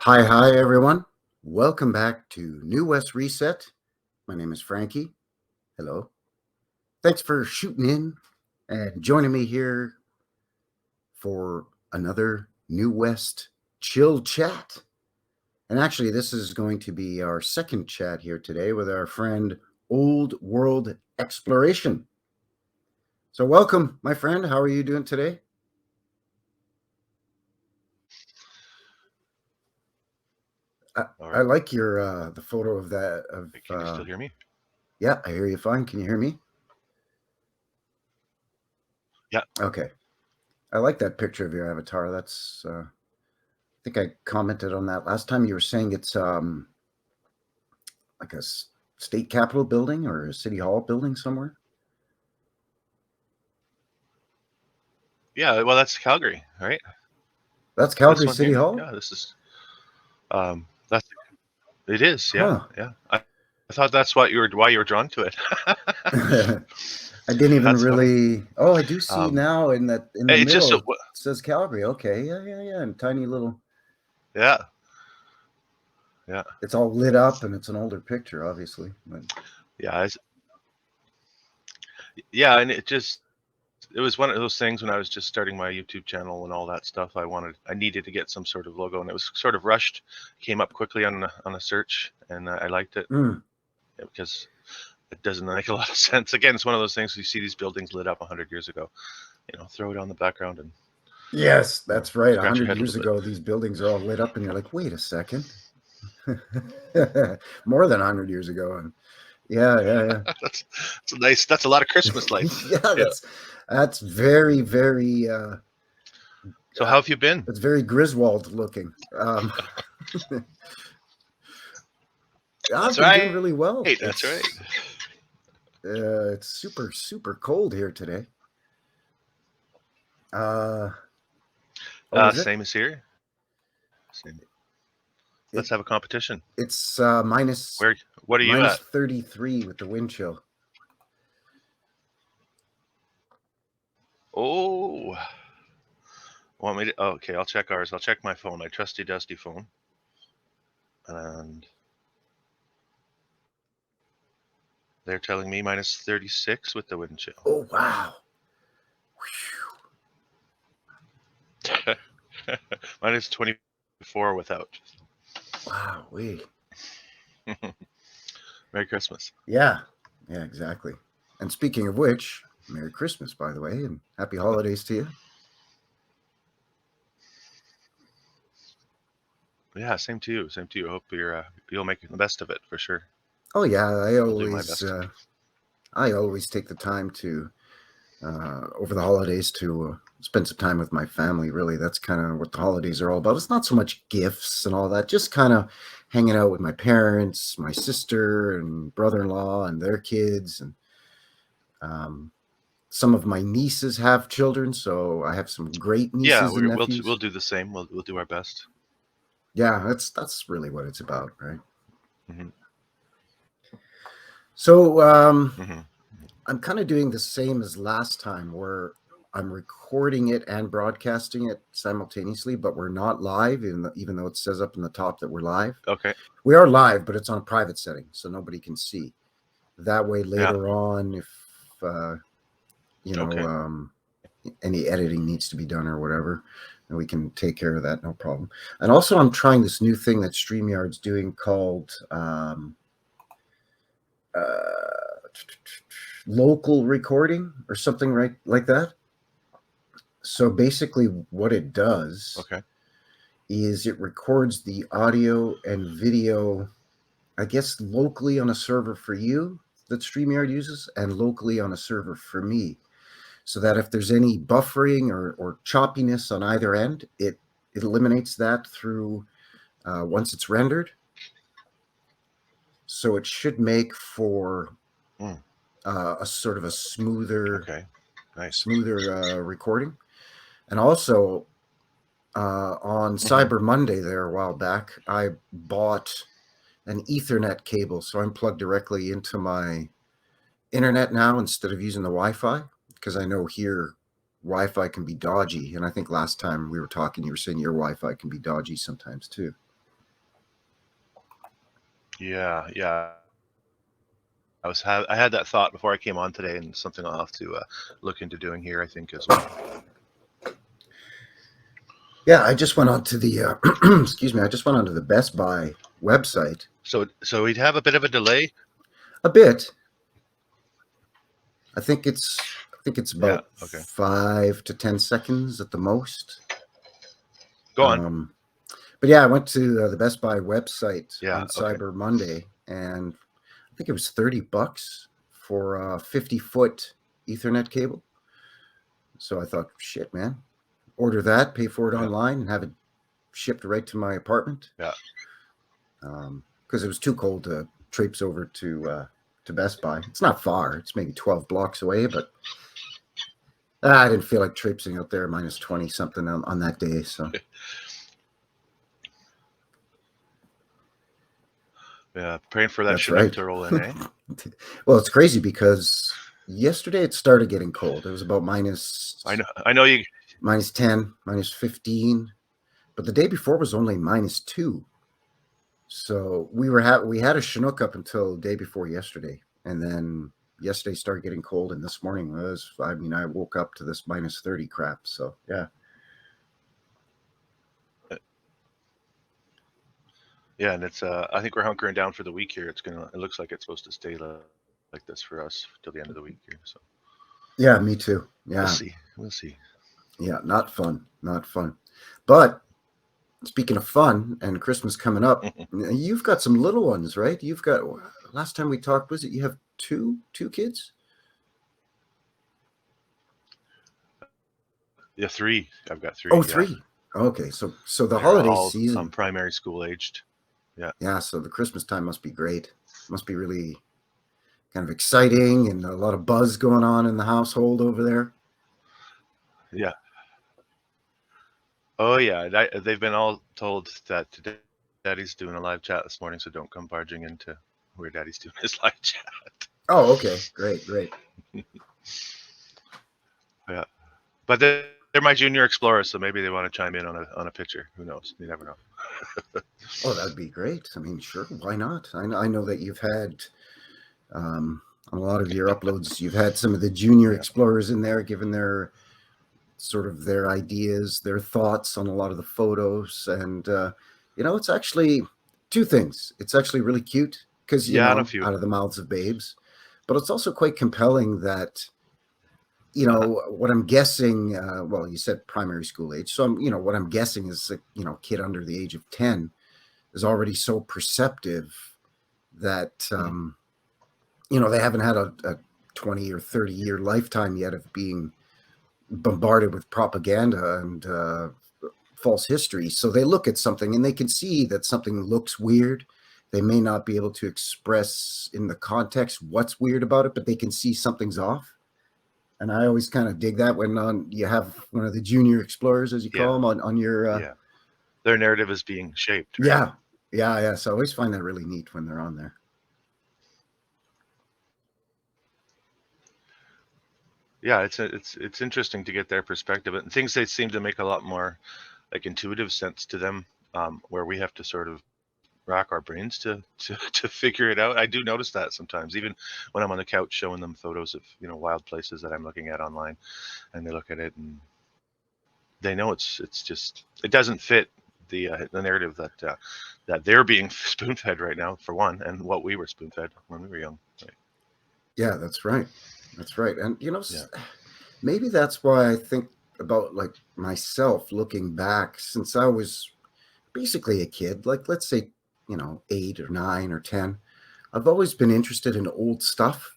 Hi, everyone. Welcome back to New West Reset. My name is Frankie. Hello. Thanks for shooting in and joining me here for another New West chill chat. And actually, this is going to be our second chat here today with our friend Old World Exploration. So, welcome, my friend. How are you doing today? I like your the photo of that. Can you still hear me? Yeah, I hear you fine. Can you hear me? Yeah. Okay. I like that picture of your avatar. That's I think I commented on that last time. You were saying it's like a state capitol building or a city hall building somewhere. Yeah, well, that's Calgary, right? That's This Calgary one City here. Hall. Yeah, this is. That's. It is. Yeah, Huh. yeah. I thought that's why you were drawn to it. I didn't even That's funny. really. Oh, I do see Um, now in the it's just middle. It says Calgary. Okay, yeah, and tiny little. yeah, yeah, It's all lit up, and it's an older picture, obviously. But yeah. Yeah, and it was one of those things when I was just starting my YouTube channel and all that stuff. I needed to get some sort of logo, and it was sort of rushed. Came up quickly on a search, and I liked it because it doesn't make a lot of sense. Again, it's one of those things you see these buildings lit up 100 years ago. Throw it on the background and Yes, that's right. scratch your 100 head a years little bit. ago, these buildings are all lit up, and you're like, wait a second. More than 100 years ago. And yeah. That's a lot of Christmas lights. Yeah, that's very, very So how have you been? it's very Griswold looking. I've That's been doing right. really well. That's right. It's super, super cold here today. Oh, is it? Same as here. Same. Let's have a competition. It's What are you minus at? 33 with the wind chill. Oh, want me to? Oh, okay, I'll check ours. I'll check my phone, my trusty dusty phone, and they're telling me minus 36 with the wind chill. Oh wow. Minus 24 without. Wow, Merry Christmas. Yeah, exactly. And speaking of which, Merry Christmas, by the way, and Happy Holidays to you. Yeah, same to you. Same to you. I hope you'll make the best of it for sure. Oh yeah, I'll do my best. I always take the time to over the holidays to spend some time with my family. Really, that's kind of what the holidays are all about. It's not so much gifts and all that, just kind of hanging out with my parents, my sister and brother-in-law and their kids, and some of my nieces have children, so I have some great Yeah, nieces and nephews. we'll do the same. We'll do our best. Yeah, that's really what it's about, right? Mm-hmm. So Mm-hmm. I'm kind of doing the same as last time, where I'm recording it and broadcasting it simultaneously, but we're not live, even though it says up in the top that we're live. Okay. We are live, but it's on a private setting, so nobody can see. That way, later on, if Okay. Any editing needs to be done or whatever, and we can take care of that, no problem. And also, I'm trying this new thing that StreamYard's doing called local recording or something like that. So basically, what it does is it records the audio and video, I guess, locally on a server for you that StreamYard uses, and locally on a server for me, so that if there's any buffering or choppiness on either end, it eliminates that through once it's rendered. So it should make for a sort of a smoother, smoother recording. And also on Cyber Monday there a while back, I bought an Ethernet cable, so I'm plugged directly into my internet now instead of using the Wi-Fi, because I know here Wi-Fi can be dodgy, and I think last time we were talking, you were saying your Wi-Fi can be dodgy sometimes too. Yeah. I had that thought before I came on today, and something I'll have to look into doing here, I think, as well. Yeah, I just went on to the excuse me. I just went onto the Best Buy website. So we'd have a bit of a delay. A bit. I think it's Yeah. about Okay. 5 to 10 seconds at the most. Go on. Um, but yeah, I went to the Best Buy website Yeah. on Okay. Cyber Monday, and I think it was $30 for a 50-foot Ethernet cable. So I thought, shit, man, order that, pay for it Yeah. online, and have it shipped right to my apartment. Yeah. Because it was too cold to traipse over to Best Buy. It's not far; it's maybe 12 blocks away, but I didn't feel like traipsing out there minus 20 something on that day. So Yeah. Praying for that that's Chinook right. to roll in, eh? Well, it's crazy because yesterday it started getting cold. It was about minus I know. I know you. minus 10, minus 15, but the day before was only minus 2. So we had a Chinook up until the day before yesterday, and then yesterday started getting cold, and this morning was. I mean, I woke up to this minus 30 crap. So yeah, Yeah, and it's. I think we're hunkering down for the week here. It looks like it's supposed to stay like this for us till the end of the week here. So yeah, me too. we'll Yeah, see. We'll see. yeah, not fun, not fun. But speaking of fun and Christmas coming up, you've got some little ones, right? You've got last time we talked, was it you have two kids? Yeah, three. I've got Oh, three. Yeah, three. Okay, so the and they're holiday all season, primary school aged. Yeah. yeah. So the Christmas time must be great. Must be really kind of exciting and a lot of buzz going on in the household over there. Yeah. Oh yeah. They've been all told that Daddy's doing a live chat this morning, so don't come barging into where Daddy's doing his live chat. Oh, okay, great, great. Yeah. But they're my junior explorers, so maybe they want to chime in on a picture. Who knows? You never know. Oh, that'd be great. I mean, sure, why not? I know that you've had um, on a lot of your uploads, you've had some of the junior Yeah. explorers in there giving their sort of their ideas, their thoughts on a lot of the photos, and it's actually two things. It's actually really cute because Yeah, and a few. out of the mouths of babes, but it's also quite compelling that Uh-huh. what I'm guessing. Well, you said primary school age, so what I'm guessing is a kid under the age of 10 is already so perceptive that Mhm. they haven't had a 20 or 30-year lifetime yet of being bombarded with propaganda and false history. So they look at something and they can see that something looks weird. They may not be able to express in the context what's weird about it, but they can see something's off. And I always kind of dig that when you have one of the junior explorers, as you call Yeah. them, on your Yeah. Their narrative is being shaped, right? yeah, yeah. So I always find that really neat when they're on there. Yeah, it's interesting to get their perspective, and things they seem to make a lot more like intuitive sense to them, where we have to sort of rack our brains to figure it out. I do notice that sometimes, even when I'm on the couch showing them photos of wild places that I'm looking at online, and they look at it and they know it's just it doesn't fit the narrative that they're being spoon fed right now, for one, and what we were spoon fed when we were young. Right? Yeah, that's right. That's right. And Yeah. maybe that's why I think about like myself looking back since I was basically a kid, like let's say, 8 or 9 or 10. I've always been interested in old stuff.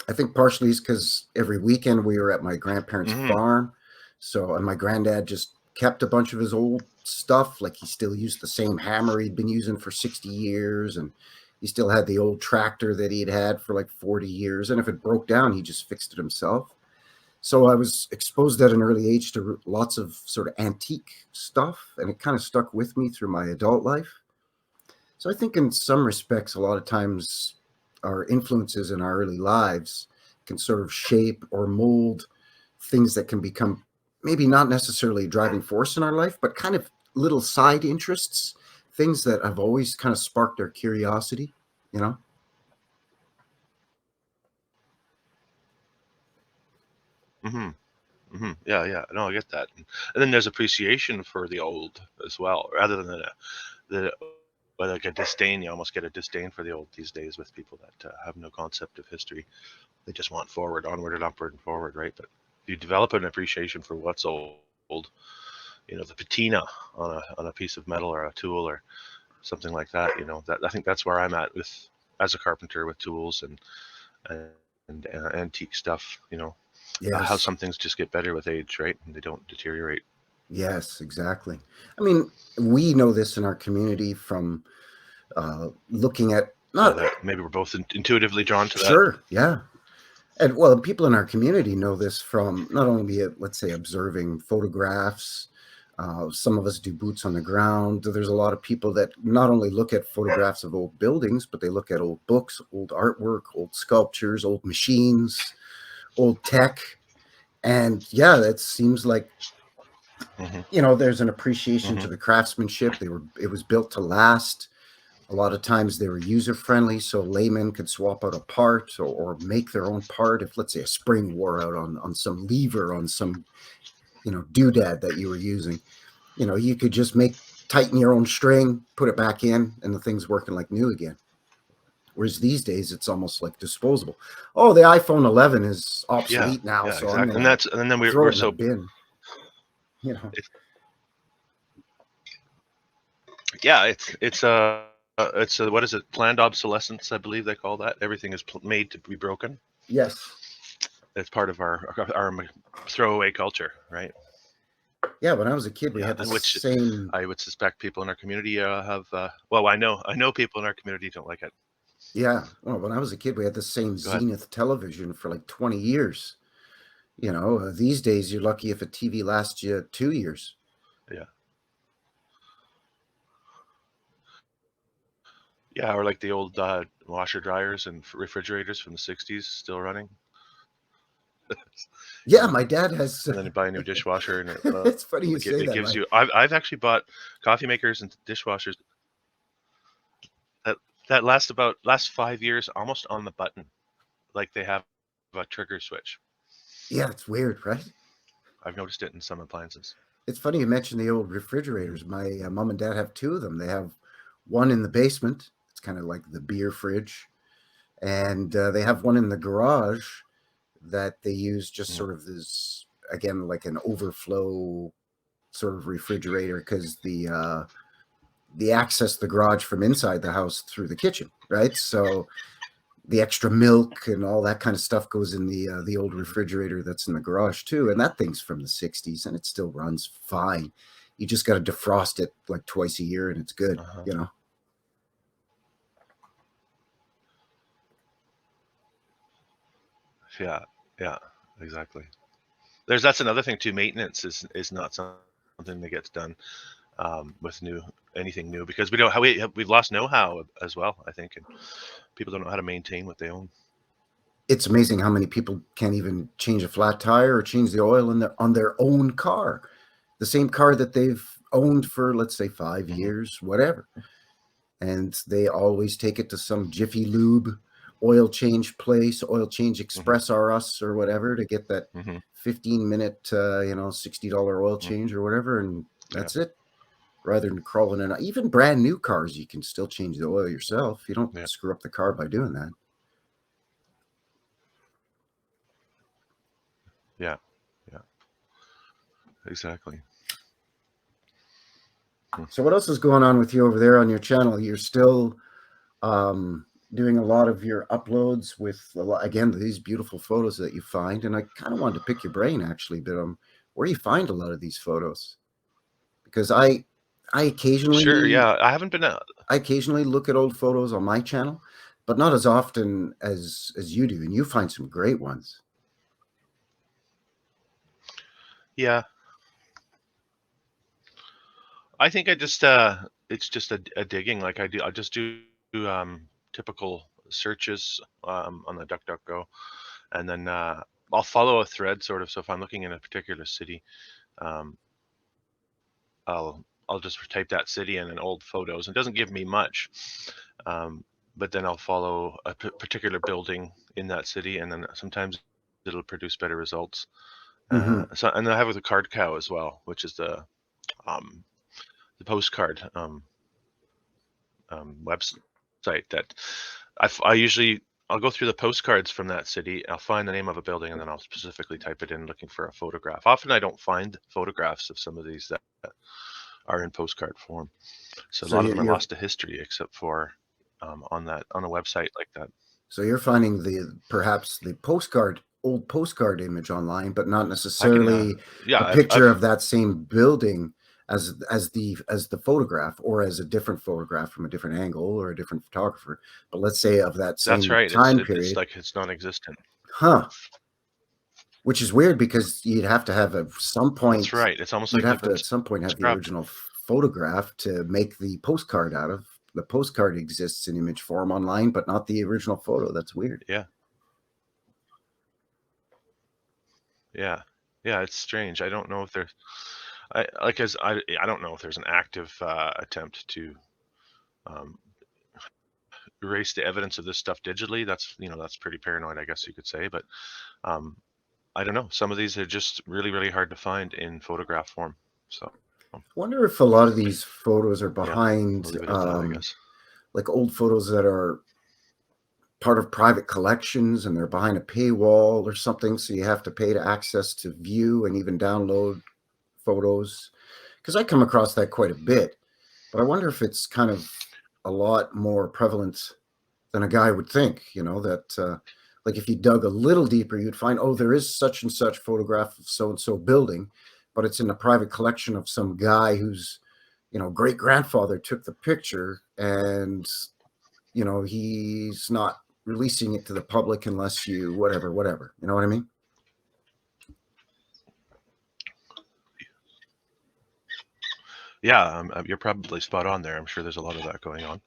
I think partially is because every weekend we were at my grandparents' Hmm. farm. So, and my granddad just kept a bunch of his old stuff. Like he still used the same hammer he'd been using for 60 years. And he still had the old tractor that he'd had for like 40 years. And if it broke down, he just fixed it himself. So I was exposed at an early age to lots of sort of antique stuff. And it kind of stuck with me through my adult life. So I think in some respects, a lot of times our influences in our early lives can sort of shape or mold things that can become maybe not necessarily a driving force in our life, but kind of little side interests, things that have always kind of sparked our curiosity, you know? Hmm. Yeah, yeah. No, I get that. And then there's appreciation for the old as well, rather than the like a disdain. You almost get a disdain for the old these days with people that have no concept of history. They just want forward, onward and upward and forward, right? But if you develop an appreciation for what's old, the patina on a piece of metal or a tool or something like that, that I think that's where I'm at with as a carpenter with tools and antique stuff. How Yes. some things just get better with age, right? And they don't deteriorate. Yes, exactly. I mean, we know this in our community from looking at So not that maybe we're both intuitively drawn to that. sure, yeah. And well, people in our community know this from not only, let's say, observing photographs. Some of us do boots on the ground. There's a lot of people that not only look at photographs of old buildings, but they look at old books, old artwork, old sculptures, old machines, old tech. And yeah, that seems like, Hmm. there's an appreciation Hmm. to the craftsmanship. It was built to last. A lot of times they were user friendly, so laymen could swap out a part or make their own part. If, let's say, a spring wore out on some lever on some doodad that you were using, you could just tighten your own string, put it back in, and the thing's working like new again. Whereas these days it's almost like disposable. Oh, the iPhone 11 is Yeah, obsolete now, yeah, so I'm exactly. gonna And then we're throw we're it in a so bin. You know. yeah, it's a what is it? Planned obsolescence, I believe they call that. Everything is made to be broken. Yes. It's part of our throwaway culture, right? Yeah. When I was a kid, we Yeah, had the and which same. I would suspect people in our community have. Well, I know people in our community don't like it. Yeah. Well, when I was a kid, we had the same Go ahead. Zenith television for like 20 years. These days you're lucky if a TV lasts you 2 years. Yeah, yeah, or like the old washer dryers and refrigerators from the '60s still running. Yeah, And my dad has. and then you buy a new dishwasher and It's funny you say it that. gives you. I've actually bought coffee makers and dishwashers that last 5 years almost on the button, like they have a trigger switch. Yeah, it's weird, right? I've noticed it in some appliances. It's funny you mentioned the old refrigerators. My mom and dad have two of them. They have one in the basement. It's kind of like the beer fridge, and they have one in the garage that they use just Mm-hmm. sort of this again like an overflow sort of refrigerator because the access the garage from inside the house through the kitchen, right? So the extra milk and all that kind of stuff goes in the old Mm-hmm. refrigerator that's in the garage too, and that thing's from the '60s and it still runs fine. You just got to defrost it like twice a year and it's good, Uh-huh. you know. Yeah, yeah, exactly. That's another thing too. Maintenance is not something that gets done with anything new because we don't how we've lost know-how as well. I think, and people don't know how to maintain what they own. It's amazing how many people can't even change a flat tire or change the oil on their own car, the same car that they've owned for, let's say, 5 years, whatever. And they always take it to some Jiffy Lube oil change place, Oil Change Mm-hmm. Express R Us or whatever to get that Mm-hmm. 15-minute, $60 oil Mm-hmm. change or whatever. And Yeah, that's it. Rather than crawling in, even brand new cars, you can still change the oil yourself. You don't yeah, screw up the car by doing that. yeah, yeah, exactly. Hmm. So, what else is going on with you over there on your channel? You're still um, doing a lot of your uploads with, again, these beautiful photos that you find. And I kind of wanted to pick your brain actually, but where do you find a lot of these photos? Because I Sure. occasionally Yeah, I haven't been. I occasionally look at old photos on my channel, but not as often as you do, and you find some great ones. Yeah, I think it's just a digging. Like I just do typical searches on the DuckDuckGo, and then I'll follow a thread sort of. So if I'm looking in a particular city, um, I'll I'll just type that city in old photos. It doesn't give me much, but then I'll follow a particular building in that city, and then sometimes it'll produce better results. So, and I have with the card cow as well, which is the postcard website that I'll go through the postcards from that city. I'll find the name of a building, and then I'll specifically type it in looking for a photograph. Often I don't find photographs of some of these that are in postcard form. So a lot of them are lost to history, except for on a website like that. So you're finding perhaps the old postcard image online, but not necessarily a picture of that same building as the photograph, or as a different photograph from a different angle or a different photographer. But let's say of that same time period. It's like it's non-existent. Huh. Which is weird, because you'd have to have at some point. That's right. It's almost like you'd have to at some point have the original photograph to make the postcard out of. The postcard exists in image form online, but not the original photo. That's weird. Yeah. It's strange. I don't know if there's, I don't know if there's an active attempt to erase the evidence of this stuff digitally. That's pretty paranoid, I guess you could say. But I don't know. Some of these are just really, really hard to find in photograph form. So I wonder if a lot of these photos are behind, we'll leave it at that, I guess. Like old photos that are part of private collections, and they're behind a paywall or something, so you have to pay to access to view and even download photos. Because I come across that quite a bit, but I wonder if it's kind of a lot more prevalent than a guy would think. That like if you dug a little deeper, you'd find, oh, there is such and such photograph of so and so building, but it's in a private collection of some guy whose great grandfather took the picture, and he's not releasing it to the public unless you whatever. You know what I mean? Yeah, you're probably spot on there. I'm sure there's a lot of that going on,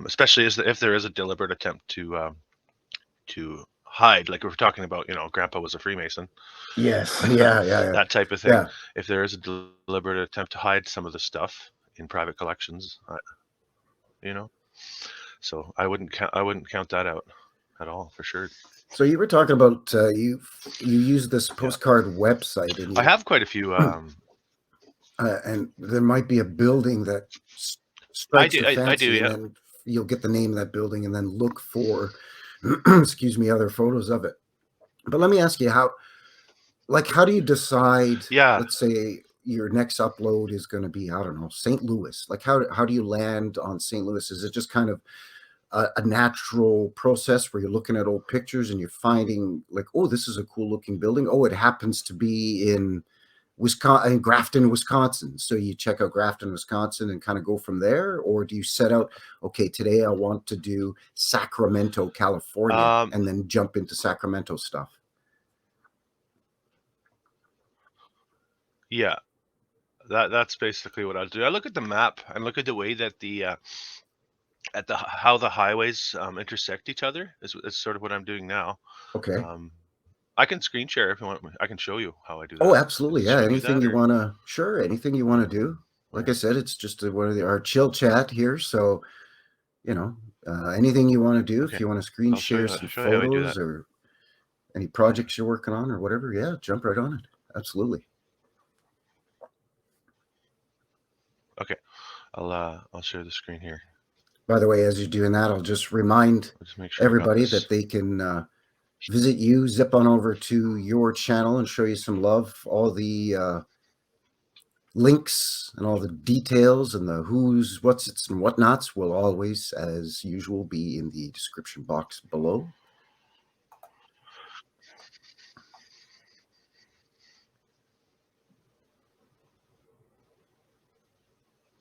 especially if there is a deliberate attempt to hide, like we were talking about. Grandpa was a Freemason. Yes, yeah. That type of thing. Yeah. If there is a deliberate attempt to hide some of the stuff in private collections, so I wouldn't count that out at all, for sure. So you were talking about you use this postcard website, and I have quite a few. And there might be a building that strikes the fancy, I do, yeah. and then you'll get the name of that building, and then look for, excuse me, other photos of it. But let me ask you, how do you decide? Yeah. Let's say your next upload is going to be, I don't know, St. Louis. Like how do you land on St. Louis? Is it just kind of a natural process where you're looking at old pictures and you're finding like, oh, this is a cool looking building. Oh, it happens to be in Wisconsin, Grafton, Wisconsin. So you check out Grafton, Wisconsin, and kind of go from there? Or do you set out, okay, today I want to do Sacramento, California, and then jump into Sacramento stuff? Yeah, that's basically what I'll do. I look at the map and look at the way that how the highways intersect each other. Is sort of what I'm doing now. Okay. I can screen share if you want. I can show you how I do that. Oh, absolutely. Yeah. Anything you want to, sure. Anything you want to do. Like I said, it's just one of our chill chat here. So, anything you want to do, if you want to screen share some photos or any projects you're working on or whatever, yeah, jump right on it. Absolutely. Okay. I'll share the screen here. By the way, as you're doing that, I'll just remind everybody that they can visit you, zip on over to your channel and show you some love. All the links and all the details and the who's, what's, it's, and whatnots will always, as usual, be in the description box below.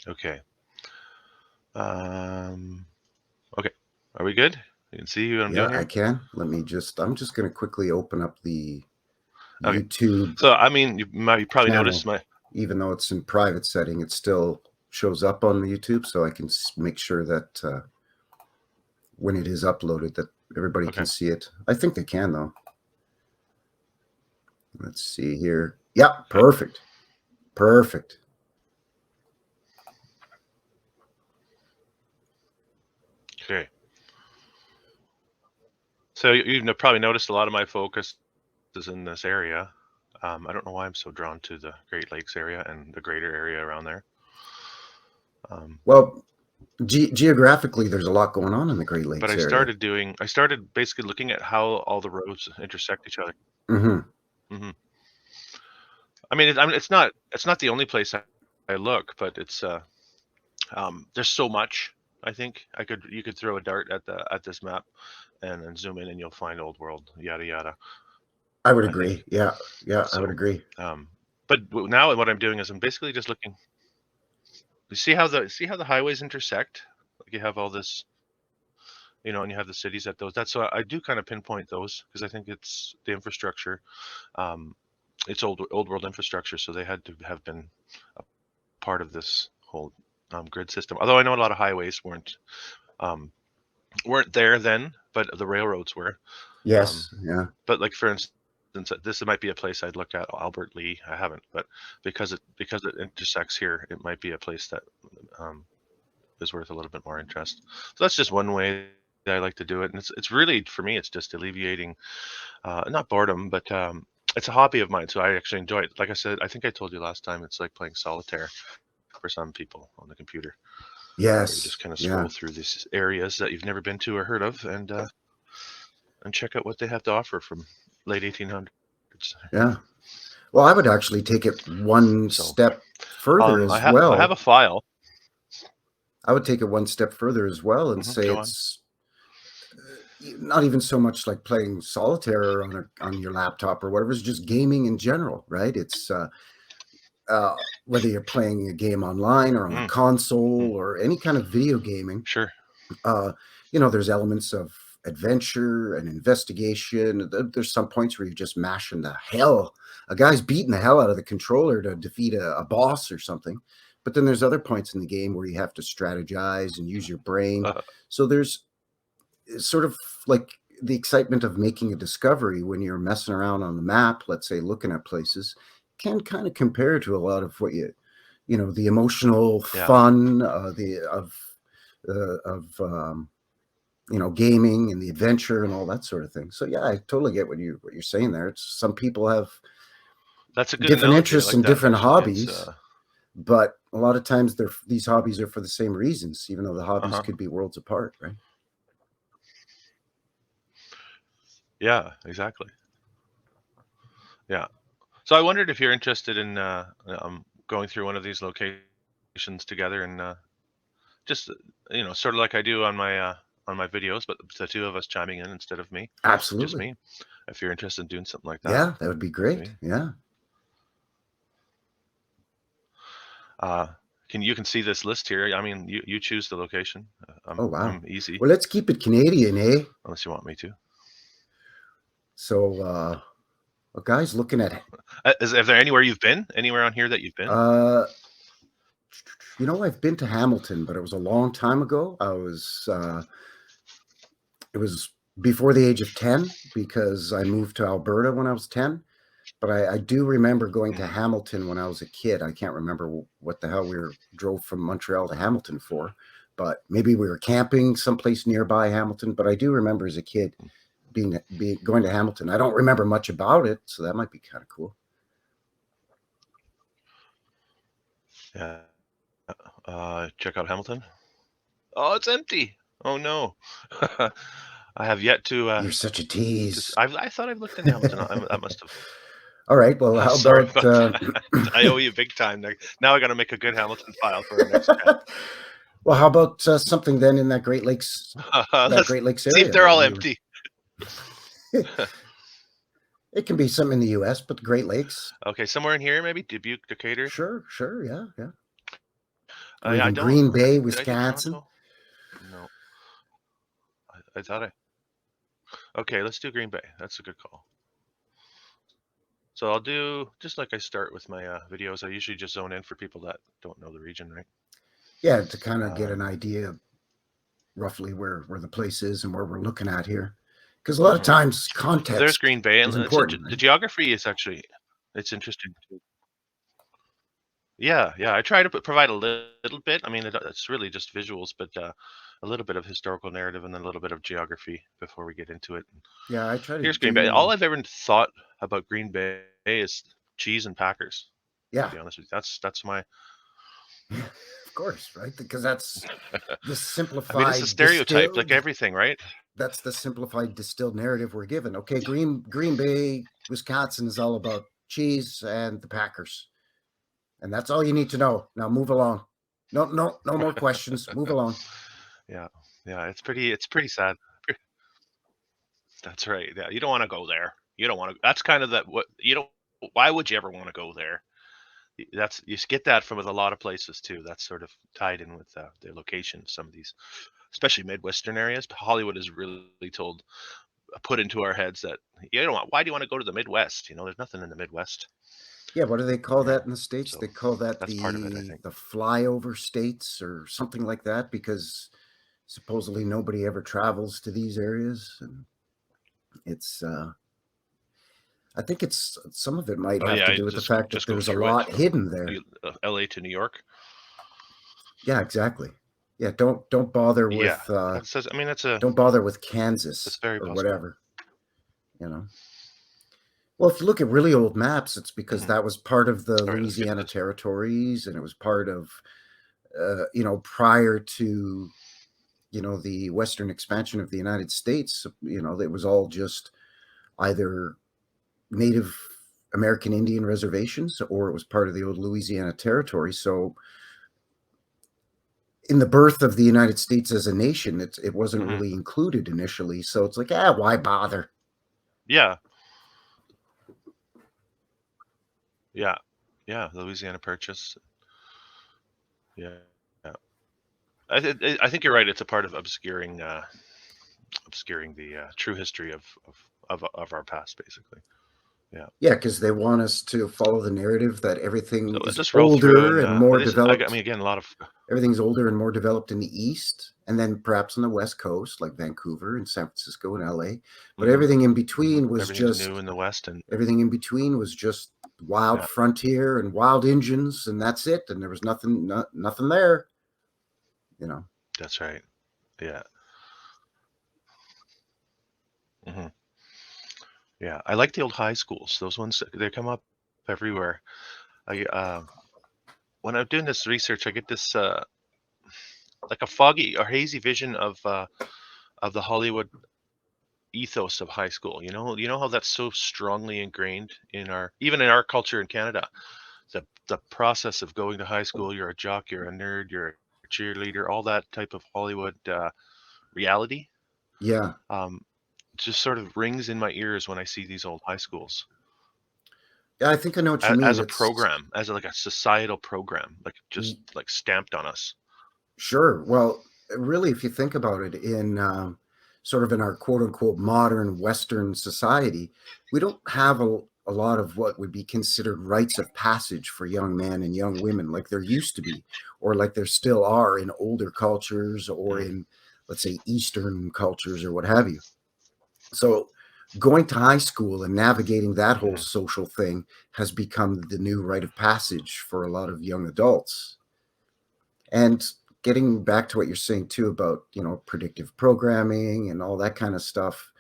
Okay. Okay. Are we good? You can see what I'm doing here? I can. I'm just going to quickly open up the YouTube. So, I mean, you probably noticed even though it's in private setting, it still shows up on the YouTube, so I can make sure that when it is uploaded that everybody can see it. I think they can, though. Let's see here. Yeah, perfect. Perfect. So you've probably noticed a lot of my focus is in this area. I don't know why I'm so drawn to the Great Lakes area and the greater area around there. Well, geographically, there's a lot going on in the Great But Lakes area. I started basically looking at how all the roads intersect each other. Mm-hmm. Hmm. I mean, it's not the only place I look, but it's there's so much. I think you could throw a dart at this map and zoom in and you'll find old world, yada yada. I would I think agree. Yeah, yeah, I would so. agree. But now what I'm doing is I'm basically just looking. You see how the highways intersect? Like you have all this, and you have the cities at those. That's why I do kind of pinpoint those because I think it's the infrastructure. Um, it's old world infrastructure, so they had to have been a part of this whole grid system. Although I know a lot of highways weren't there then, but the railroads were. Um, Yes, yeah. but like for instance, this might be a place I'd look at. Albert Lee, I haven't, but because it intersects here, it might be a place that is worth a little bit more interest. So that's just one way that I like to do it, and it's really for me, it's just alleviating not boredom, but it's a hobby of mine, so I actually enjoy it. Like I said, I think I told you last time, it's like playing solitaire for some people on the computer, where you Yes, just kind of yeah, scroll through these areas that you've never been to or heard of, and check out what they have to offer from late 1800s. yeah. Well, I would actually take it one So step further I as have a well. file. I would take it one step further as well and say Go on. it's not even so much like playing solitaire on your laptop or whatever. It's just gaming in general, right? It's whether you're playing a game online or on a Mm, console mm, or any kind of video gaming. sure. uh, there's elements of adventure and investigation. There's some points where you're just mashing the hell. A guy's beating the hell out of the controller to defeat a boss or something. But then there's other points in the game where you have to strategize and use your brain. So there's sort of like the excitement of making a discovery when you're messing around on the map, let's say looking at places, can kind of compare to a lot of what the emotional Yeah. fun of gaming and the adventure and all that sort of thing. So yeah, I totally get what you're saying there. It's some people have That's a good different analogy. I interests like and that different actually. It's hobbies, but a lot of times these hobbies are for the same reasons, even though the hobbies could be worlds apart, right? Yeah, exactly. Yeah. So I wondered if you're interested in going through one of these locations together and just sort of like I do on my videos, but the two of us chiming in instead of just Absolutely. me. If you're interested in doing something like that Yeah, that would be with great. me, Yeah. uh, you can see this list here. I mean, you choose the location. Oh wow. I'm easy Well, let's keep it Canadian, eh? unless you want me to. So a guy's looking at Is there anywhere you've been? Anywhere on here that you've been? uh I've been to Hamilton, but it was a long time ago. It was before the age of 10 because I moved to Alberta when I was 10. But I do remember going to Mhm. Hamilton when I was a kid. I can't remember what the hell drove from Montreal to Hamilton for, but maybe we were camping someplace nearby Hamilton. But I do remember as a kid going to Hamilton. I don't remember much about it, so that might be kind of cool. Yeah. Check out Hamilton. Oh, it's empty. Oh no. I have yet to. You're such a tease. I thought I've looked in Hamilton. That must have. All right. Well, how Sorry about about that. I owe you big time. Now I got to make a good Hamilton file for our next chat. well, how about something then in that Great Lakes Let's see if area they're that all you empty. It can be something in the U.S., but the Great Lakes. Okay, somewhere in here, maybe Dubuque, Decatur. Sure, yeah, yeah. Or Yeah, I even don't. Green Bay, Did I do Wisconsin. Toronto? No, I thought I. Okay, let's do Green Bay. That's a good call. So I'll do just like I start with my videos. I usually just zone in for people that don't know the region, right? Yeah, to kind of get an idea of roughly where the place is and where we're looking at here. Because a lot of times There's context Green Bay, and is important, the right? geography is actually it's interesting too. Yeah, yeah. I try to provide a little bit. I mean, it's really just visuals, but a little bit of historical narrative and then a little bit of geography before we get into it. Yeah, I try to Here's Green Bay. do. All I've ever thought about Green Bay is cheese and Packers. To Yeah, be honest with you, that's my. of course, right? Because that's the I mean, it's a simplified stereotype, like distilled. everything, right? That's the simplified distilled narrative we're given. Okay, Green Bay, Wisconsin is all about cheese and the Packers, and that's all you need to know. Now move along. No more questions. Move along. Yeah, yeah. It's pretty sad. That's right. Yeah, you don't want to go there. You don't want to. That's kind of that. What you don't. Why would you ever want to go there? That's you get that from a lot of places too. That's sort of tied in with the location. Some of these, especially Midwestern areas. Hollywood is really told, put into our heads that you don't want. Why do you want to go to the Midwest? There's nothing in the Midwest. Yeah, what do they call Yeah. that in the States? So They call that that's part of it, I the think. flyover states or something like that, because supposedly nobody ever travels to these areas, and it's I think it's some of it might Oh have yeah, to you do with the fact that just go there's a through it lot from hidden there. L.A. to New York. Yeah, exactly. Yeah, don't bother Yeah, with I mean, don't bother with that's Kansas very or possible. whatever, you know. Well, if you look at really old maps, it's because Hmm. that was part of the All right, let's get to Louisiana this. territories, and it was part of prior to the western expansion of the United States. It was all just either Native American Indian reservations, or it was part of the old Louisiana territory. So in the birth of the United States as a nation, it wasn't Hmm. really included initially. So it's like, why bother? Yeah, yeah, yeah. The Louisiana Purchase. Yeah, yeah. I think you're right. It's a part of obscuring the true history of our past, basically. Yeah. Yeah, because they want us to follow the narrative that So everything let's is just roll through, older and and more I mean, developed. again, a lot of. Everything's older and more developed in the East, and then perhaps on the West Coast, like Vancouver and San Francisco and LA. But Hmm. everything in between was Everything's just new in the West, and wild yeah, frontier and wild Indians, and that's it. And there was nothing there, you know. that's right. Yeah. Hmm. Yeah, I like the old high schools. Those ones, they come up everywhere. I When I'm doing this research, I get this like a foggy or hazy vision of the Hollywood ethos of high school. You know how that's so strongly ingrained in our even in our culture in Canada. The process of going to high school, you're a jock, you're a nerd, you're a cheerleader, all that type of Hollywood reality. Yeah, Um, just sort of rings in my ears when I see these old high schools yeah, I think I know what you mean. as a It's program, as like a societal program, like just like stamped on us. Sure. Well, really, if you think about it, in sort of in our quote unquote modern Western society, we don't have a lot of what would be considered rites of passage for young men and young women like there used to be, or like there still are in older cultures or Mm, in, let's say, Eastern cultures or what have you. So going to high school and navigating that whole mhm, social thing has become the new rite of passage for a lot of young adults. And getting back to what you're saying too about, predictive programming and all that kind of stuff.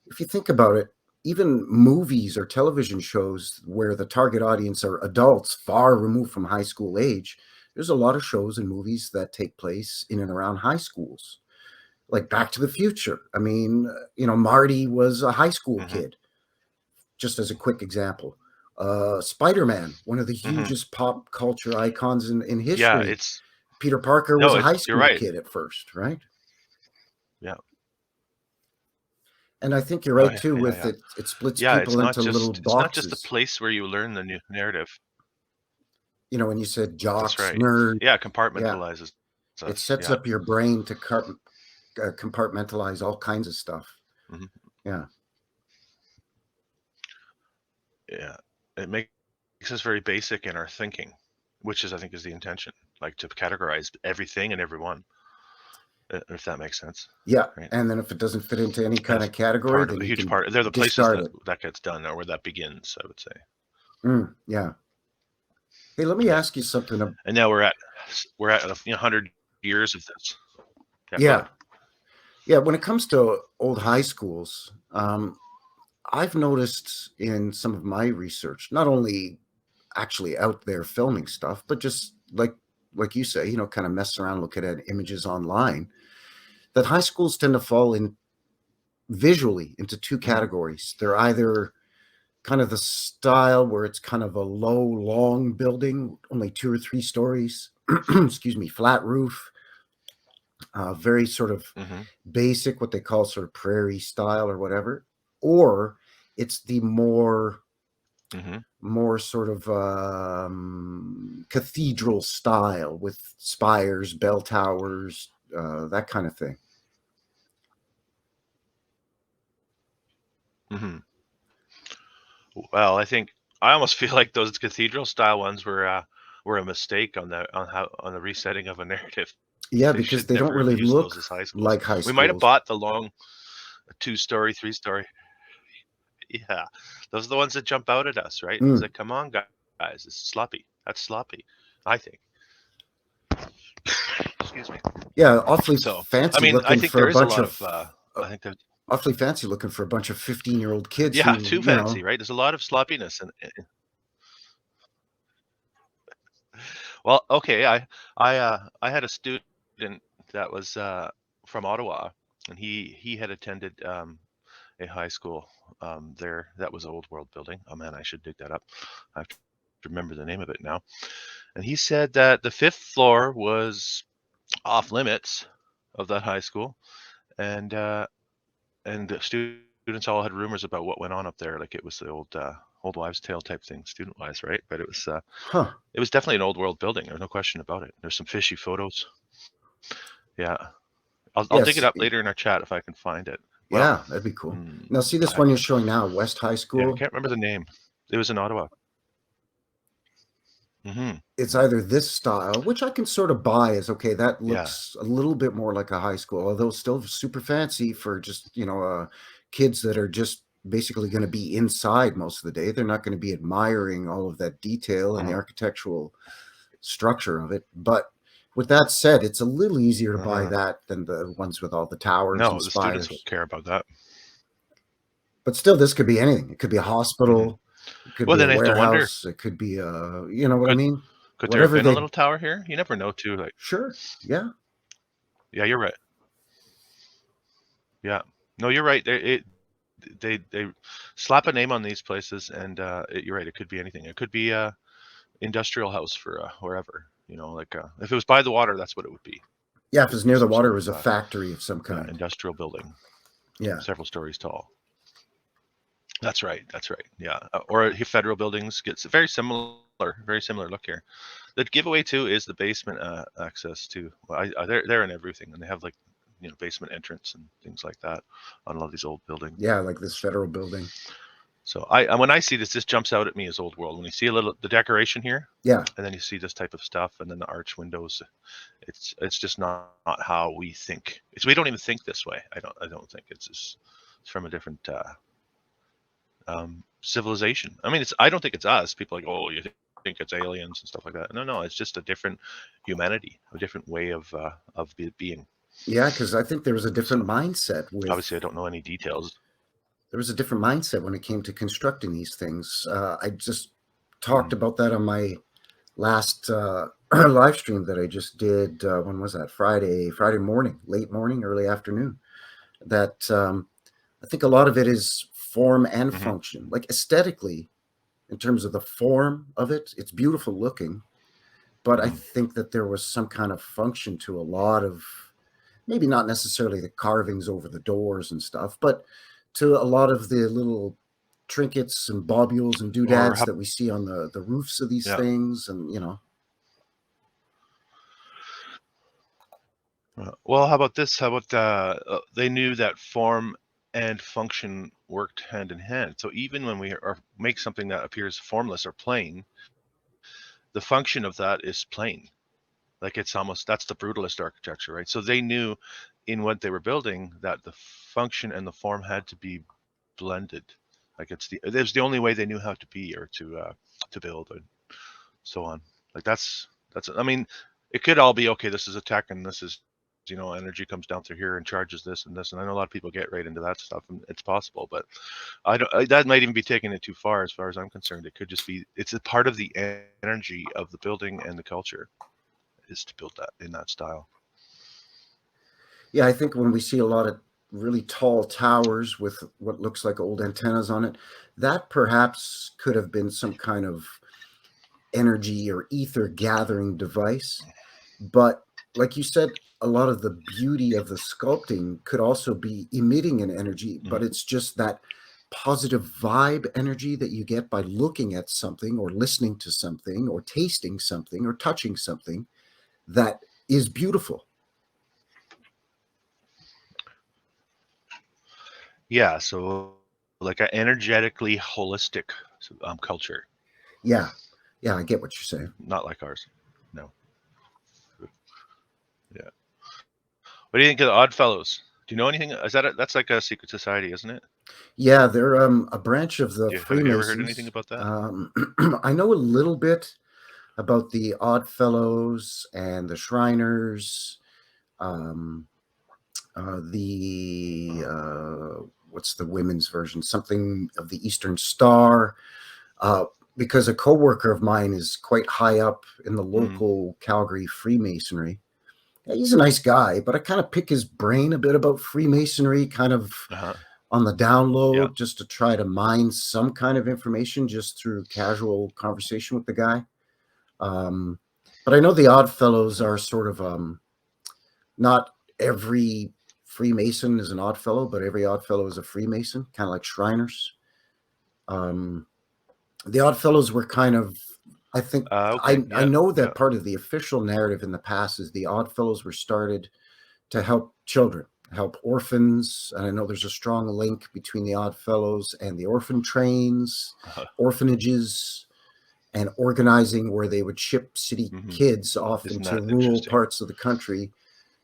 If you think about it, even movies or television shows where the target audience are adults far removed from high school age, there's a lot of shows and movies that take place in and around high schools. Like Back to the Future. I mean, Marty was a high school mhm. kid, just as a quick example. Spider-Man, one of the Mhm. hugest pop culture icons in Yeah, history. it's Peter Parker was no, a high you're school right. kid at first, right? Yeah. And I think you're Oh right yeah, too yeah, with yeah. it. It splits Yeah, people into little it's not just a boxes. place where you learn the new narrative. When you said That's jocks, right. nerd, Yeah, yeah, compartmentalizes it us. sets Yeah. up your brain to compartmentalize all kinds of stuff. Hmm. Yeah, Yeah. It makes us very basic in our thinking, which is I think is the intention, like to categorize everything and everyone, if that makes sense. yeah. Right. And then if it doesn't fit into any kind That's of category, part of then a you huge can part. They're the places discard that it. that gets done or where that begins, I would say. Yeah. Hey, let me Yeah. ask you something. And now we're at 100 years of this. Go Yeah. ahead. Yeah. When it comes to old high schools, I've noticed in some of my research, not only actually out there filming stuff, but just like you say, kind of mess around looking at images online, that high schools tend to fall in visually into two Hmm. categories. They're either kind of the style where it's kind of a low, long building, only 2 or 3 stories, excuse me, flat roof, very sort of Hmm. basic, what they call sort of prairie style or whatever, or it's the Hmm. more sort of cathedral style with spires, bell towers, that kind of thing. Hmm. Well, I think I almost feel like those cathedral style ones were a mistake on the resetting of a narrative. Yeah, They because should they don't never have really used those look as high schools. like high We might have schools. bought the long 2-story, 3-story. Yeah, those are the ones that jump out at us, right? It's Mm. like, come on, guys, it's sloppy. That's sloppy, I think. Excuse me. Yeah, awfully So, I fancy mean, I looking think for a there is a bunch lot of of. uh, I think that awfully fancy looking for a bunch of 15-year-old kids yeah, who, too fancy, right? There's a lot of sloppiness, and well, okay, I had a student that was from Ottawa, and he had attended a high school there that was Old World building. Oh man, I should dig that up. I have to remember the name of it now. And he said that the fifth floor was off limits of that high school, and the students all had rumors about what went on up there, like it was the old wives' tale type thing, student-wise, right? But huh. it was definitely an Old World building. There's no question about it. There's some fishy photos. Yeah, I'll dig it Yes, up later in our chat if I can find it. Well, yeah, that'd be cool. hmm, Now, see this I, one you're showing now, West High yeah, I School. can't remember the name. It was in Ottawa. Hmm. It's Hmm. either this style, which I can sort of buy as okay, that Yeah. looks a little bit more like a high school, although still super fancy for just, kids that are just basically going to be inside most of the day. They're not going to be admiring all of that detail and the Uh-huh. architectural structure of it. But with that said, it's a little easier to buy Uh-huh. that than the ones with all the towers and No, the students spires. won't care about that. But still, this could be anything. It could be a Hmm. hospital, it could Well, be a then I have to wonder, warehouse, it could be a, you know what I could mean? could there have Whatever been a they, little tower here? You never know, too. Like, sure, yeah. yeah, you're right. Yeah, no, you're right. They slap a name on these places, and you're right. It could be anything. It could be a industrial house for wherever. Like if it was by the water, that's what it would be. Yeah, if It it's would be near the some water, sort it of was a factory of some yeah, kind. industrial building, Yeah. several stories tall. That's right. That's right. Yeah, or federal buildings gets very similar look here. The giveaway too is the basement access to. Well, they're in everything, and they have like basement entrance and things like that on a lot of these old buildings. Yeah, like this federal building. So when I see this jumps out at me as Old World. When you see the decoration here, Yeah. and then you see this type of stuff, and then the arch windows, it's just not how we think. We don't even think this way. I don't think it's from a different civilization. I mean, I don't think it's us. People are like, oh, you think it's aliens and stuff like that. No, it's just a different humanity, a different way of being. Yeah, because I think there was a different So mindset obviously, I don't know any details. when it came to constructing these things. I just talked Hmm. about that on my last live stream that I just did. When was that? Friday morning, late morning, early afternoon. That I think a lot of it is form and Hmm. function. Like aesthetically, in terms of the form of it, it's beautiful looking. But I Hmm. think that there was some kind of function to a lot of, maybe not necessarily the carvings over the doors and stuff, but to a lot of the little trinkets and bobules and Or doodads how, that we see on the roofs of these yeah. things. And, Well, how about this? How about they knew that form and function worked hand in hand. So even when make something that appears formless or plain, the function of that is plain. Like that's the brutalist architecture, right? So they knew in what they were building that the function and the form had to be blended. Like it was the only way they knew how to be or to build and so on. Like that's I mean, it could all be okay. This is a tech and this is energy comes down through here and charges this and this. And I know a lot of people get right into that stuff, and it's possible, but that might even be taking it too far as I'm concerned. It could just be, it's a part of the energy of the building and the culture is to build that in that style. Yeah, I think when we see a lot of really tall towers with what looks like old antennas on it, that perhaps could have been some kind of energy or ether gathering device. But like you said, a lot of the beauty of the sculpting could also be emitting an energy, but it's just that positive vibe energy that you get by looking at something or listening to something or tasting something or touching something that is beautiful. Yeah, so like an energetically holistic culture. Yeah. Yeah, I get what you're saying. Not like ours. No. Yeah. What do you think of the Oddfellows? Do you know anything? That's like a secret society, isn't it? Yeah, they're a branch of the Have you ever heard anything Freemasons. about that? I know a little bit about the Odd Fellows and the Shriners. Um, the what's the women's version? Something of the Eastern Star. Uh, because a coworker of mine is quite high up in the local Calgary Freemasonry. Yeah, he's a nice guy, but I kind of pick his brain a bit about Freemasonry, kind of on the download, just to try to mine some kind of information just through casual conversation with the guy. But I know the Odd Fellows are sort of not every Freemason is an Odd Fellow, but every Odd Fellow is a Freemason, kind of like Shriners. The Odd Fellows were kind of, I think, I know that part of the official narrative in the past is the Odd Fellows were started to help children, help orphans. And I know there's a strong link between the Odd Fellows and the orphan trains, orphanages, and organizing where they would ship city kids off into rural parts of the country,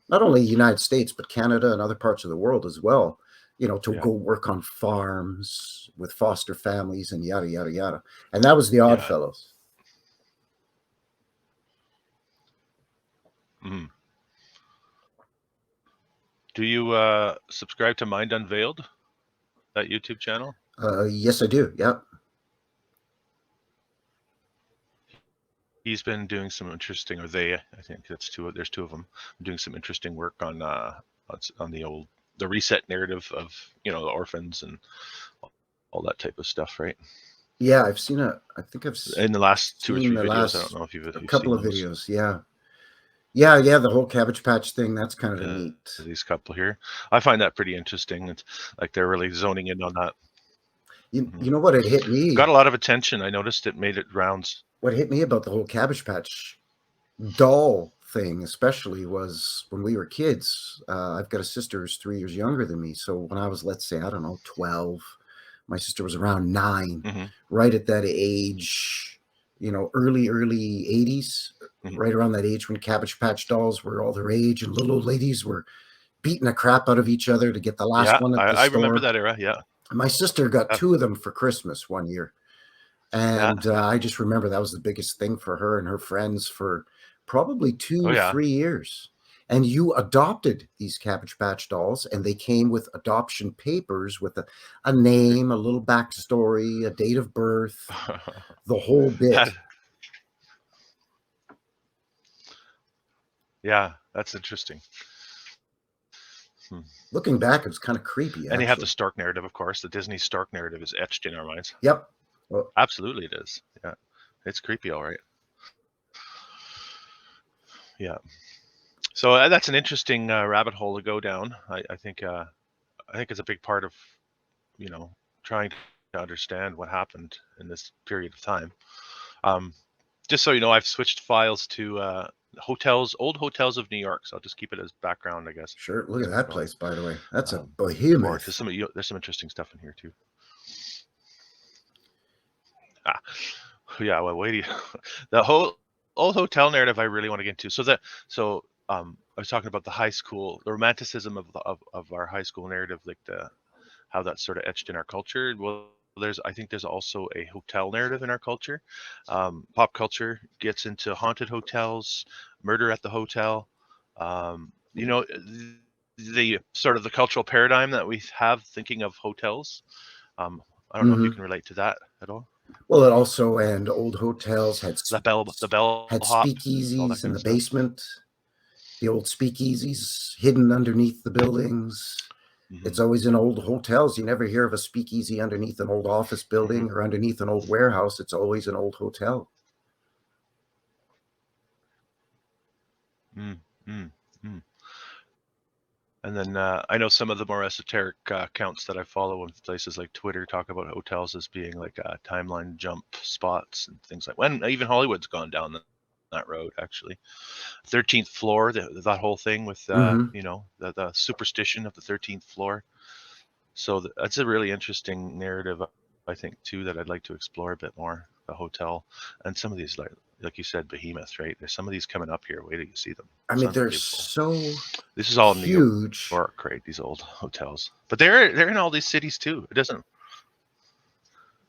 not only the United States, but Canada and other parts of the world as well, to go work on farms with foster families and yada, yada, yada. And that was the Odd Fellows. Mm-hmm. Do you subscribe to Mind Unveiled, that YouTube channel? Yes, I do. Yep. He's been doing some interesting, or they, I think there's two of them, doing some interesting work on the reset narrative of the orphans and all that type of stuff, right? Yeah, I've seen I think I've in the last 2 or 3 videos. I don't know if you've a couple seen of those. videos. Yeah. The whole Cabbage Patch thing. That's kind of neat. These couple here, I find that pretty interesting. It's like they're really zoning in on that. You know what? It hit me. Got a lot of attention. I noticed it made it rounds. What hit me about the whole Cabbage Patch doll thing, especially, was when we were kids. I've got a sister who's 3 years younger than me. So when I was, let's say, I don't know, 12, my sister was around 9, right at that age, early 80s, right around that age when Cabbage Patch dolls were all their age and little old ladies were beating the crap out of each other to get the last one at the store. I remember that era. Yeah. My sister got 2 of them for Christmas one year. And I just remember that was the biggest thing for her and her friends for probably 3 years. And you adopted these Cabbage Patch dolls, and they came with adoption papers with a name, a little backstory, a date of birth, the whole bit. Yeah, that's interesting. Looking back, it was kind of creepy. And you have the Stork narrative, of course. The Disney Stork narrative is etched in our minds. Yep. Well, absolutely, it is. Yeah, it's creepy, all right. Yeah. So that's an interesting rabbit hole to go down. I think it's a big part of trying to understand what happened in this period of time. Just so you know, I've switched files to old hotels of New York. So I'll just keep it as background, I guess. Sure. Look at that place, by the way. That's a behemoth. There's some interesting stuff in here too. Yeah. Well, wait. The whole old hotel narrative I really want to get into. So I was talking about the high school, the romanticism of our high school narrative, like how that's sort of etched in our culture. Well, I think there's also a hotel narrative in our culture. Pop culture gets into haunted hotels, murder at the hotel, you know, the sort of the cultural paradigm that we have thinking of hotels. I don't know if you Hmm. can relate to that at all. Well, it also, and old hotels had The bellhop, had all that speakeasies in kind the of stuff. basement. The old speakeasies hidden underneath the buildings. Mm-hmm. It's always in old hotels. You never hear of a speakeasy underneath an old office Mm-hmm. building or underneath an old warehouse. It's always an old hotel. Mm, mm, mm. And then I know some of the more esoteric accounts that I follow on places like Twitter talk about hotels as being like timeline jump spots and things like. When even Hollywood's gone down that road, actually. 13th floor, that whole thing with Hmm. the superstition of the 13th floor. So that's a really interesting narrative, I think, too, that I'd like to explore a bit more. The hotel and some of these, like you said, behemoths, right? There's some of these coming up here. Wait till you see them. I It's mean, they're unbelievable. so This is all New huge. York, right? These old hotels, but they're in all these cities too. It doesn't.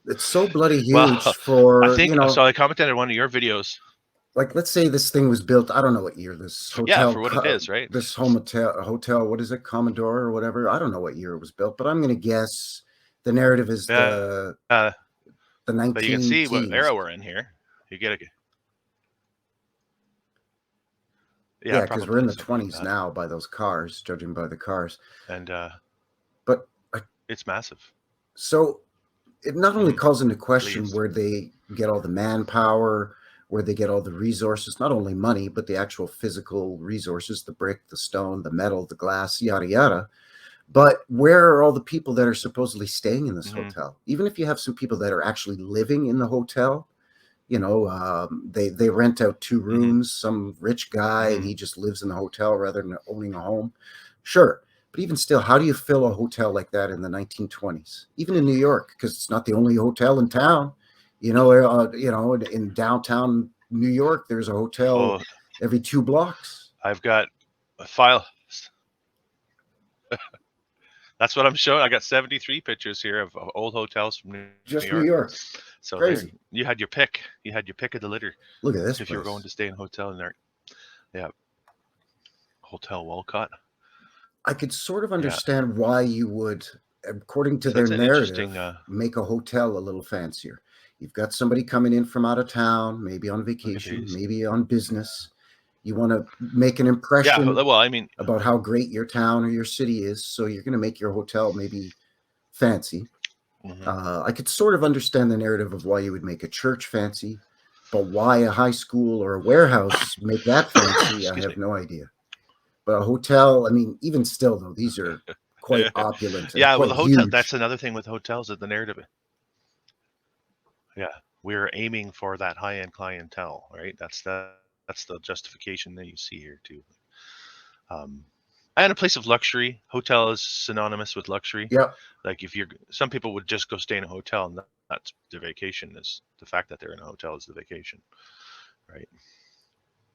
It's so bloody Well, huge I for, think so. I commented on one of your videos. like, let's say this thing was built, I don't know what year, this Yeah, hotel, for what it is, right? this hotel, what is it, Commodore or whatever? I don't know what year it was built, but I'm going to guess the narrative is Yeah, the but you can 19 see what teens. era we're in here. You get a yeah, Yeah, because we're in probably the something like 20s that. now by those cars, judging by the cars. And But it's massive. so it not only Mm-hmm. calls into question Please. where they get all the manpower, where they get all the resources, not only money, but the actual physical resources, the brick, the stone, the metal, the glass, yada, yada. But where are all the people that are supposedly staying in this Mm-hmm. hotel? Even if you have some people that are actually living in the hotel, they rent out two Mm-hmm. rooms. Some rich guy, and Mm-hmm. he just lives in the hotel rather than owning a home. Sure, but even still, how do you fill a hotel like that in the 1920s? Even in New York, because it's not the only hotel in town. In downtown New York, there's a hotel Oh, every 2 blocks. I've got a file. That's what I'm showing. I got 73 pictures here of old hotels from New Just New York. York. So there, Crazy. you had your pick. You had your pick of the litter Look at this if you were going place. to stay in a hotel in there. Yeah, Hotel Walcott. I could sort of Yeah, understand why you would, according to so their that's an narrative, interesting. make a hotel a little fancier. You've got somebody coming in from out of town, maybe on Look at vacation, these. maybe on business. You want to make an Yeah, impression well, I mean, about how great your town or your city is. So you're going to make your hotel maybe fancy. mm-hmm. I could sort of understand the narrative of why you would make a church fancy, but why a high school or a warehouse make that fancy, I Excuse have me. no idea. But a hotel, I mean, even still, though, these are quite opulent and Yeah, well, quite the hotel. huge. That's another thing with hotels is the narrative. Yeah, we're aiming for that high-end clientele, right? That's the justification that you see here too. Um, and a place of luxury. Hotel is synonymous with luxury. Yeah. Like if you're, some people would just go stay in a hotel, and that's their vacation. Is the fact that they're in a hotel is the vacation, right?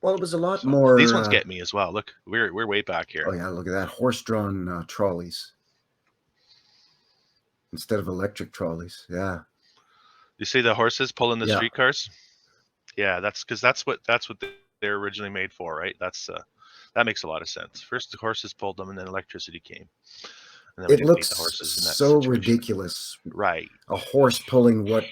Well, it was a lot So these more. ones get me as well. Look, we're way back Oh here. yeah, look at that horse-drawn trolleys instead of electric trolleys. Yeah, You see the horses pulling the yeah. streetcars? Yeah, that's because that's what they're originally made for, right? That makes a lot of sense. First the horses pulled them, and then electricity came, and then we It didn't need the looks horses in that so situation. ridiculous. Right. A horse pulling what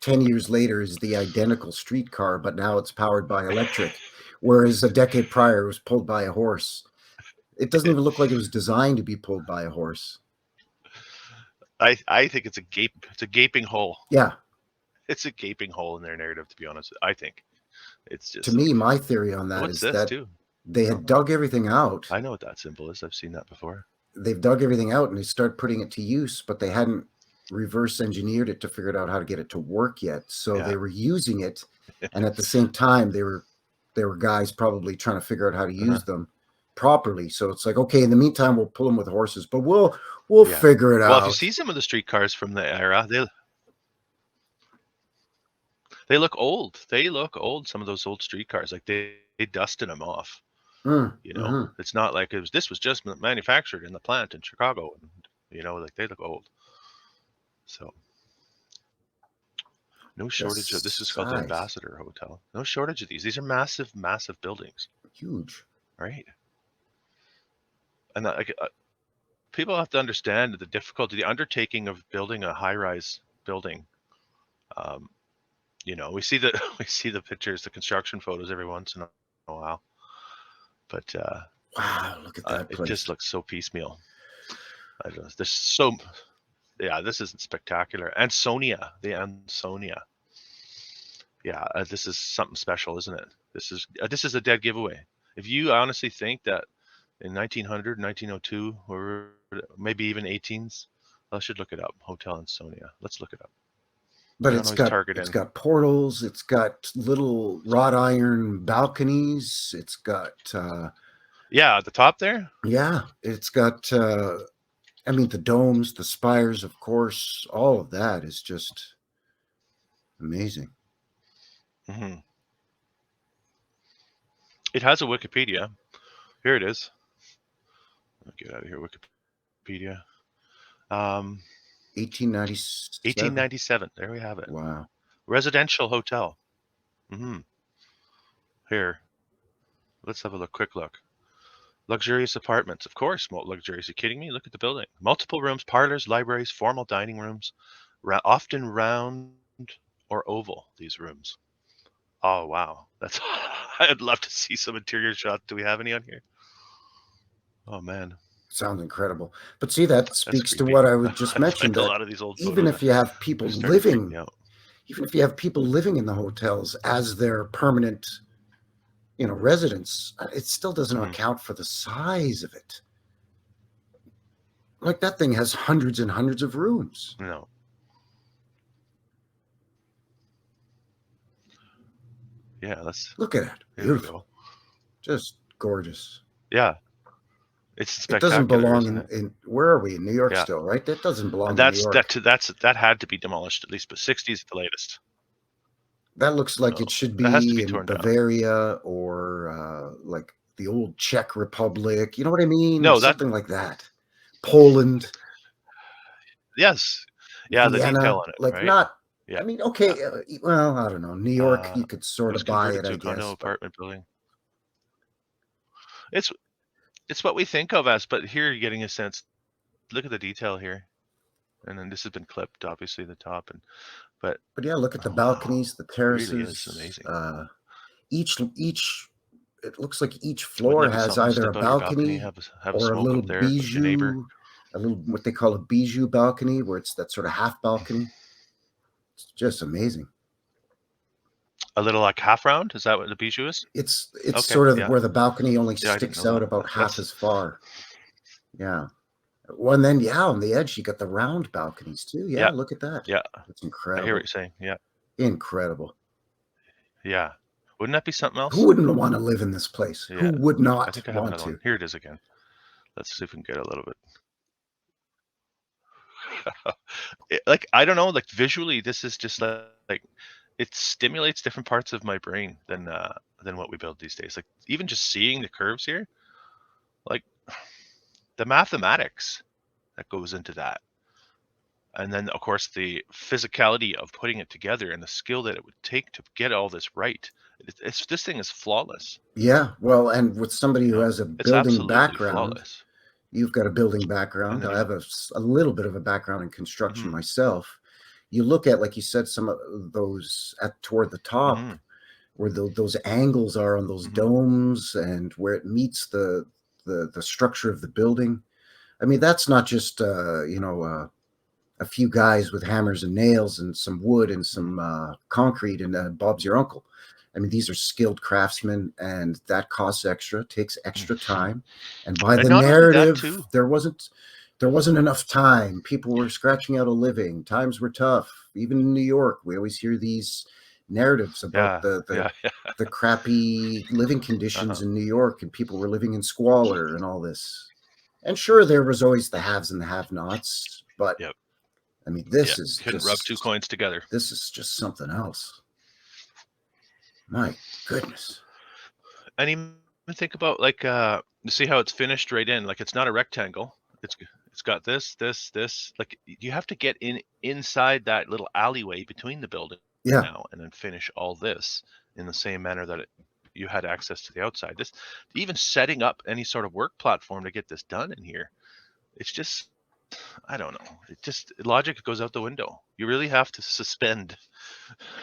10 years later is the identical streetcar, but now it's powered by electric, whereas a decade prior it was pulled by a horse. It doesn't even look like it was designed to be pulled by a horse. I think it's a gaping hole. Yeah, It's a gaping hole in their narrative, to be honest. I think it's to just me, like, my theory on that what's is this that too? they I had don't know. dug everything out. I know what that symbol is. I've seen that before. They've dug everything out and they start putting it to use, but they hadn't reverse engineered it to figure out how to get it to work yet. So Yeah. they were using it, and at the same time, they were guys probably trying to figure out how to Uh-huh. use them properly. So it's like, okay, in the meantime, we'll pull them with horses, but we'll Yeah. figure it Well, if you out. see some of the streetcars from the era, they look old. They look old. Some of those old streetcars, like they dusted them off. Mm-hmm. It's not like this was just manufactured in the plant in Chicago, and like they look old. So no The shortage of this is called the size, Ambassador Hotel. No shortage of these. These are massive, massive buildings, huge. right? And people have to understand the difficulty, the undertaking of building a high-rise building. Um, we see the we see the pictures, the construction photos every once in a while, but Wow, look at that it just place. looks so piecemeal. This isn't spectacular. The Ansonia. Yeah, this is something special, isn't it? This is a dead giveaway. If you honestly think that in 1900, 1902, or maybe even 18s, I should look it up. Hotel Ansonia. Let's look it up. But I'm always it's targeting. got portals, it's got little wrought iron balconies, it's got Yeah, at the top there. yeah, it's got I mean the domes, the spires, of course, all of that is just amazing. Mm-hmm. It has a Wikipedia. Here it is. I'll get out of here, Wikipedia. 1897. 1897. There we have it. Wow. Residential hotel. Mm-hmm. Here, let's have a quick look. Luxurious apartments, of course. Luxurious. Are you kidding me? Look at the building. Multiple rooms, parlors, libraries, formal dining rooms, often round or oval. These rooms. Oh wow, that's. I'd love to see some interior shots. Do we have any on here? Oh man, Sounds incredible. But see, that that's speaks to creepy. what I would just I find mention, a that lot of these old even photos if you have people are starting to freak me living, out. even if you have people living in the hotels as their permanent, residents, it still doesn't Mm-hmm. account for the size of it. Like that thing has hundreds and hundreds of rooms. No. Yeah, let's. Look at it. Here we Beautiful. go. Just gorgeous. Yeah, it's It doesn't spectacular, belong isn't it? in where are we? In New York Yeah, still, right? That doesn't belong and in New York. that had to be demolished at least, but 60s at the latest. That looks like No, it should that has to be be in torn down. Bavaria or like the old Czech Republic. You know what I mean? No, that Something like that. Poland, yes, yeah, the detail Vienna, on it, like right? not. Yeah, I mean, yeah. okay. Well, I don't know. New York, you could It sort was of buy converted it, to I a condo guess, but apartment building. It's it's what we think of as, but here you're getting a sense. Look at the detail here, and then this has been clipped, obviously the top, but yeah, look at the oh wow, balconies, the it really is terraces. amazing. Each it looks like each Wouldn't floor that be has something? either a Step out your balcony, balcony have a or a smoke little up there, look at your neighbor. a little what they call a bijou balcony, where it's that sort of half balcony. It's just amazing. A little like half round. Is that what the bijou is? It's Okay, sort of yeah, where the balcony only yeah. I didn't sticks know out that. about half That's as far. Yeah. Well, and then on the edge you got the round balconies too. Yeah, yeah, look at that. yeah. It's I hear what incredible. you're saying. Yeah, Incredible. yeah. Wouldn't that be something Who else? wouldn't want to live in this place? Yeah, Who would I not think I have want another one. to? Here it is again. Let's see if we can get a little bit. Like I don't know, like visually, this is just like it stimulates different parts of my brain than what we build these days. Like even just seeing the curves here, like the mathematics that goes into that, and then of course the physicality of putting it together and the skill that it would take to get all this right. This thing is flawless. Yeah, well, and with somebody who has a It's building absolutely background, flawless. you've got a building And background. then I you, have a little bit of a background in construction mm-hmm, myself. You look at, like you said, some of those toward the top, mm-hmm, where those angles are on those mm-hmm, domes and where it meets the structure of the building. I mean, that's not just a few guys with hammers and nails and some wood and mm-hmm. some concrete and Bob's your uncle. I mean, these are skilled craftsmen, and that costs extra, takes extra time. And by And the not only that narrative, too. there wasn't enough time. People were scratching out a living. Times were tough. Even in New York, we always hear these narratives about Yeah, the the yeah, yeah. the crappy living Uh-huh. conditions in New York, and people were living in squalor and all this. And sure, there was always the haves and the have-nots, but Yep. I mean, Yeah. Couldn't rub two coins together. this is just something else. My goodness. And even think about like you see how it's finished right in. Like it's not a rectangle. It's got this. Like you have to get inside that little alleyway between the building Yeah, now and then finish all this in the same manner that you had access to the outside. This, even setting up any sort of work platform to get this done in here, it's just, I don't know. It just, logic goes out the window. You really have to suspend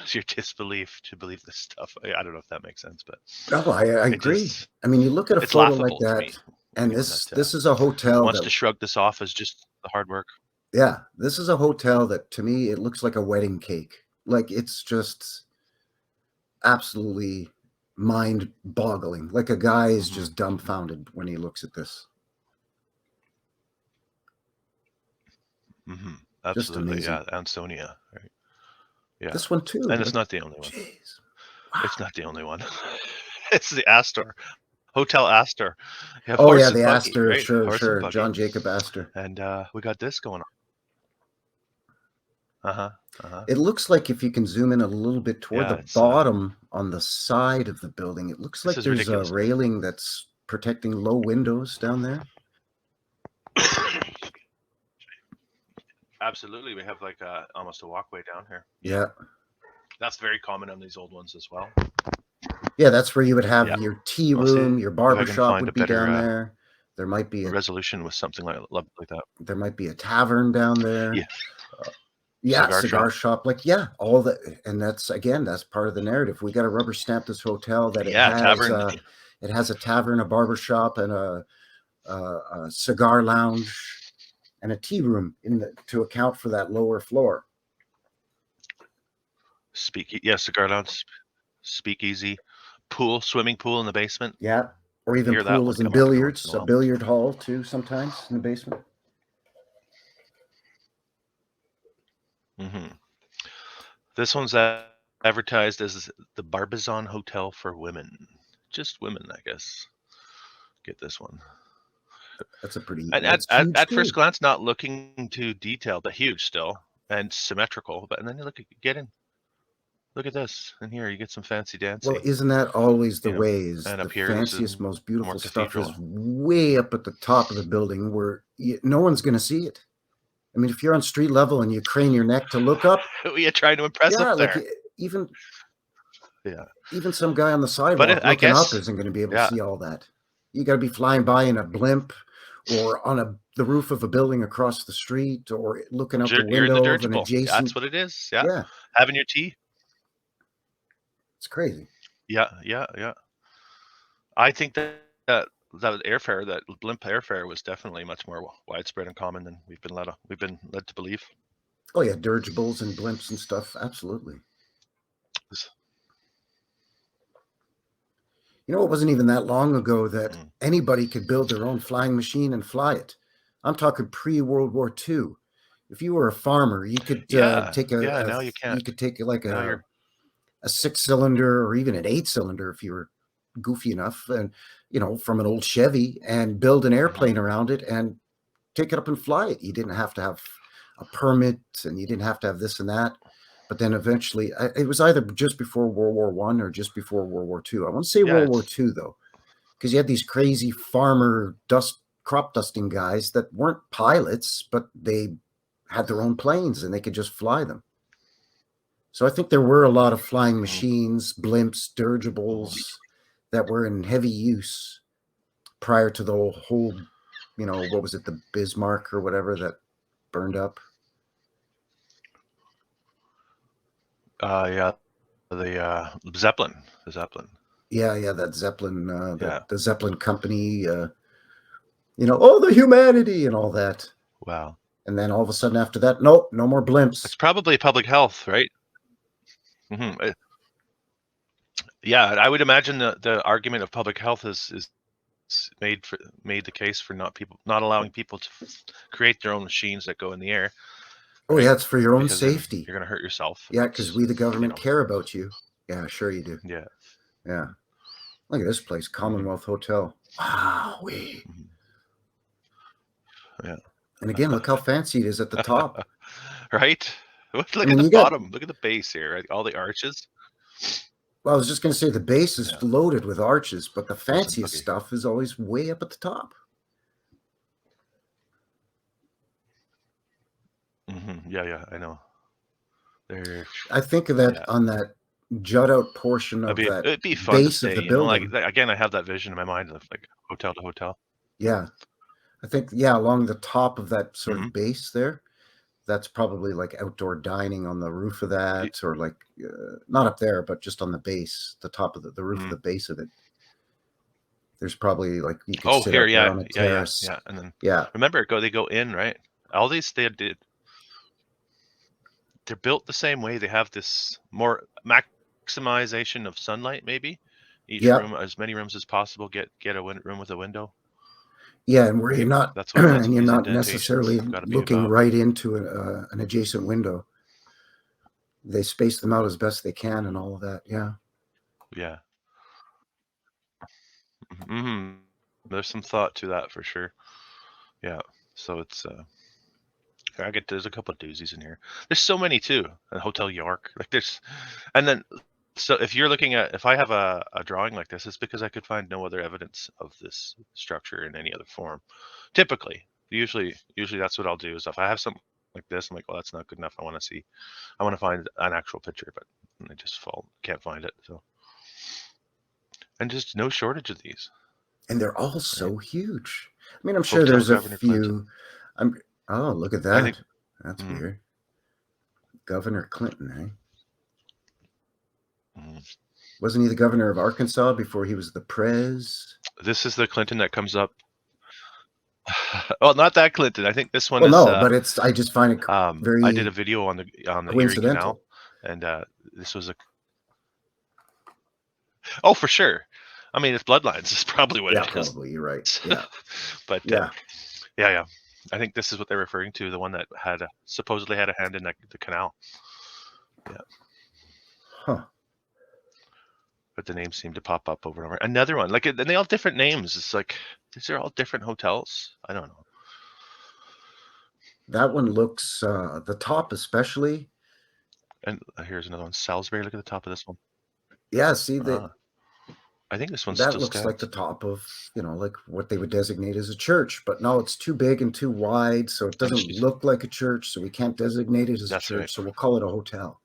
your disbelief to believe this stuff. I don't know if that makes sense, but Oh, I it agree. just, I mean, you look at a it's photo like laughable to me. that, and Anyone this that this is a hotel wants that, to shrug this off as just the hard work. yeah, this is a hotel that to me it looks like a wedding cake. Like it's just absolutely mind-boggling. Like a guy is just dumbfounded when he looks at this. Mm-hmm. Just Absolutely, amazing. yeah. Ansonia, right? Yeah, This one too. and it's Like, not the only one. jeez, It's wow. not the only one. It's the Astor, Hotel Astor. You have Oh yeah, horse and the buggy, Astor, right? sure, Horse and sure. buggy, John Jacob Astor. and we got this going on. It looks like if you can zoom in a little bit toward Yeah, the it's bottom on the side of the building, it looks this like is there's a ridiculous. railing that's protecting low windows down there. Absolutely, we have like almost a walkway down here. Yeah. That's very common on these old ones as well. Yeah, that's where you would have Yeah, your tea I'll see room, your if I barber can shop find a would be down better there. There might be resolution with something like that. a tavern down there. Yeah, Yeah, cigar cigar shop. shop. Like, yeah, all that, and that's again, that's part of the narrative. We got to rubber stamp this hotel that Yeah, tavern. it has a tavern, a barber shop, and a cigar lounge, and a tea room to account for that lower floor. Cigar lounge, speakeasy, pool, swimming pool in the basement. Yeah, or You even hear that one pools and come up every once in billiards, a a while. billiard hall too, sometimes in the basement. Mm-hmm. This one's advertised as the Barbizon Hotel for women. Just women, I guess. Get this one. That's a pretty. And That's huge at first too. glance, not looking too detailed, but huge still and symmetrical. But and then you get in. Look at this. And here you get some fancy Well, dancy. isn't that always the You know. way? Is And the up here, this is fanciest, most more beautiful stuff is cathedral. way up at the top of the building where no one's going to see it. I mean, if you're on street level and you crane your neck to look up, Who are you trying to impress yeah, up like there? even Yeah. even some guy on the But sidewalk I looking up guess, isn't going to be able to yeah. see all that. You got to be flying by in a blimp or on the roof of a building across the street or looking out the You're in the window of an dirigible. adjacent. That's what it is. Yeah. Yeah, Having your tea. it's crazy. Yeah. I think that airfare, that blimp airfare, was definitely much more widespread and common than we've been led to believe. Oh yeah, dirigibles and blimps and stuff. Absolutely. You know, it wasn't even that long ago that anybody could build their own flying machine and fly it. I'm talking pre-World War II. If you were a farmer, you could take now you can't. you could take like Now you're a 6-cylinder or even an 8-cylinder if you were goofy enough, and from an old Chevy and build an airplane around it and take it up and fly it. You didn't have to have a permit and you didn't have to have this and that. But then eventually, it was either just before World War I or just before World War II. I want to say World War II, though, because you had these crazy farmer crop dusting guys that weren't pilots, but they had their own planes and they could just fly them. So I think there were a lot of flying machines, blimps, dirigibles that were in heavy use prior to the whole, what was it, the Bismarck or whatever that burned up? Yeah, the Zeppelin. The Zeppelin. Yeah, that Zeppelin, Yeah. the Zeppelin company, the humanity and all that. Wow. And then all of a sudden after that, nope, no more blimps. It's probably public health, right? Yeah, I would imagine the argument of public health is made the case for not allowing people to create their own machines that go in the air. Oh right? yeah, it's for your own Because then safety. you're going to hurt yourself. Yeah, because we, the government, care about you. Yeah, sure you do. Yeah. Look at this place, Commonwealth Hotel. Wow. Yeah. And again, look how fancy it is at the top. Right? Look at the bottom. Look at the base here. Right? All the arches. Well, I was just going to say the base is loaded with arches, but the fanciest stuff is always way up at the top. Yeah, I know. I think of that on that jut out portion of that It'd be fun to base of stay, the you know, building. like again, I have that vision in my mind of like hotel to hotel. Yeah. I think, yeah, along the top of that sort Mhm. of base there, that's probably like outdoor dining on the roof of that, or like not up there, but just on the base, the top of the roof of the base of it. There's probably like you could Oh, sit here, up there yeah, on a yeah, yeah, terrace. yeah. And then Yeah. remember, they go in, right? All these they're built the same way. They have this more maximization of sunlight, maybe. Each Yeah. room, as many rooms as possible, get a room with a window. Yeah, and where you're not, That's and what you're these not indentations necessarily have got to be looking about. right into an adjacent window. They space them out as best they can and all of that. Yeah. Yeah. There's some thought to that for sure. Yeah. So it's there's a couple of doozies in here. There's so many too. And Hotel York, like there's, and then so if you're looking at, if I have a drawing like this, it's because I could find no other evidence of this structure in any other form. Typically, usually that's what I'll do. Is if I have something like this, I'm like, well, that's not good enough. I want to find an actual picture, but I just can't find it. So, and just no shortage of these. And they're all so huge. I mean, I'm sure Hotel there's a Governor few. Clinton. Oh, look at I that. think That's weird. Governor Clinton, eh? Wasn't he the governor of Arkansas before he was the prez? This is the Clinton that comes up. Well, not that Clinton. I think this one Well, is. no, but it's. I just find it very I did a video on the Erie Canal, and this was a. Oh, for sure. I mean, it's bloodlines. Is probably what it is. Probably you're right. Yeah, but yeah. Yeah. I think this is what they're referring to. The one that had supposedly had a hand in the canal. Yeah. Huh. But the names seem to pop up over and over. Another one, like, and they all have different names. It's like these are all different hotels. I don't know. That one looks the top especially. And here's another one, Salisbury. Look at the top of this one. Yeah, see that. I think this one That still looks stands. like the top of, like what they would designate as a church, but no, it's too big and too wide, so it doesn't look like a church, so we can't designate it as a church, so we'll call it a hotel.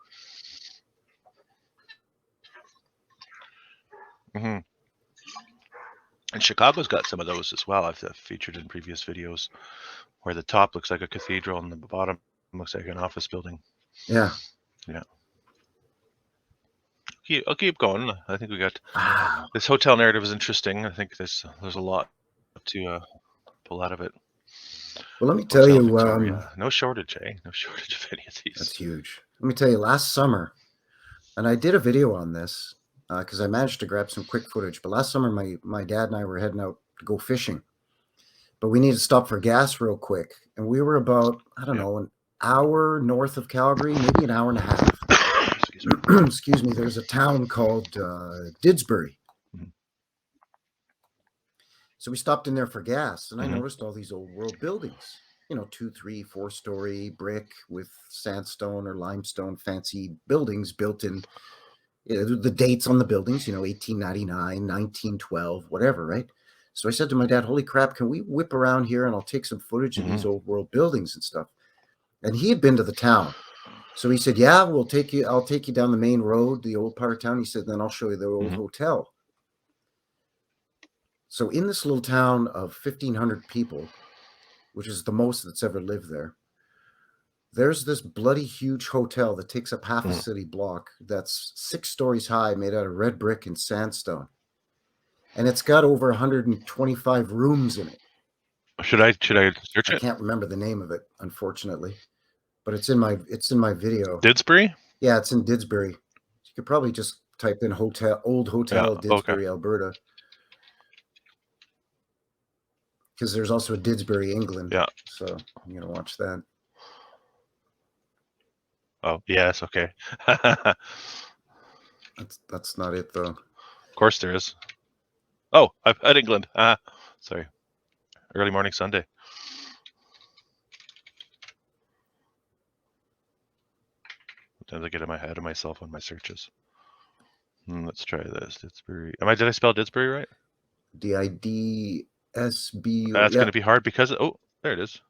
And Chicago's got some of those as well. I've featured in previous videos, where the top looks like a cathedral and the bottom looks like an office building. Yeah. I'll keep going. I think we got this hotel narrative is interesting. I think there's a lot to pull out of it. Well, let me tell you, no shortage, eh? No shortage of any of these. That's huge. Let me tell you, last summer, and I did a video on this because I managed to grab some quick footage. But last summer, my dad and I were heading out to go fishing, but we needed to stop for gas real quick, and we were about an hour north of Calgary, maybe an hour and a half. Excuse me. There's a town called Didsbury. So we stopped in there for gas, and I noticed all these old world buildings, 2, 3, 4-story brick with sandstone or limestone fancy buildings built in the dates on the buildings, 1899, 1912, whatever, right? So I said to my dad, holy crap, can we whip around here and I'll take some footage of these old world buildings and stuff? And he had been to the town. So he said, yeah, I'll take you down the main road, the old part of town. He said, then I'll show you the old hotel. So in this little town of 1,500 people, which is the most that's ever lived there, there's this bloody huge hotel that takes up half a city block that's 6 stories high, made out of red brick and sandstone. And it's got over 125 rooms in it. Should I search it? I can't remember the name of it, unfortunately, but it's in my video. Didsbury? Yeah, it's in Didsbury. You could probably just type in old hotel Didsbury, Alberta. Because there's also a Didsbury, England. Yeah. So I'm going to watch that. Oh, yes. Okay. That's not it, though. Of course there is. Oh, at England. Sorry. Early morning Sunday. Sometimes I get in my head of myself on my searches. Let's try this. Didsbury. Did I spell Didsbury right? DIDSB. That's going to be hard because there it is. Is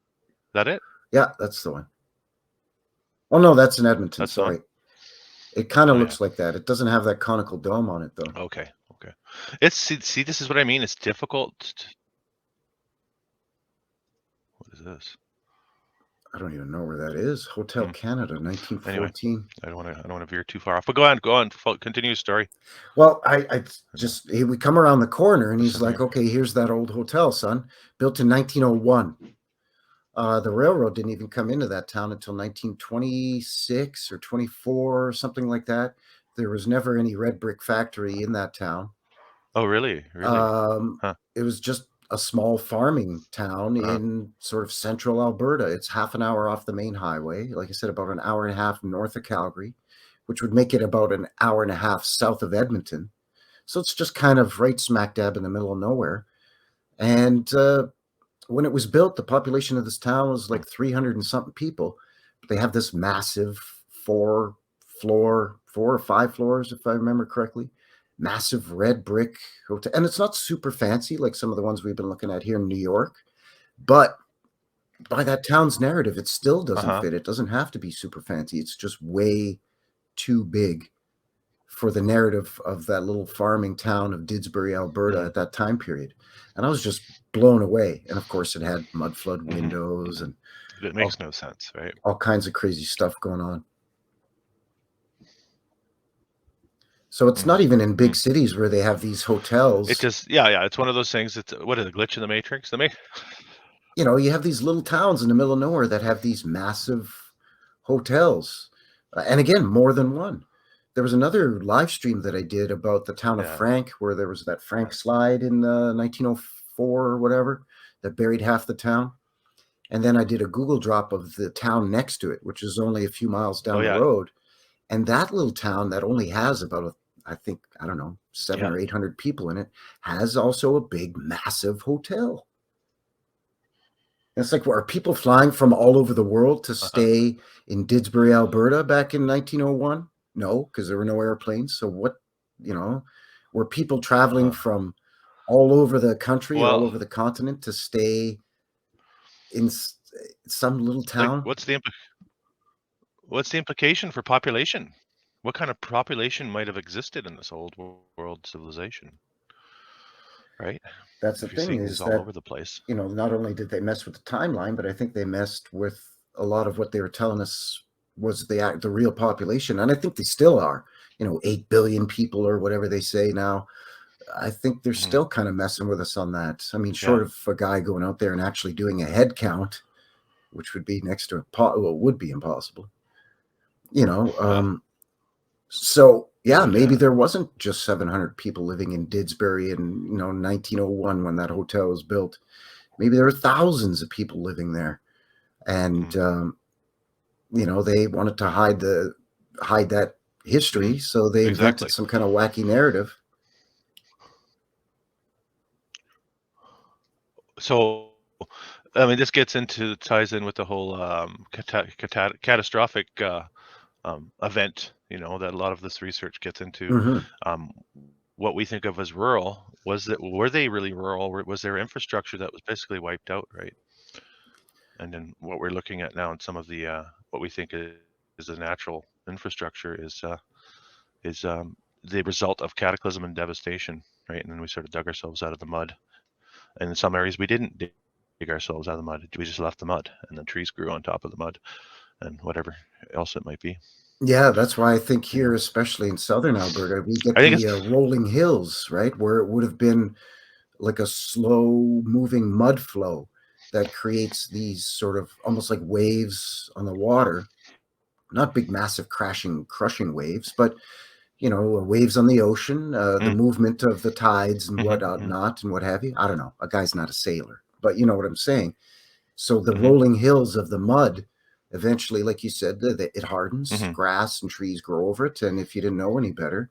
that it? Yeah, that's the one. Oh no, that's in Edmonton. That's sorry. It kind of Oh, looks yeah. like that. It doesn't have that conical dome on it, though. Okay. Okay. It's see. This is what I mean. It's difficult. What is this? I don't even know where that is. Hotel Canada, Anyway, 1914. I don't want to veer too far off. But go on. Continue your story. Well, I just we come around the corner and he's Listen like, here. "Okay, here's that old hotel, son, built in 1901." The railroad didn't even come into that town until 1926 or 24 or something like that. There was never any red brick factory in that town. Oh, really? Really? Huh. It was just a small farming town Uh-huh. in sort of central Alberta. It's half an hour off the main highway. Like I said, about an hour and a half north of Calgary, which would make it about an hour and a half south of Edmonton. So it's just kind of right smack dab in the middle of nowhere. And when it was built, the population of this town was like 300 and something people. But they have this massive four or five floors, if I remember correctly, massive red brick hotel. And it's not super fancy like some of the ones we've been looking at here in New York. But by that town's narrative, it still doesn't Uh-huh. fit. It doesn't have to be super fancy. It's just way too big for the narrative of that little farming town of Didsbury, Alberta Mm. at that time period. And I was just blown away. And of course, it had mudflood Mm-hmm. windows and It all, makes no sense, right? all kinds of crazy stuff going on. So it's not even in big Mm. cities where they have these It hotels. just, yeah. It's one of those things. It's what is a glitch in the matrix? You know, you have these little towns in the middle of nowhere that have these massive hotels. And again, more than one. There was another live stream that I did about the town of Yeah. Frank, where there was that Frank slide in 1904 or whatever that buried half the town. And then I did a Google drop of the town next to it, which is only a few miles Oh, down the yeah. road. And that little town that only has about, I think, I don't know, 700 Yeah. or 800 people in it, has also a big, massive hotel. And it's like, well, are people flying from all over the world to Uh-huh. stay in Didsbury, Alberta back in 1901? No, because there were no airplanes. So what, you know, were people traveling Uh-huh. from all over the country or all Well, over the continent to stay in some little like, town? what's the implication for population? What kind of population might have existed in this old world civilization, right? That's the If you're thing, seeing these is all that, over the place. you know, not only did they mess with the timeline, but I think they messed with a lot of what they were telling us was the real population, and I think they still are. You know, 8 billion people or whatever they say now. I think they're Mm-hmm. still kind of messing with us on that. I mean, Yeah. short of a guy going out there and actually doing a head count, which would be next to would be impossible. You know, Yeah. so It yeah, would. maybe there wasn't just 700 people living in Didsbury in 1901 when that hotel was built. Maybe there were thousands of people living there, and Mm-hmm. they wanted to hide that Mm-hmm. history, so they invented Exactly. some kind of wacky narrative. So, I mean, this ties in with the whole catastrophic event, that a lot of this research gets into. Hmm. Um, what we think of as rural, were they really rural? Was there infrastructure that was basically wiped out, right? And then what we're looking at now in some of the what we think is a natural infrastructure is the result of cataclysm and devastation, right? And then we sort of dug ourselves out of the mud. And in some areas we didn't dig ourselves out of the mud. We just left the mud, and the trees grew on top of the mud, and whatever else it might be. Yeah, that's why I think You know, here, especially in southern Alberta, we get I think the it's. rolling hills, right? Where it would have been like a slow moving mud flow that creates these sort of almost like waves on the water, not big, massive, crashing, crushing waves, but waves on the ocean, the Mm, movement of the tides and mm-hmm, what mm-hmm, not and what have you. I don't know. A guy's not a sailor, but you know what I'm saying. So the mm-hmm, rolling hills of the mud, eventually, like you said, it hardens, mm-hmm, grass and trees grow over it. And if you didn't know any better,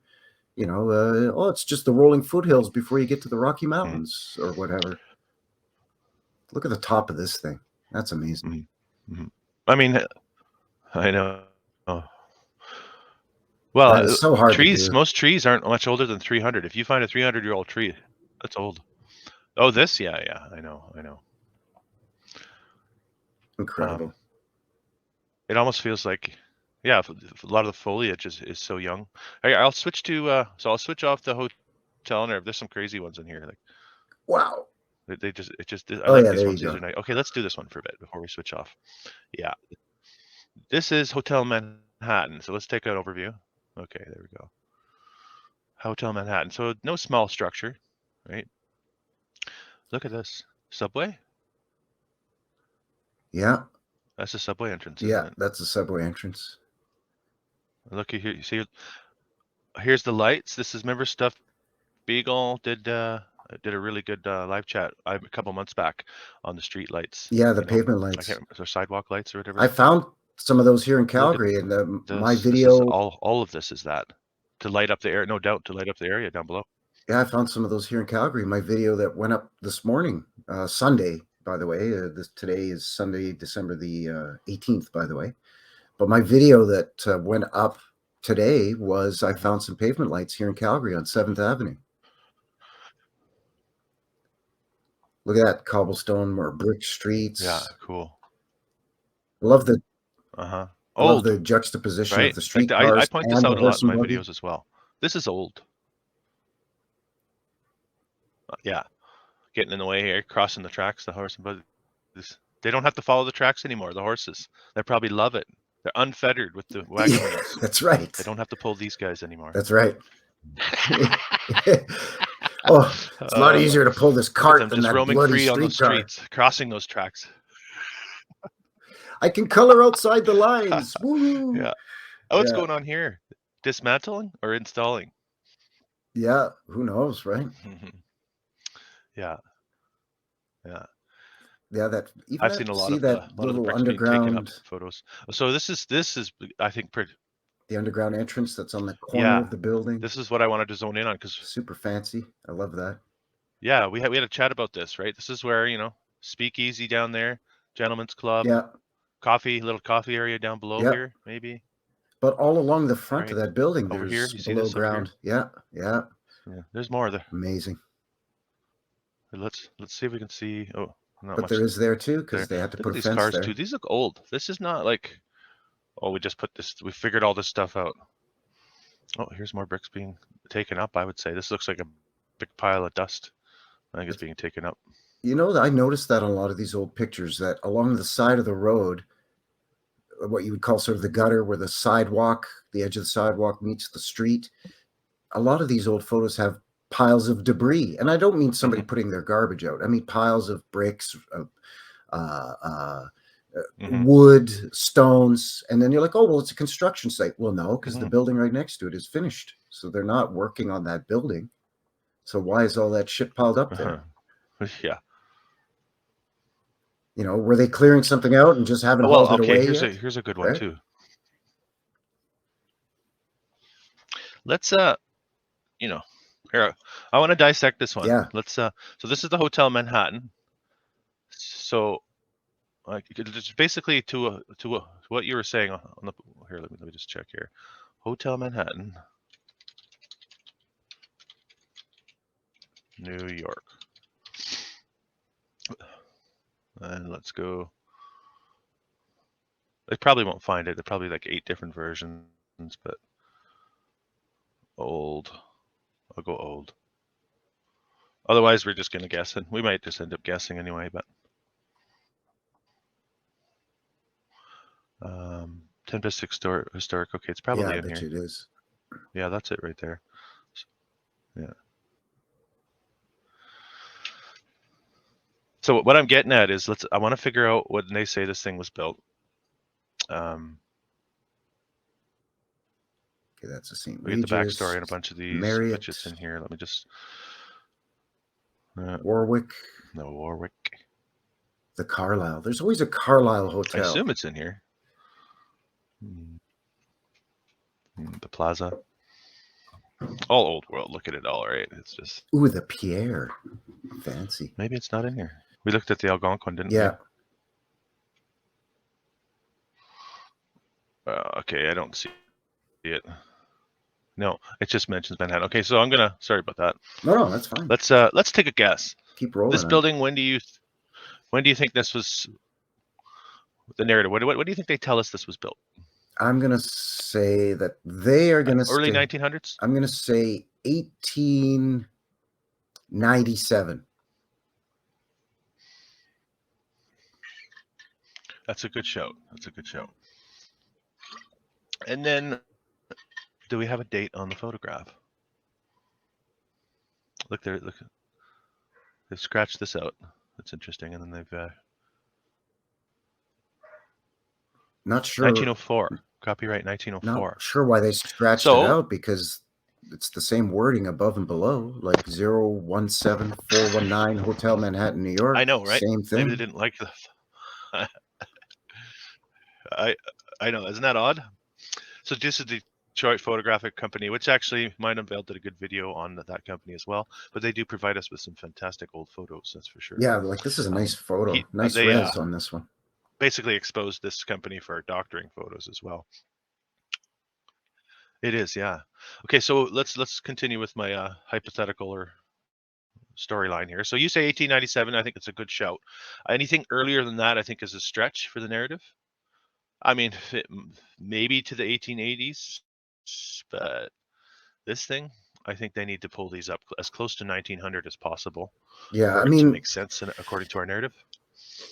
it's just the rolling foothills before you get to the Rocky mm-hmm, Mountains or whatever. Look at the top of this thing. That's amazing. mm-hmm, mm-hmm. I mean, I know. That Well, is so hard to trees. do. Most trees aren't much older than 300. If you find a 300-year-old tree, that's old. Oh, this, yeah, yeah. I know. Um, Incredible. it almost feels like yeah, a lot of the foliage is so young. I'll switch to so I'll switch off the hotel, and there's some crazy ones in here. Like Wow. I Oh like yeah, these there you ones. These go. are nice. Okay, let's do this one for a bit before we switch off. Yeah, this is Hotel Manhattan. So let's take an overview. Okay, there we go. Hotel Manhattan. So no small structure, right? Look at this subway. Yeah. That's the subway entrance, isn't Yeah, it? that's the subway entrance. Look here. You see, here's the lights. This is, remember, Stuff Beagle did a really good live chat a couple months back on the street lights. Yeah, the You know, pavement I lights. can't remember, sidewalk lights or whatever I they're called. found some of those here in Look at Calgary, and my this. This is video. all of this is that to light up the air, no doubt, to light up the area down below. Yeah, I found some of those here in Calgary. My video that went up this morning, Sunday, by the way. Today is Sunday, December the 18th, by the way. But my video that went up today was I found some pavement lights here in Calgary on 7th Avenue. Look at that cobblestone or brick streets. Yeah, cool. I love the I love Old, the juxtaposition right? of the Like I streetcars point this and the out a lot horse in and my buggy. videos as well. This is old. Yeah, getting in the way here, crossing the tracks, the horse and buggy. They don't have to follow the tracks anymore. The horses, they probably love it. They're unfettered with the wagon Yeah, wheels. that's right. They don't have to pull these guys anymore. That's right. Oh, it's a lot easier to pull this Look at cart them than just that roaming bloody free on those streetcar. streets, crossing those tracks. I can color outside the lines. Woo! Yeah. Oh, what's Yeah. going on here? Dismantling or installing? Yeah, who knows, right? Yeah. Yeah. Yeah, that even I've seen a lot see of that the little bricks being taken up underground, photos. So this is I think pretty. the underground entrance that's on the corner Yeah. of the building. This is what I wanted to zone in on because Super fancy. I love that. yeah, we had a chat about this, right? This is where, speakeasy down there, gentleman's club, Yeah, little coffee area down below yeah. here, maybe. But all along the front of Right. that building, Over here, there's you see below this over here? ground. Yeah, yeah. Yeah. There's more there. Amazing. Let's see if we can see. Oh, not But much there is there too, there. because they had to Look put at a these fence cars there. too. These look old. This is not like, oh, we figured all this stuff out. Oh, here's more bricks being taken up, I would say. This looks like a big pile of dust. I think it's being taken up. You know, I noticed that on a lot of these old pictures that along the side of the road, what you would call sort of the gutter where the edge of the sidewalk meets the street, a lot of these old photos have piles of debris. And I don't mean somebody putting their garbage out. I mean piles of bricks, wood, stones. And then you're like, oh, well, it's a construction site. Well, no, because the building right next to it is finished. So they're not working on that building. So why is all that shit piled up there? Yeah. You know, were they clearing something out and just haven't hauled it away here's yet? here's a good one too. Let's here, I want to dissect this one. Yeah. Let's so this is the Hotel Manhattan. So it's basically to what you were saying on the here. Let me just check here. Hotel Manhattan, New York. And let's go. They probably won't find it. They're probably like 8 different versions, but old. I'll go old. Otherwise, we're just going to guess it. We might just end up guessing anyway, but 10/6 historic. Okay, it's probably in here. It is. Yeah, that's it right there. Yeah. So what I'm getting at is I want to figure out when they say this thing was built. Okay, that's a St. We get the backstory on a bunch of these bitches in here. Let me just Warwick. No, Warwick. The Carlisle. There's always a Carlisle hotel. I assume it's in here. The Plaza. All old world. Look at it all, right? It's just. Ooh, the Pierre. Fancy. Maybe it's not in here. We looked at the Algonquin, didn't we? Yeah. Okay, I don't see it. No, it just mentions Manhattan. Okay, so sorry about that. No, that's fine. Let's take a guess. Keep rolling. This building, when do you think this was the narrative? When do you think they tell us this was built? I'm going to say that they are going to Early stay. 1900s? I'm going to say 1897. That's a good shout. That's a good shout. And then, do we have a date on the photograph? Look there. Look, they've scratched this out. That's interesting. And then they've Not sure. 1904. Copyright 1904. Not sure why they scratched it out, because it's the same wording above and below, like 017419 Hotel Manhattan, New York. I know, right? Same thing. Maybe they didn't like this. I know. Isn't that odd? So this is the Detroit Photographic Company, which actually Mind Unveiled did a good video on that company as well. But they do provide us with some fantastic old photos, that's for sure. Yeah, like this is a nice photo. Nice they, res on this one. Basically exposed this company for doctoring photos as well. It is, yeah. Okay, so let's continue with my hypothetical or storyline here. So you say 1897. I think it's a good shout. Anything earlier than that, I think, is a stretch for the narrative. I mean, maybe to the 1880s, but this thing, I think they need to pull these up as close to 1900 as possible. Yeah, for I it mean, to make sense according to our narrative.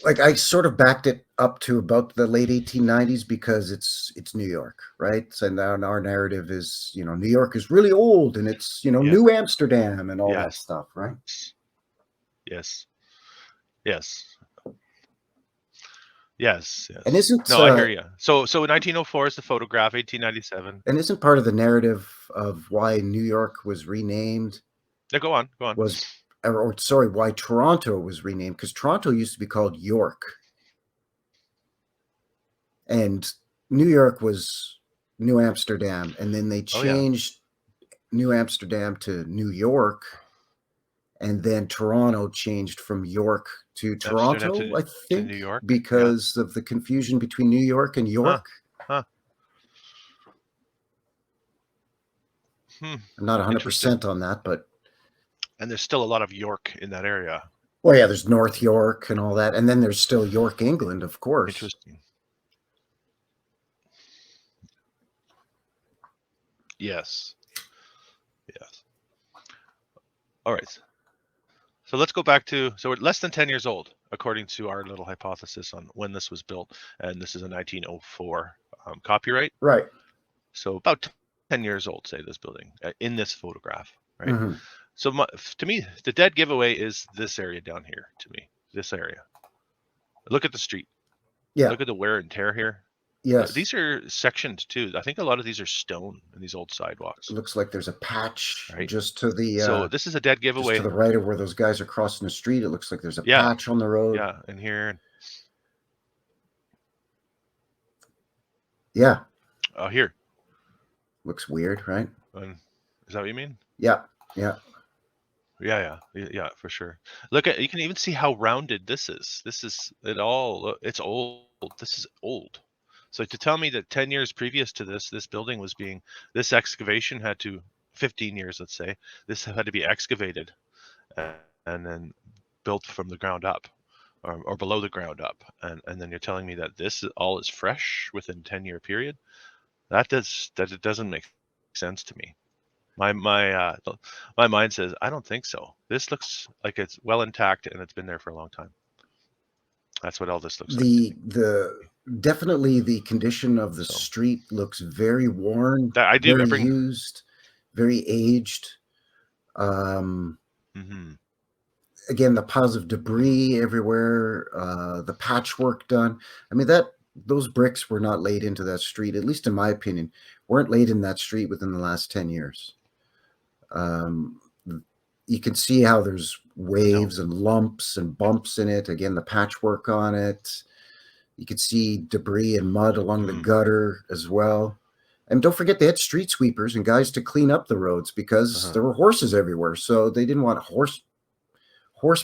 Like I sort of backed it up to about the late 1890s because it's New York, right? So now our narrative is, New York is really old, and it's, New Amsterdam and all that stuff, right? Yes. Yes. Yes. And isn't no, I hear you. So 1904 is the photograph, 1897. And isn't part of the narrative of why New York was renamed? Yeah, go on. Why Toronto was renamed, because Toronto used to be called York, and New York was New Amsterdam, and then they changed New Amsterdam to New York, and then Toronto changed from York to Toronto, I think, to New York, because of the confusion between New York and York. Huh. I'm not 100% on that, but... And there's still a lot of York in that area. Well, yeah, there's North York and all that, and then there's still York, England, of course. Interesting. Yes. All right. So let's go back to, so we're less than 10 years old, according to our little hypothesis on when this was built. And this is a 1904 copyright. Right. So about 10 years old, say, this building, in this photograph, right? Mm-hmm. So to me, the dead giveaway is this area down here, to me, this area. Look at the street. Yeah. Look at the wear and tear here. Yes. These are sectioned too. I think a lot of these are stone in these old sidewalks. It looks like there's a patch just to the... so this is a dead giveaway. Just to the right of where those guys are crossing the street, it looks like there's a patch on the road. Yeah, and here. Yeah. Oh, here. Looks weird, right? Is that what you mean? Yeah. Yeah, for sure. Look at, you can even see how rounded this is. This is it all. It's old. This is old. So to tell me that 10 years previous to this building was being, this excavation had to, 15 years, let's say, this had to be excavated and then built from the ground up or below the ground up. And then you're telling me that this all is fresh within 10-year period. That it doesn't make sense to me. My mind says, I don't think so. This looks like it's well intact and it's been there for a long time. That's what all this looks like. Definitely the condition of the street looks very worn, very used, very aged. Mm-hmm. Again, the piles of debris everywhere, the patchwork done. I mean, those bricks were not laid into that street, at least in my opinion, weren't laid in that street within the last 10 years. You can see how there's waves and lumps and bumps in it. Again, the patchwork on it. You can see debris and mud along the gutter as well. And don't forget, they had street sweepers and guys to clean up the roads because there were horses everywhere. So they didn't want horse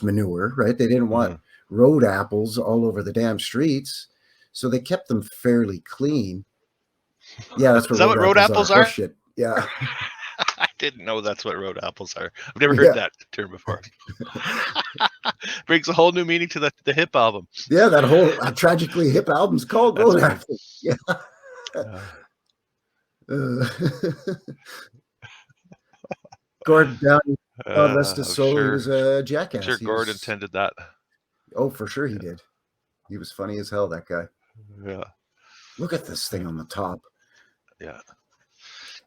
manure, right? They didn't want road apples all over the damn streets. So they kept them fairly clean. Yeah, that's what road apples are. Horseshit. Yeah. I didn't know that's what road apples are. I've never heard that term before. Brings a whole new meaning to the hip album. Yeah, that whole tragically hip album's called Road Apples. Yeah. Gordon Downey, God rest his I'm soul, he was a I'm jackass. sure He Gord was, intended that. oh, for sure he Yeah. did. He was funny as hell, that guy. Yeah. Look at this thing on the top. Yeah.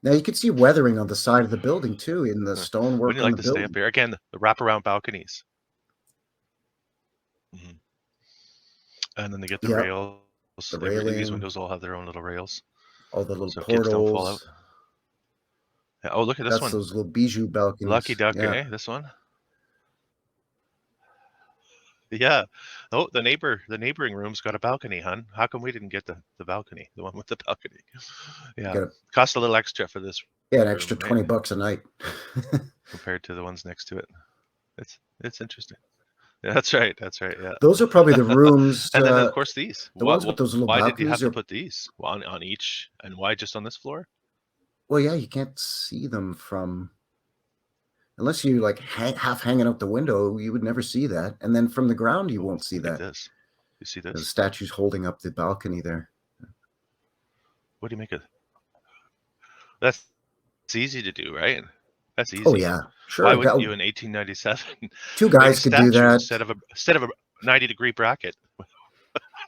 Now you can see weathering on the side of the building too, in the stonework Wouldn't you on like the to stay up building. here again? The wraparound balconies. Mm-hmm. And then they get the Yep, rails. the These railing, windows all have their own little rails, all the little so kids don't fall out. portals. Yeah. Oh, look at this That's one. those little bijou Lucky balconies. duck, Yeah. eh? This one. Yeah. Oh, the neighboring room's got a balcony, hun. How come we didn't get the balcony, the one with the balcony? Yeah. Got a, Cost a little extra for this yeah, an room, extra right? $20 a night. Compared to the ones next to it. It's interesting. Yeah, that's right. That's right. Yeah. Those are probably the rooms, And then of course these. the ones with those little Why did you balconies have to are, put these on each, and why just on this floor? well, yeah, you can't see them from, unless you like half hanging out the window, you would never see that. And then from the ground, you won't see Look at that. this. You see The this? statue's holding up the balcony there. What do you make of? That's easy to do, right? That's Oh easy. yeah, Why sure. wouldn't you in 1897 Two make a guys could do statue that. instead of a 90-degree bracket?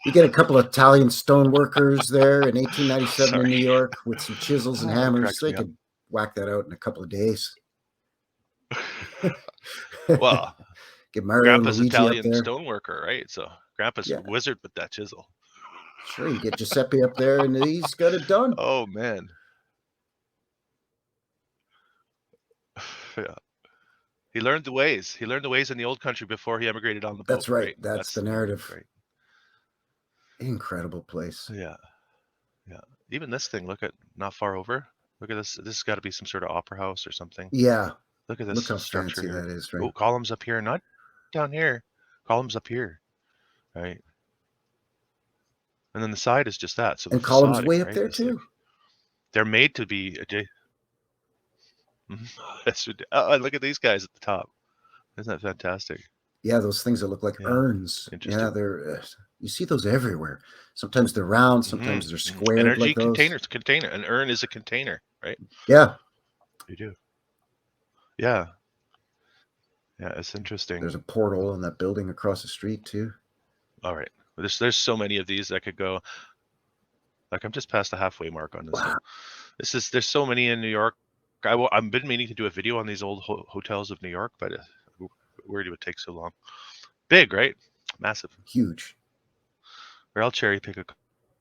You get a couple of Italian stoneworkers there in 1897 in New Sorry. York with some chisels and That hammers. cracks They me up. could whack that out in a couple of days. Well, Get Mario and Grandpa's Luigi up Italian there. stoneworker, right? So Grandpa's a Yeah, wizard with that chisel. sure. You get Giuseppe up there, and he's got it done. Oh man. Yeah. He learned the ways. He learned the ways in the old country before he emigrated on the boat. That's right. Right. That's the narrative. right. Incredible place. Yeah. Yeah. Even this thing. Look at not far over. Look at this. This has got to be some sort of opera house or something. Yeah. Look at this Look how structure fancy here. that is, right? Oh, columns up here, not down here. Columns up here. Right. And then the side is just that. So the And columns facade, way up right? there This thing. too. They're made to be look at these guys at the top. Isn't that fantastic? Yeah, those things that look like Yeah. urns. Interesting. Yeah, they're you see those everywhere. Sometimes they're round, sometimes they're squared Energy like those. container. An urn is a container, right? Yeah. You do. Yeah. Yeah, it's interesting. There's a portal in that building across the street too. All right. There's so many of these that could go. Like I'm just past the halfway mark on this. Wow. So there's so many in New York. I've been meaning to do a video on these old hotels of New York, but where do it take so long? Big, right? Massive. Huge. Or I'll cherry pick a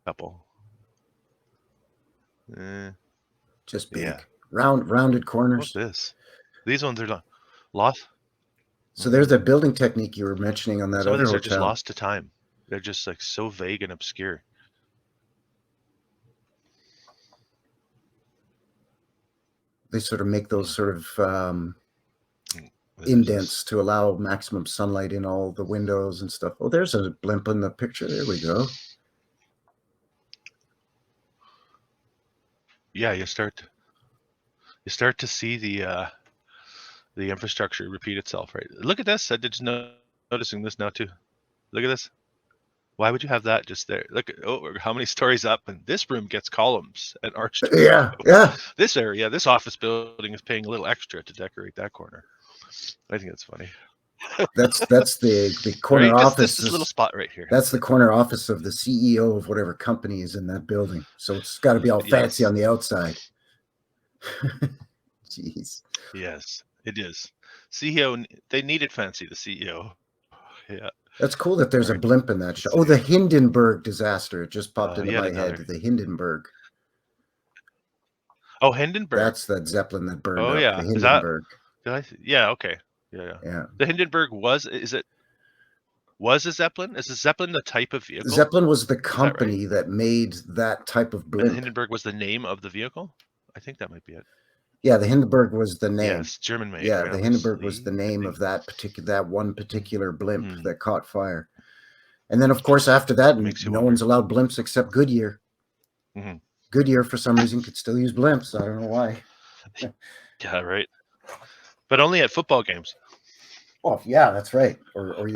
couple. Just big. Yeah. Rounded corners. What's this? These ones are lost. So there's that building technique you were mentioning on that Some of other these are hotel. just lost to time. They're just like so vague and obscure. They sort of make those sort of indents to allow maximum sunlight in all the windows and stuff. Oh, there's a blimp in the picture. There we go. Yeah, you start to see the infrastructure repeat itself, right? Look at this. I did noticing this now too. Look at this. Why would you have that just there? Look at how many stories up, and this room gets columns and arched. Yeah. This area, this office building is paying a little extra to decorate that corner. I think that's funny. That's the corner right? office. This little spot right here. That's the corner office of the CEO of whatever company is in that building. So it's got to be all fancy on the outside. Jeez. Yes, it is. CEO, they needed fancy, the CEO. Yeah. That's cool that there's a blimp in that shot. Oh, the Hindenburg disaster. It just popped into my head. The Hindenburg. Oh, Hindenburg. That's that Zeppelin that burned up. Yeah. The Hindenburg. Yeah, okay. Yeah. The Hindenburg was a Zeppelin? Is a Zeppelin the type of vehicle? Zeppelin was the company that made that type of blimp. And Hindenburg was the name of the vehicle? I think that might be it. Yeah, the Hindenburg was the name. Yes, German made. Yeah, the Hindenburg was the name of that one particular blimp that caught fire. And then, of course, after that, no one's allowed blimps except Goodyear. Goodyear, for some reason, could still use blimps. I don't know why. Yeah, right. But only at football games. Oh, yeah, that's right. Or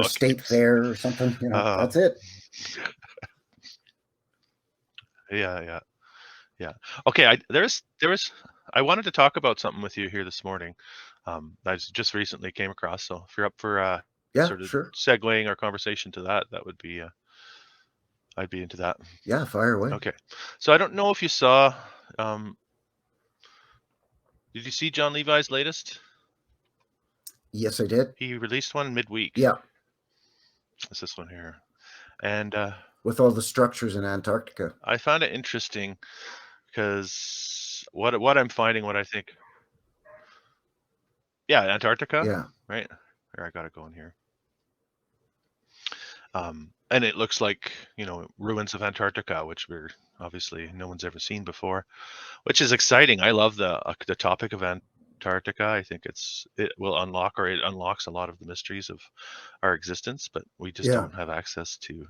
state fair or something. That's it. Yeah. Okay, I wanted to talk about something with you here this morning. I just recently came across. So if you're up for Yeah, sort of sure. segueing our conversation to that, that would be I'd be into that. Yeah, fire away. Okay. So I don't know if you saw. Um, did you see John Levi's latest? Yes, I did. He released one midweek. Yeah, It's this one here, and with all the structures in Antarctica. I found it interesting because what I'm finding, what I think, yeah, Antarctica, Yeah. right? Here, I got it going here. And it looks like, ruins of Antarctica, which we're obviously no one's ever seen before, which is exciting. I love the topic of Antarctica. I think it will unlock, or it unlocks a lot of the mysteries of our existence, but we just Yeah. don't have access to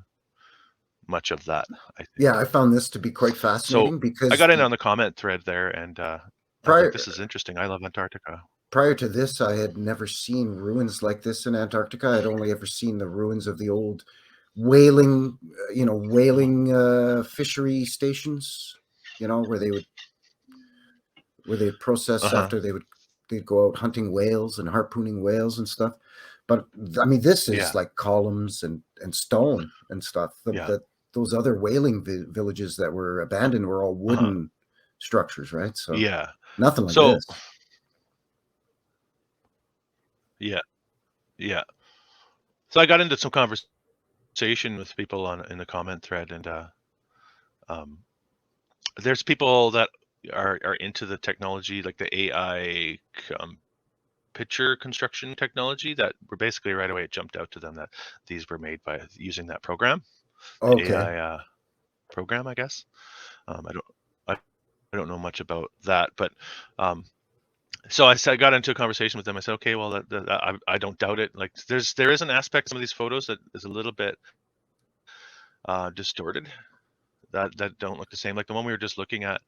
much of that, I Yeah, think. I found this to be quite So fascinating I because got in on the comment thread there, and I think prior this is interesting. I love Antarctica. prior to this, I had never seen ruins like this in Antarctica. I'd only ever seen the ruins of the old whaling, fishery stations, where they'd process Uh-huh. after they'd go out hunting whales and harpooning whales and stuff. But I mean, this is Yeah. like columns and stone and stuff. Yeah. Those other whaling villages that were abandoned were all Uh-huh. wooden structures, right? So Yeah. nothing like So this. yeah. Yeah. So I got into some conversation with people in the comment thread, and um, there's people that are into the technology, like the AI picture construction technology, that were basically right away it jumped out to them that these were made by using that program, the Okay. AI program, I guess. I don't I, I don't know much about that, but so I got into a conversation with them. I said, okay, well, I don't doubt it. Like there is an aspect of some of these photos that is a little bit distorted, that don't look the same. Like the one we were just looking at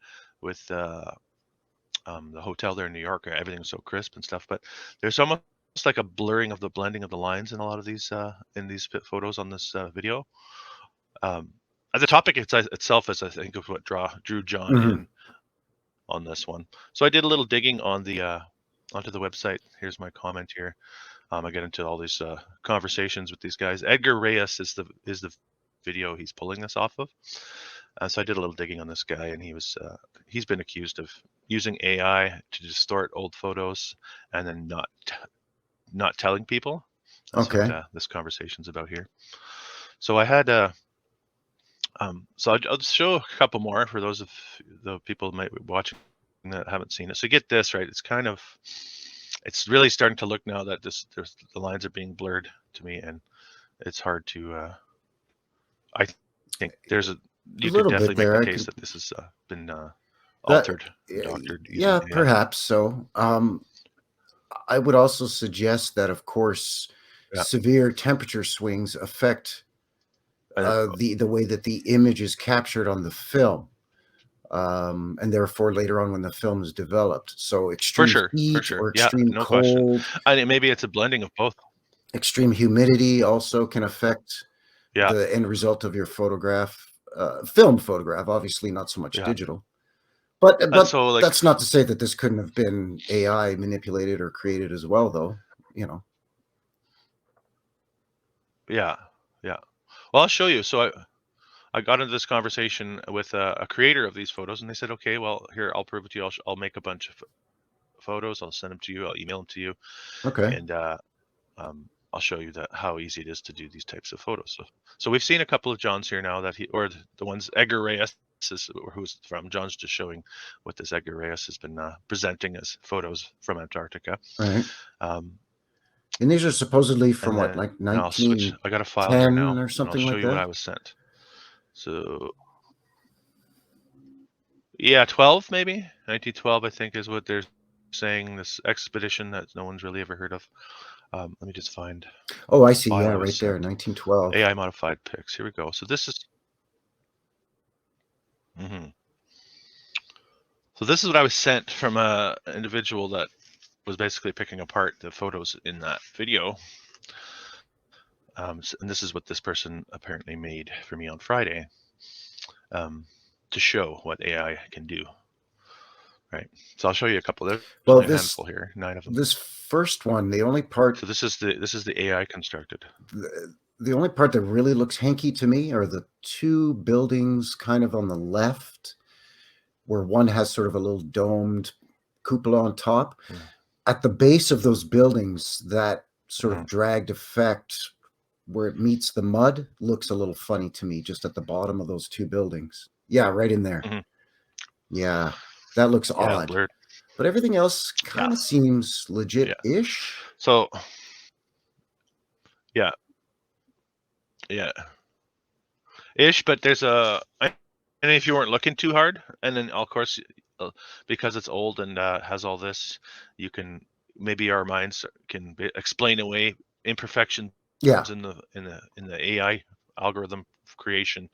with the hotel there in New York. Everything's so crisp and stuff, but there's almost like a blurring of the blending of the lines in a lot of these in these photos on this video. Um, the topic itself is, I think, of what drew John Hmm. in on this one. So I did a little digging on the onto the website. Here's my comment here. I get into all these conversations with these guys. Edgar Reyes is the video he's pulling this off of. So I did a little digging on this guy, and he's been accused of using AI to distort old photos and then not telling people. That's what Okay. this conversation's about here. So I had so I'll show a couple more for those of the people who might be watching that haven't seen it. So get this right. It's really starting to look now that the lines are being blurred to me, and it's hard to. I think A you could little bit definitely make the there. I case could that this has been that. altered, doctored using Yeah, AI. perhaps so. I would also suggest that, of course, Yeah, severe temperature swings affect uh, the way that the image is captured on the film, and therefore later on when the film is developed. So for extreme sure, for heat sure. or Yeah, extreme no question. cold, I mean, maybe it's a blending of both. extreme humidity also can affect Yeah, the end result of your photograph, film photograph. Obviously, not so much yeah. digital. But So like, that's not to say that this couldn't have been AI manipulated or created as well, though. You know. yeah, yeah. Well, I'll show you. So I got into this conversation with a creator of these photos, and they said, okay, well, here, I'll prove it to you. I'll make a bunch of photos. I'll send them to you. I'll email them to you, Okay. and I'll show you how easy it is to do these types of photos. So we've seen a couple of Johns here now or the ones Edgar Reyes is, or who's from. John's just showing what this Edgar Reyes has been presenting as photos from Antarctica. Right. Um, And these are supposedly and from what, then like I'll switch. I got a file here 1910 now, or and I'll something show like you what that? I was sent. So yeah, 12 maybe 1912, I think, is what they're saying. This expedition that no one's really ever heard of. Let me just find Oh, I the see. Yeah, file I was right there, sent. 1912. AI modified pics. Here we go. So this is. Mhm. So this is what I was sent from a individual that was basically picking apart the photos in that video. And this is what this person apparently made for me on Friday. Um, to show what AI can do. Right. So I'll show you a couple. There's Well, only a handful here, 9 of them. this first one, the only part, So this is the AI constructed. the only part that really looks hanky to me are the two buildings kind of on the left, where one has sort of a little domed cupola on top. At the base of those buildings, that sort of dragged effect where it meets the mud looks a little funny to me, just at the bottom of those two buildings. Yeah, right in there. Mhm. Yeah, that looks Yeah, odd. blurred. But everything else kind of seems legit-ish. So yeah, ish. But there's and if you weren't looking too hard, and then of course because it's old and has all this, you can maybe our minds can explain away imperfections Yeah. in the AI algorithm creation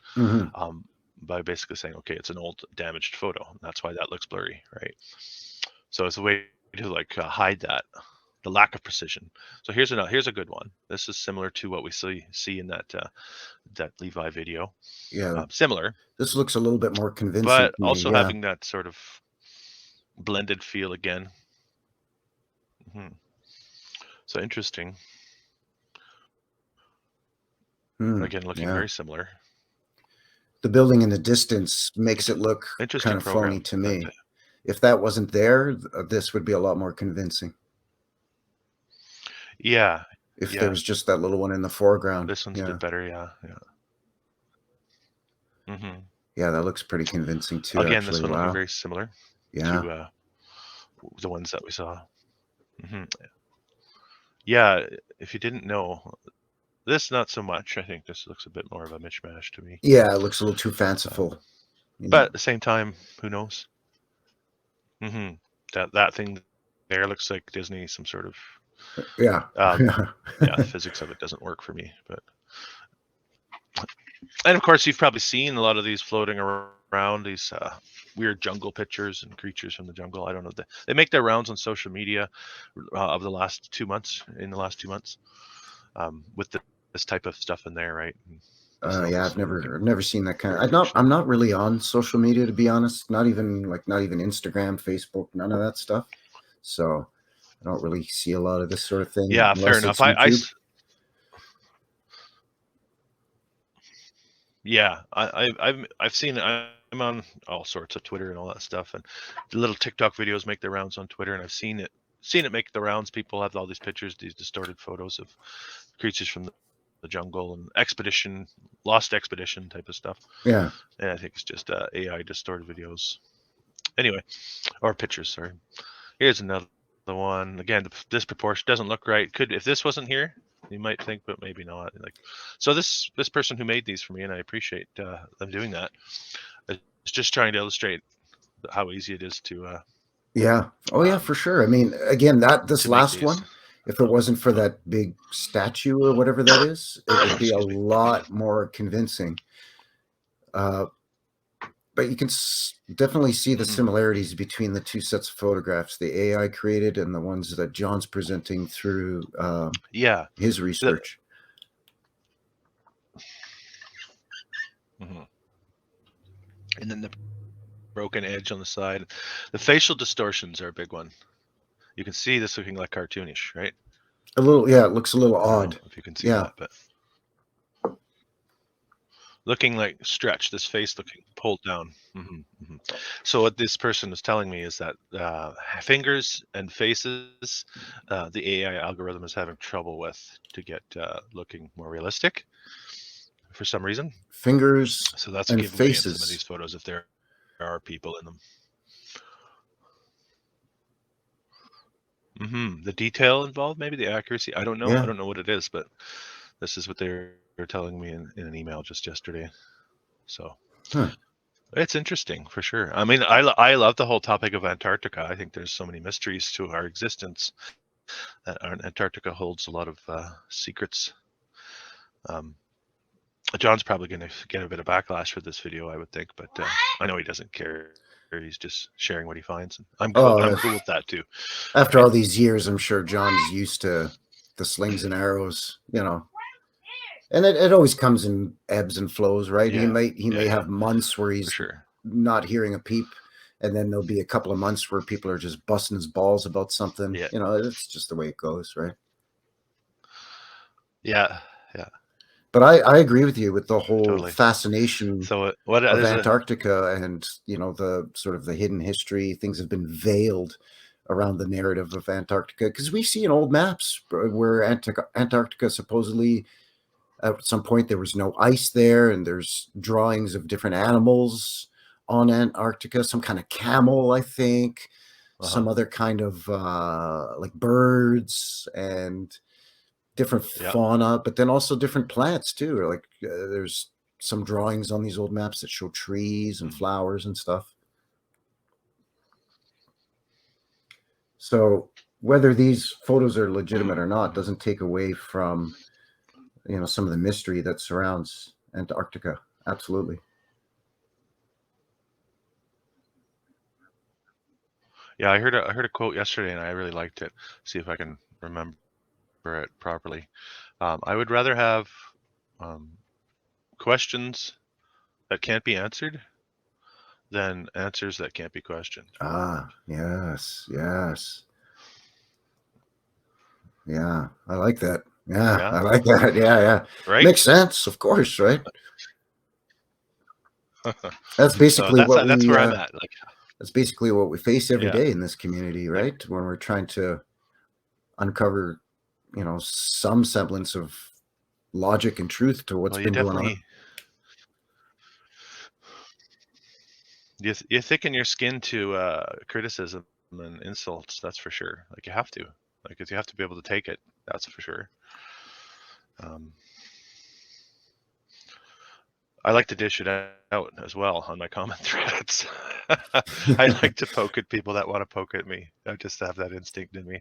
by basically saying, okay, it's an old damaged photo. And that's why that looks blurry, right? So it's a way to like hide that, the lack of precision. So here's a good one. This is similar to what we see in that Levi video. Yeah. Similar, This looks a little bit more convincing but to me. also Yeah. having that sort of blended feel again. So interesting. Again, looking very similar. The building in the distance makes it look Interesting kind of phony program. to me. If that wasn't there, this would be a lot more convincing. Yeah. If there was just that little one in the foreground. This one's a bit better. Yeah. Yeah, that looks pretty convincing too. Again, actually. this one Wow. looking very similar to the ones that we saw. Yeah, if you didn't know, this not so much. I think this looks a bit more of a mishmash to me. Yeah, it looks a little too fanciful. But at the same time, who knows? That thing there looks like Disney, some sort of yeah. The physics of it doesn't work for me. But and of course, you've probably seen a lot of these floating around, these weird jungle pictures and creatures from the jungle. I don't know. They make their rounds on social media of the last 2 months. In the last 2 months, with this type of stuff in there, right? Yeah, I've never seen that kind of. I'm not really on social media, to be honest. Not even Instagram, Facebook, none of that stuff. So I don't really see a lot of this sort of thing. Yeah, fair enough. I've seen it. I'm on all sorts of Twitter and all that stuff, and the little TikTok videos make their rounds on Twitter, and I've seen it make the rounds. People have all these pictures, these distorted photos of creatures from the jungle and lost expedition type of stuff. Yeah. And I think it's just AI distorted videos. Anyway, or pictures, sorry. Here's another one. Again, this proportion doesn't look right. If this wasn't here, you might think, but maybe not. Like, so this person who made these for me, and I appreciate them doing that, is just trying to illustrate how easy it is to yeah. Oh yeah, for sure. I mean, again, this last one, if it wasn't for that big statue or whatever that is, it would be a lot more convincing. But you can definitely see the similarities between the two sets of photographs, the AI created and the ones that John's presenting through his research. And then the broken edge on the side. The facial distortions are a big one. You can see this looking like cartoonish, right? A little, yeah, it looks a little odd. If you can see that, but looking like stretched, this face looking pulled down. So what this person was telling me is that fingers and faces, the AI algorithm is having trouble with to get looking more realistic for some reason. Fingers so that's and a giveaway faces. in some of these photos if there are people in them. The detail involved, maybe the accuracy. I don't know. I don't know what it is, but this is what they were telling me in an email just yesterday. So it's interesting for sure. I mean, I love the whole topic of Antarctica. I think there's so many mysteries to our existence. Antarctica holds a lot of secrets. John's probably going to get a bit of backlash for this video, I would think, but I know he doesn't care. He's just sharing what he finds. I'm cool with that too. After all these years, I'm sure John's used to the slings and arrows, and it always comes in ebbs and flows, right? He may have months where he's not hearing a peep, and then there'll be a couple of months where people are just busting his balls about something. Yeah. It's just the way it goes, right? Yeah. Yeah. But I agree with you with the whole Totally. fascination So what of there's a Antarctica, and the sort of the hidden history. Things have been veiled around the narrative of Antarctica because we see in old maps where Antarctica supposedly at some point there was no ice there, and there's drawings of different animals on Antarctica, some kind of camel, I think, some other kind of like birds and different yeah. fauna, but then also different plants too. Like there's some drawings on these old maps that show trees and Mm. flowers and stuff. So whether these photos are legitimate or not doesn't take away from some of the mystery that surrounds Antarctica. Absolutely. Yeah, I heard a quote yesterday and I really liked it. See if I can remember it properly. I would rather have questions that can't be answered than answers that can't be questioned. Yes. Yeah, I like that. Yeah, Yeah. I like that. Yeah. Right. Makes sense, of course, right? That's So basically what that's we where I'm at. Like, that's basically what we face every yeah, day in this community, like, right? When we're trying to uncover, some semblance of logic and truth to what's well, you been going on. definitely you thicken your skin to criticism and insults. That's for sure. Like you have to. Like, 'cause you have to be able to take it. That's for sure. I like to dish it out as well on my comment threads. I like to poke at people that want to poke at me. I just have that instinct in me.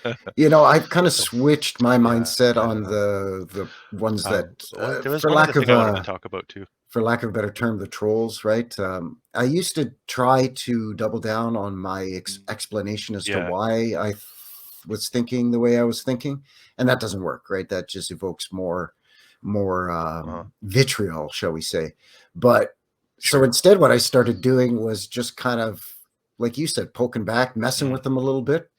I've kind of So switched my yeah, mindset on the ones that, there was for one other lack thing of I wanted to a talk about too. for lack of a better term, the trolls, right? I used to try to double down on my explanation as to Yeah. why was thinking the way I was thinking, and that doesn't work, right? That just evokes more vitriol, shall we say? But so Sure. instead, what I started doing was just kind of, like you said, poking back, messing Mm. with them a little bit,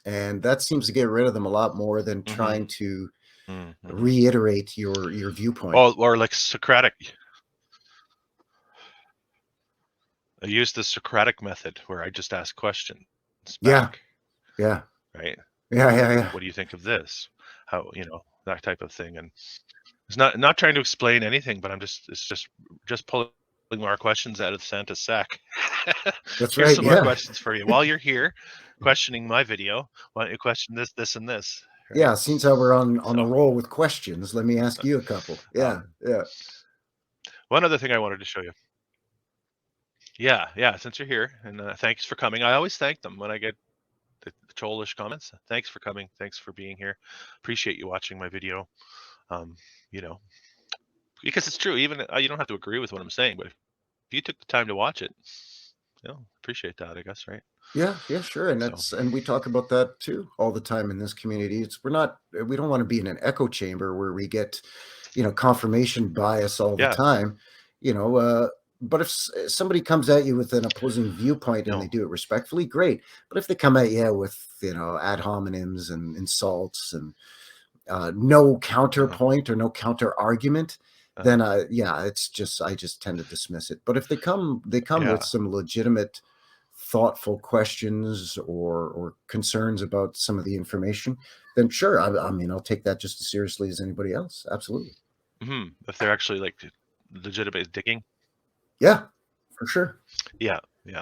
and that seems to get rid of them a lot more than Mm-hmm. trying to Mm-hmm. reiterate your viewpoint. Or like Socratic. I use the Socratic method where I just ask questions Yeah, back, yeah, right? yeah. What do you think of this? How, that type of thing. And it's not trying to explain anything, but it's just pulling more questions out of Santa's sack. That's Here's right. some more Yeah. questions for you. While you're here questioning my video, why don't you question this, and this, right? Yeah. Since how we're on the So, roll with questions, let me ask you a couple. Yeah. um, Yeah. one other thing I wanted to show you. Yeah, since you're here, and thanks for coming. I always thank them when I get the trollish comments. Thanks for coming. Thanks for being here. Appreciate you watching my video. Um, you know, because it's true. Even you don't have to agree with what I'm saying, but if you took the time to watch it, appreciate that, I guess, right? Yeah, sure. And So and we talk about that too all the time in this community. We don't want to be in an echo chamber where we get, confirmation bias all the yeah, time, you know, but if somebody comes at you with an opposing viewpoint and they no, do it respectfully, great. But if they come at you with, ad hominems and insults and no uh-huh, counterpoint or no counter argument, uh-huh. then I just tend to dismiss it. But if they come with Yeah, some legitimate, thoughtful questions or concerns about some of the information, then sure, I mean, I'll take that just as seriously as anybody else. Absolutely. if they're actually like legitimate digging, Yeah, for sure. yeah, and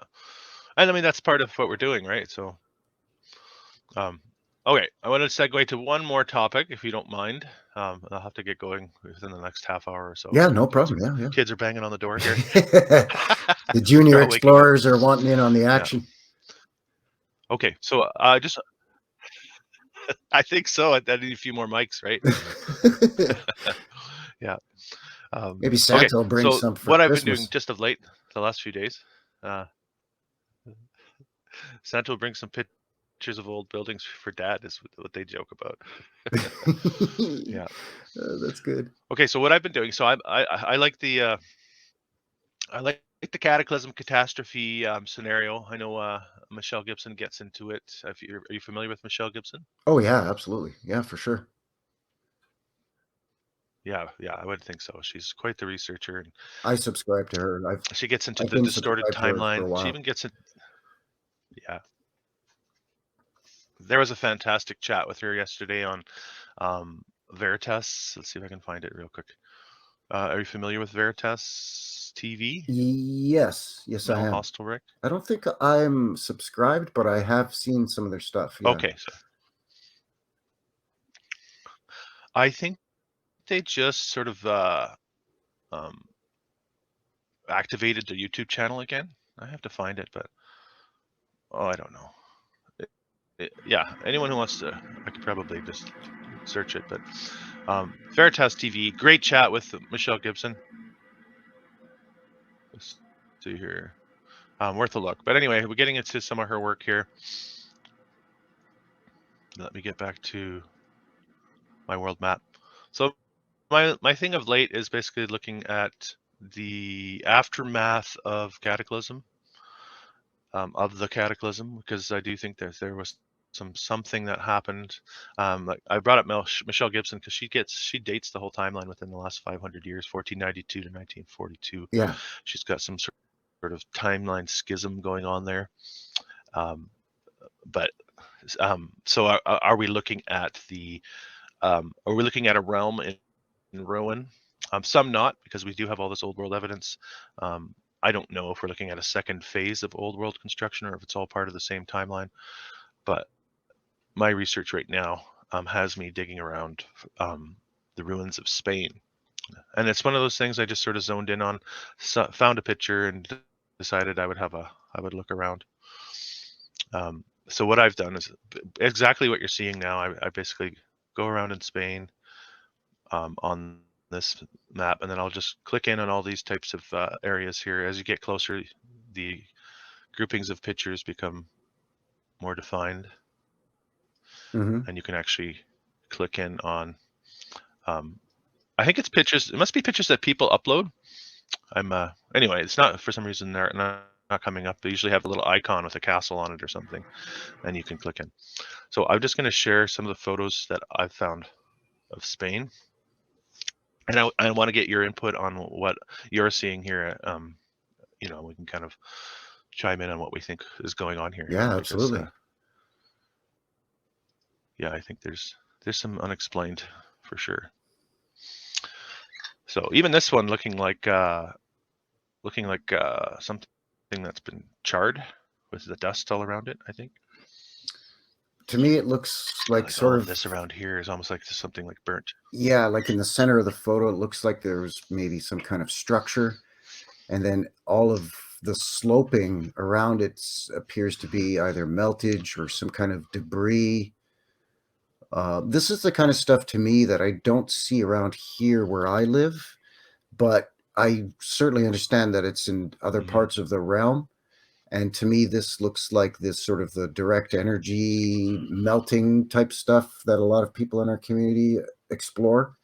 I mean that's part of what we're doing, right? So, um, okay, I want to segue to one more topic, if you don't mind. I'll have to get going within the next half hour or so. Yeah, no problem. Yeah, Kids are banging on the door here. yeah. The They're junior all waking up. explorers are wanting in on the Yeah. action. Okay, so just I think so. I need a few more mics, right? Yeah. Maybe Okay, Santa will bring so some for what I've been doing Christmas. just of late, the last few days, uh, Santa will bring some pictures of old buildings for Dad, is what they joke about. Yeah. That's good. Okay, so what I've been doing, so I like the the cataclysm catastrophe scenario. I know Michelle Gibson gets into it. Are you familiar with Michelle Gibson? Oh yeah, absolutely. Yeah, for sure. Yeah, I would think so. She's quite the researcher, and I subscribe to her. she gets into I've the been distorted subscribed to her for timeline. a She while. even gets in. Yeah, there was a fantastic chat with her yesterday on Veritas. Let's see if I can find it real quick. Are you familiar with Veritas TV? Yes, I Mel am. Hostelrick? I don't think I'm subscribed, but I have seen some of their stuff. Yeah. Okay, so I think they just sort of um, activated the YouTube channel again. I have to find it, but I don't know. Yeah, anyone who wants to, I could probably just search it. But Veritas TV, great chat with Michelle Gibson. Let's see here. Worth a look. But anyway, we're getting into some of her work here. Let me get back to my world map. So my thing of late is basically looking at the aftermath of Cataclysm, of the Cataclysm, because I do think that there was something that happened. Like I brought up Michelle Gibson because she dates the whole timeline within the last 500 years, 1492 to 1942. Yeah. She's got some sort of timeline schism going on there. But so are we looking at are we looking at a realm in ruin? Some not, because we do have all this old world evidence. I don't know if we're looking at a second phase of old world construction or if it's all part of the same timeline. But my research right now has me digging around the ruins of Spain. And it's one of those things I just sort of zoned in on, found a picture and decided I would look around. So what I've done is exactly what you're seeing now. I basically go around in Spain on this map, and then I'll just click in on all these types of areas here. As you get closer, the groupings of pictures become more defined, Mm-hmm. and you can actually click in on. I think it's pictures. It must be pictures that people upload. Anyway. It's not, for some reason they're not coming up. They usually have a little icon with a castle on it or something, and you can click in. So I'm just going to share some of the photos that I've found of Spain, and I want to get your input on what you're seeing here. We can kind of chime in on what we think is going on here, Yeah, because absolutely. I think there's some unexplained for sure. So even this one looking like something that's been charred with the dust all around it, I think. To me, it looks like Like sort all of of, this around here is almost like something like burnt. yeah, like in the center of the photo, it looks like there's maybe some kind of structure, and then all of the sloping around it appears to be either meltage or some kind of debris. This is the kind of stuff to me that I don't see around here where I live, but I certainly understand that it's in other Mm-hmm. parts of the realm. And to me, this looks like this sort of the direct energy melting type stuff that a lot of people in our community explore.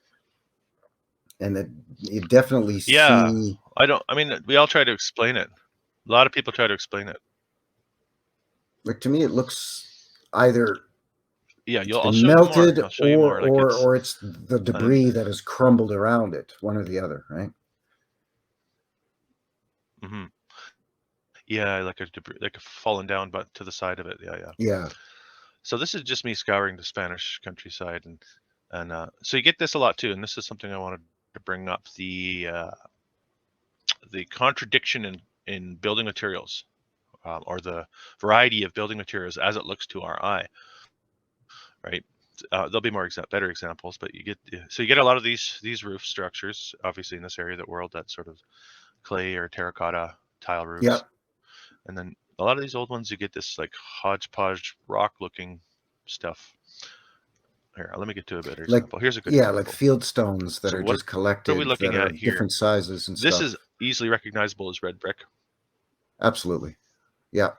And that you definitely Yeah, see, I mean, we all try to explain it. A lot of people try to explain it. like to me, it looks either Yeah, it's I'll been show you more. melted I'll show you more. Like or it's the um, debris that has crumbled around it, one or the other, right? mm-hmm. Yeah, like a debris, like a fallen down, but to the side of it. Yeah. Yeah. So this is just me scouring the Spanish countryside, and so you get this a lot too. And this is something I wanted to bring up: the contradiction in building materials, or the variety of building materials as it looks to our eye. Right? There'll be more better examples, but you get a lot of these roof structures, obviously in this area of the world, that sort of clay or terracotta tile roofs, Yep. and then a lot of these old ones, you get this like hodgepodge rock looking stuff. Here, let me get to a better Like, example. Here's a good yeah, like example. field stones that So are what just are we collected that looking are at of here? different sizes and This stuff. is easily recognizable as red brick. Absolutely. Yeah,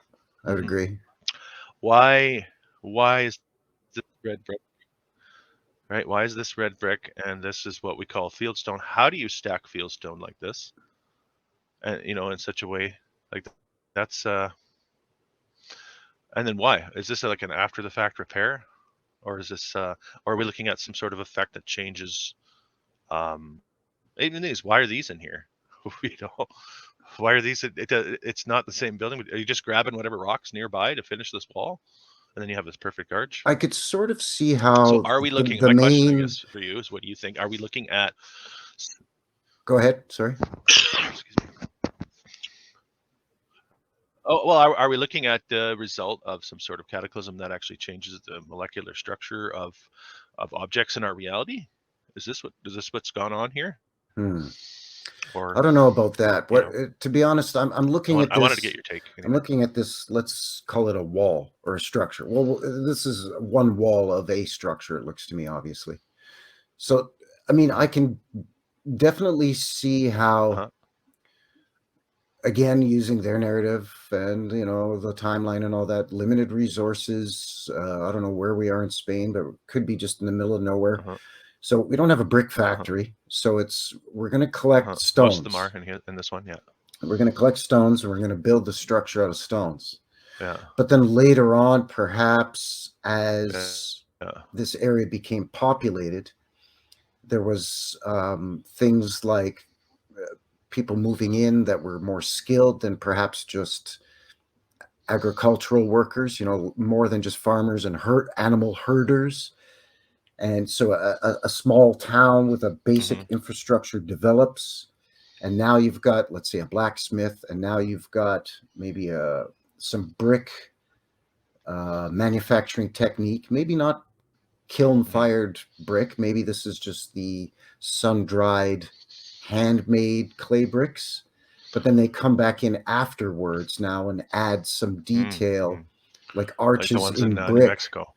I would Mm-hmm. agree. Why is this red brick? Right? Why is this red brick? And this is what we call fieldstone. How do you stack fieldstone like this? and in such a way like that's and then why is this like an after the fact repair, or is this or are we looking at some sort of effect that changes even these? Why are these in here? you know why are these it's not the same building. Are you just grabbing whatever rocks nearby to finish this wall, and then you have this perfect arch? I could sort of see So how are we looking, the my question I main. guess for you is, what do you think? Are we looking at Go ahead. Sorry. excuse me. Oh, well, are we looking at the result of some sort of cataclysm that actually changes the molecular structure of objects in our reality? Is this what's gone on here? Hmm. Or I don't know about that. you What, know, to be honest, I'm looking at I wanted to get this. your take I'm anyway. looking at this. Let's call it a wall or a structure. Well, this is one wall of a structure. It looks to me, obviously. So, I mean, I Mm-hmm. can definitely see how, Uh-huh. again, using their narrative and the timeline and all that, limited resources. I don't know where we are in Spain, but it could be just in the middle of nowhere. Uh-huh. So we don't have a brick Uh-huh. factory. So we're going to collect Most of them stones. are in here in this one, yeah. We're going to collect stones and we're going to build the structure out of stones. Yeah. But then later on, perhaps Yeah. as Yeah. this area became populated, there was things like people moving in that were more skilled than perhaps just agricultural workers, more than just farmers and animal herders. And so a small town with a Mm-hmm. basic infrastructure develops. And now you've got, let's say, a blacksmith, and now you've got maybe some brick manufacturing technique, maybe not kiln Mm-hmm. fired brick. Maybe this is just the sun dried, handmade clay bricks. But then they come back in afterwards now and add some Mm-hmm. detail, like Like the arches ones in in New brick Mexico.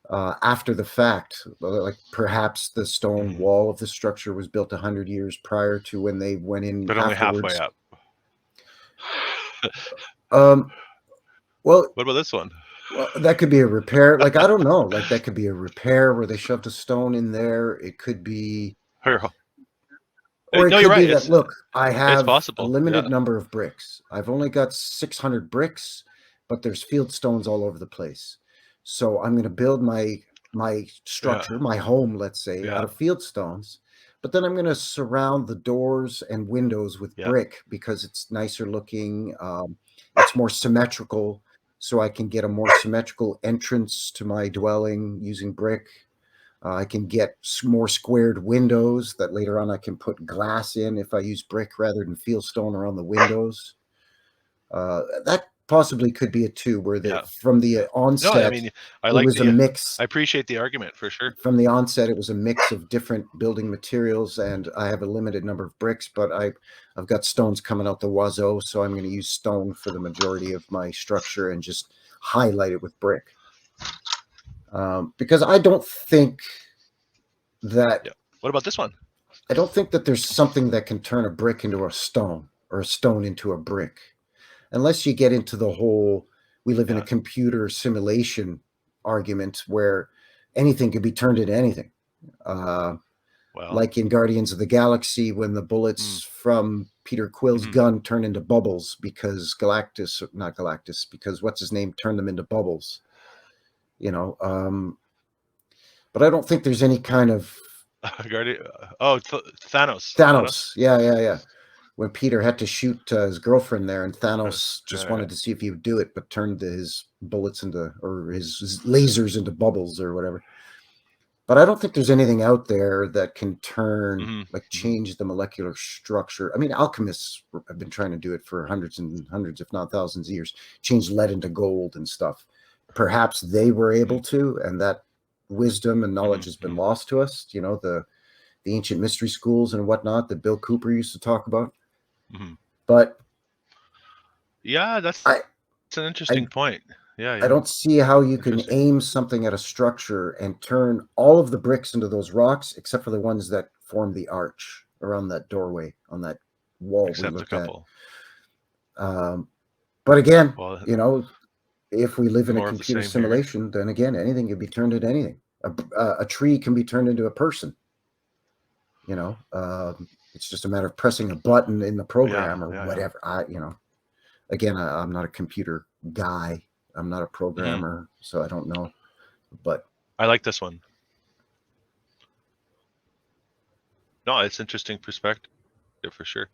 after the fact. Like perhaps the stone Mm-hmm. wall of the structure was built 100 years prior to when they went in But only halfway afterwards. up. Um, well, What about this one? Well, that could be a repair. Like, I don't know. Like, that could be a repair where they shoved a stone in there. It could be, or it No, you're could be right. that, look, I It's have a possible. limited Yeah. number of bricks. I've only got 600 bricks, but there's field stones all over the place. So I'm going to build my Yeah. structure, my home, let's say, Yeah. out of field stones. But then I'm going to surround the doors and windows with Yeah. brick because it's nicer looking. It's more symmetrical, so I can get a more symmetrical entrance to my dwelling using brick. I can get more squared windows that later on I can put glass in if I use brick rather than fieldstone around the windows. That possibly could be a two, where Yeah. from the No, I onset mean, I it like was a the. mix. I appreciate the argument for sure. From the onset, it was a mix of different building materials, and I have a limited number of bricks, but I've got stones coming out the wazoo, so I'm going to use stone for the majority of my structure and just highlight it with brick. Because I don't think that Yeah. What about this one? there's something that can turn a brick into a stone or a stone into a brick, unless you get into the whole we live in a Yeah. computer simulation argument where anything can be turned into anything. Well. Like in Guardians of the Galaxy, when the bullets Mm, from Peter Quill's mm-hmm. gun turn into bubbles because not Galactus, because what's his name turned them into bubbles. But I don't think there's any kind of Oh, Thanos. Thanos. Yeah. When Peter had to shoot his girlfriend there, and Thanos just Yeah. wanted to see if he would do it, but turned his bullets into, or his lasers into bubbles or whatever. But I don't think there's anything out there that can turn, Mm-hmm. like, Mm-hmm. change the molecular structure. I mean, alchemists have been trying to do it for hundreds and hundreds, if not thousands of years, change lead into gold and stuff. Perhaps they were able to, and that wisdom and knowledge has been Mm-hmm. lost to us. The ancient mystery schools and whatnot that Bill Cooper used to talk about. Mm-hmm. But Yeah, that's I, an interesting point. Yeah. I don't see how you can Interesting. aim something at a structure and turn all of the bricks into those rocks, except for the ones that form the arch around that doorway on that wall we Except a looked at. couple. But again, Well, if we live in a more of the computer same here. simulation, then again, anything can be turned into anything. A tree can be turned into a person. It's just a matter of pressing a button in the program or Yeah. whatever. Again, I'm not a computer guy. I'm not a programmer, so I don't know. But I like this one. No, it's interesting perspective for sure.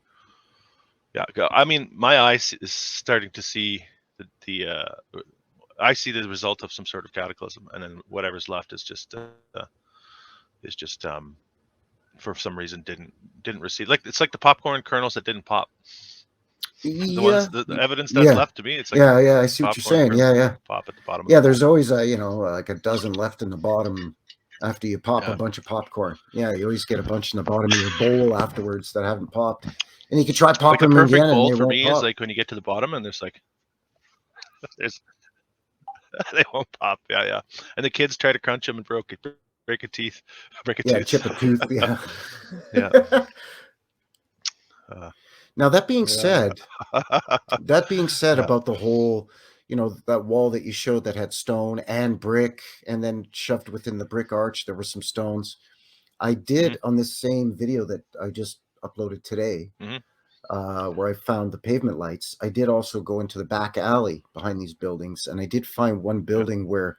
Yeah, I mean, my eyes is starting to see I see the result of some sort of cataclysm, and then whatever's left is just for some reason didn't receive, like, it's like the popcorn kernels that didn't pop. The ones, yeah, the evidence that's yeah, left to me, it's like yeah. I see what you're popcorn saying. kernels Yeah, that yeah, didn't pop at the bottom of yeah. the bowl. There's always like a dozen left in the bottom after you pop a Yeah. bunch of popcorn. Yeah, you always get a bunch in the bottom of your bowl afterwards that haven't popped, and you can try Like popping a them perfect again, and bowl they for won't me is pop. like when you get to the bottom and there's like there's they won't pop. Yeah. And the kids try to crunch them and break a tooth. Yeah, chip a tooth. Yeah. Yeah. Uh, Now that being yeah. said, Yeah. about the whole, that wall that you showed that had stone and brick, and then shoved within the brick arch, there were some stones. I did on this same video that I just uploaded today, where I found the pavement lights. I did also go into the back alley behind these buildings, and I did find one building where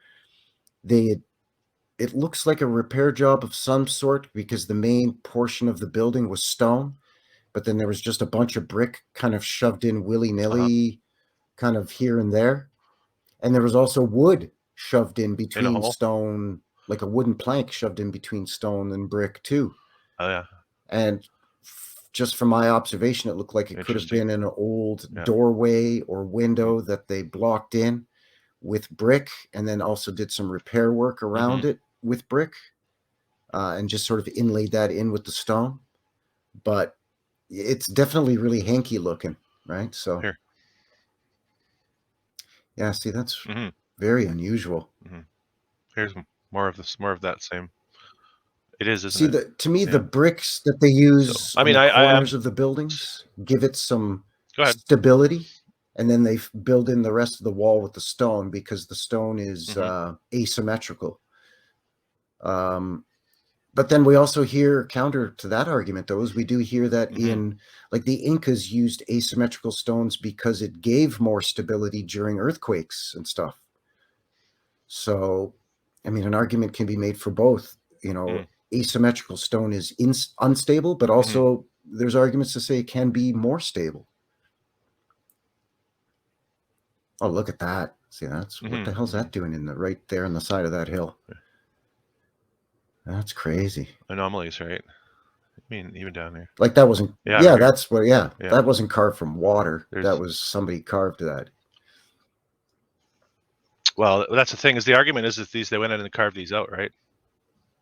it looks like a repair job of some sort because the main portion of the building was stone, but then there was just a bunch of brick kind of shoved in willy-nilly, kind of here and there. And there was also wood shoved in In a between hole. stone, like a wooden plank shoved in between stone and brick too. Oh yeah. And just from my observation, it looked like it could have Interesting. been an old Yeah. doorway or window that they blocked in with brick, and then also did some repair work around it with brick, and just sort of inlaid that in with the stone. But it's definitely really hanky looking, right? So Here. yeah, see, that's very unusual. Here's more of this, more of that same. It is, isn't See, it? to me, Yeah. the bricks that they use So I on mean, the I am. corners of the buildings give it some Go ahead. stability, and then they build in the rest of the wall with the stone because the stone is asymmetrical. But then we also hear counter to that argument, though, is we do hear that in, like, the Incas used asymmetrical stones because it gave more stability during earthquakes and stuff. So, I mean, an argument can be made for both. Asymmetrical stone is unstable, but also there's arguments to say it can be more stable. Oh, look at that. See, that's what the hell's that doing right there on the side of that hill? That's crazy. Anomalies, right? I mean, even down here. Like that wasn't. Yeah, right that's what. Yeah, that wasn't carved from water. That was somebody carved that. Well, that's the thing. Is the argument is that they went in and carved these out, right?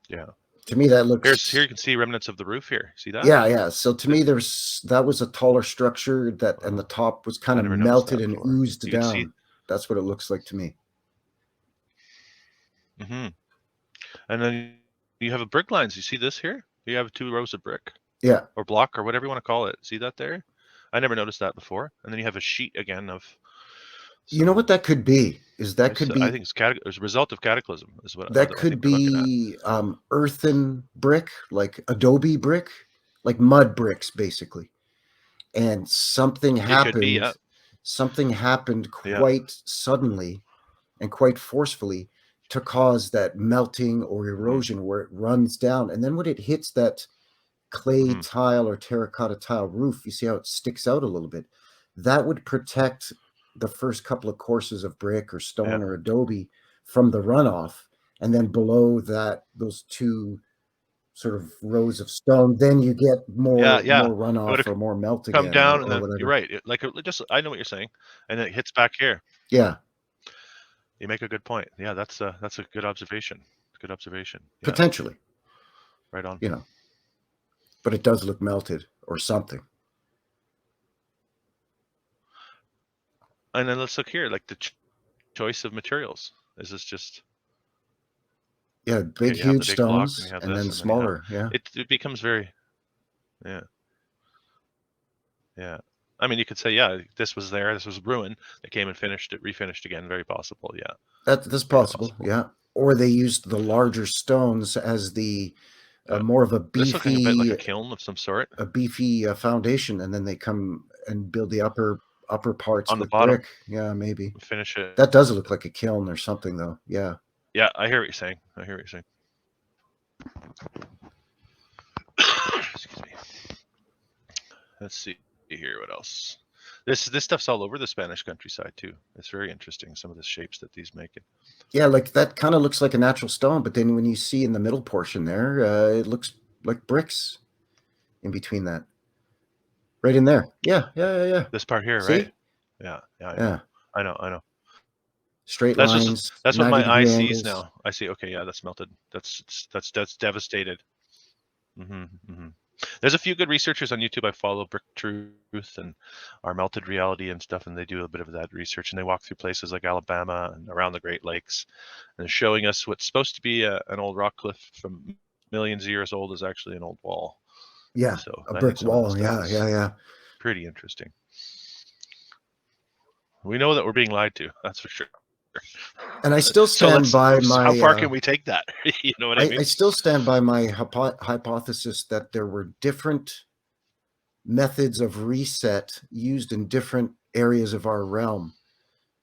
Yeah. To me, that looks. Here you can see remnants of the roof here. See that? Yeah. So to me, that was a taller structure and the top was kind of melted and oozed down. That's what it looks like to me. And then you have a brick lines. You see this here? You have 2 rows of brick. Yeah. Or block or whatever you want to call it. See that there? I never noticed that before. And then you have a sheet again of. You know what that could be? Could be. I think it's a result of cataclysm. Is what that could be. Earthen brick, like adobe brick, like mud bricks, basically. And something happened. Could be, yeah. Something happened quite suddenly and quite forcefully to cause that melting or erosion where it runs down. And then when it hits that clay tile or terracotta tile roof, you see how it sticks out a little bit. That would protect the first couple of courses of brick or stone or adobe from the runoff. And then below that, those 2 sort of rows of stone, then you get more runoff or more melt again. Come down or and then whatever. You're right. I know what you're saying. And it hits back here. Yeah. You make a good point. Yeah, that's a good observation. Good observation. Yeah. Potentially. Right on. But it does look melted or something. And then let's look here, like the choice of materials. Is this just? Yeah, big, huge stones, and then smaller. Yeah. It becomes very. Yeah. Yeah. I mean, you could say, yeah, this was there. This was ruined. They came and refinished again. Very possible. Yeah. That's possible. Yeah. Or they used the larger stones as the more of a This looking a bit like beefy a kiln of some sort foundation, and then they come and build the upper parts on the with bottom. brick. Yeah, maybe Finish it. that does look like a kiln or something, though. Yeah. Yeah, I hear what you're saying. Excuse me. Let's see here. What else? This stuff's all over the Spanish countryside too. It's very interesting. Some of the shapes that these make it. Yeah, like that kind of looks like a natural stone, but then when you see in the middle portion there, it looks like bricks in between that. Right in there. Yeah. This part here, See? right? Yeah, I Yeah. know. Straight That's lines, what my 90-degree eye sees angles. now. I see. Okay, yeah, that's melted. That's devastated. There's a few good researchers on YouTube. I follow Brick Truth and Our Melted Reality and stuff, and they do a bit of that research. And they walk through places like Alabama and around the Great Lakes, and they're showing us what's supposed to be an old rock cliff from millions of years old is actually an old wall. Yeah, So a I think brick some of that wall. stuff is Yeah. pretty interesting. We know that we're being lied to. That's for sure. And I still stand by my. How far can we take that? You know what I mean? I still stand by my hypothesis that there were different methods of reset used in different areas of our realm.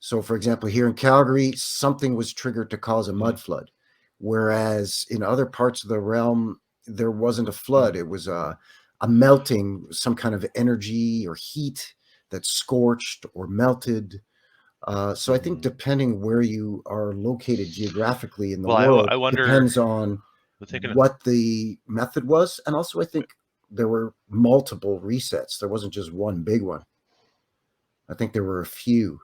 So, for example, here in Calgary, something was triggered to cause a mud flood, whereas in other parts of the realm, there wasn't a flood. It was a melting, some kind of energy or heat that scorched or melted. So I think depending where you are located geographically in the world I wonder, depends on what the method was. And also I think there were multiple resets. There wasn't just one big one. I think there were a few.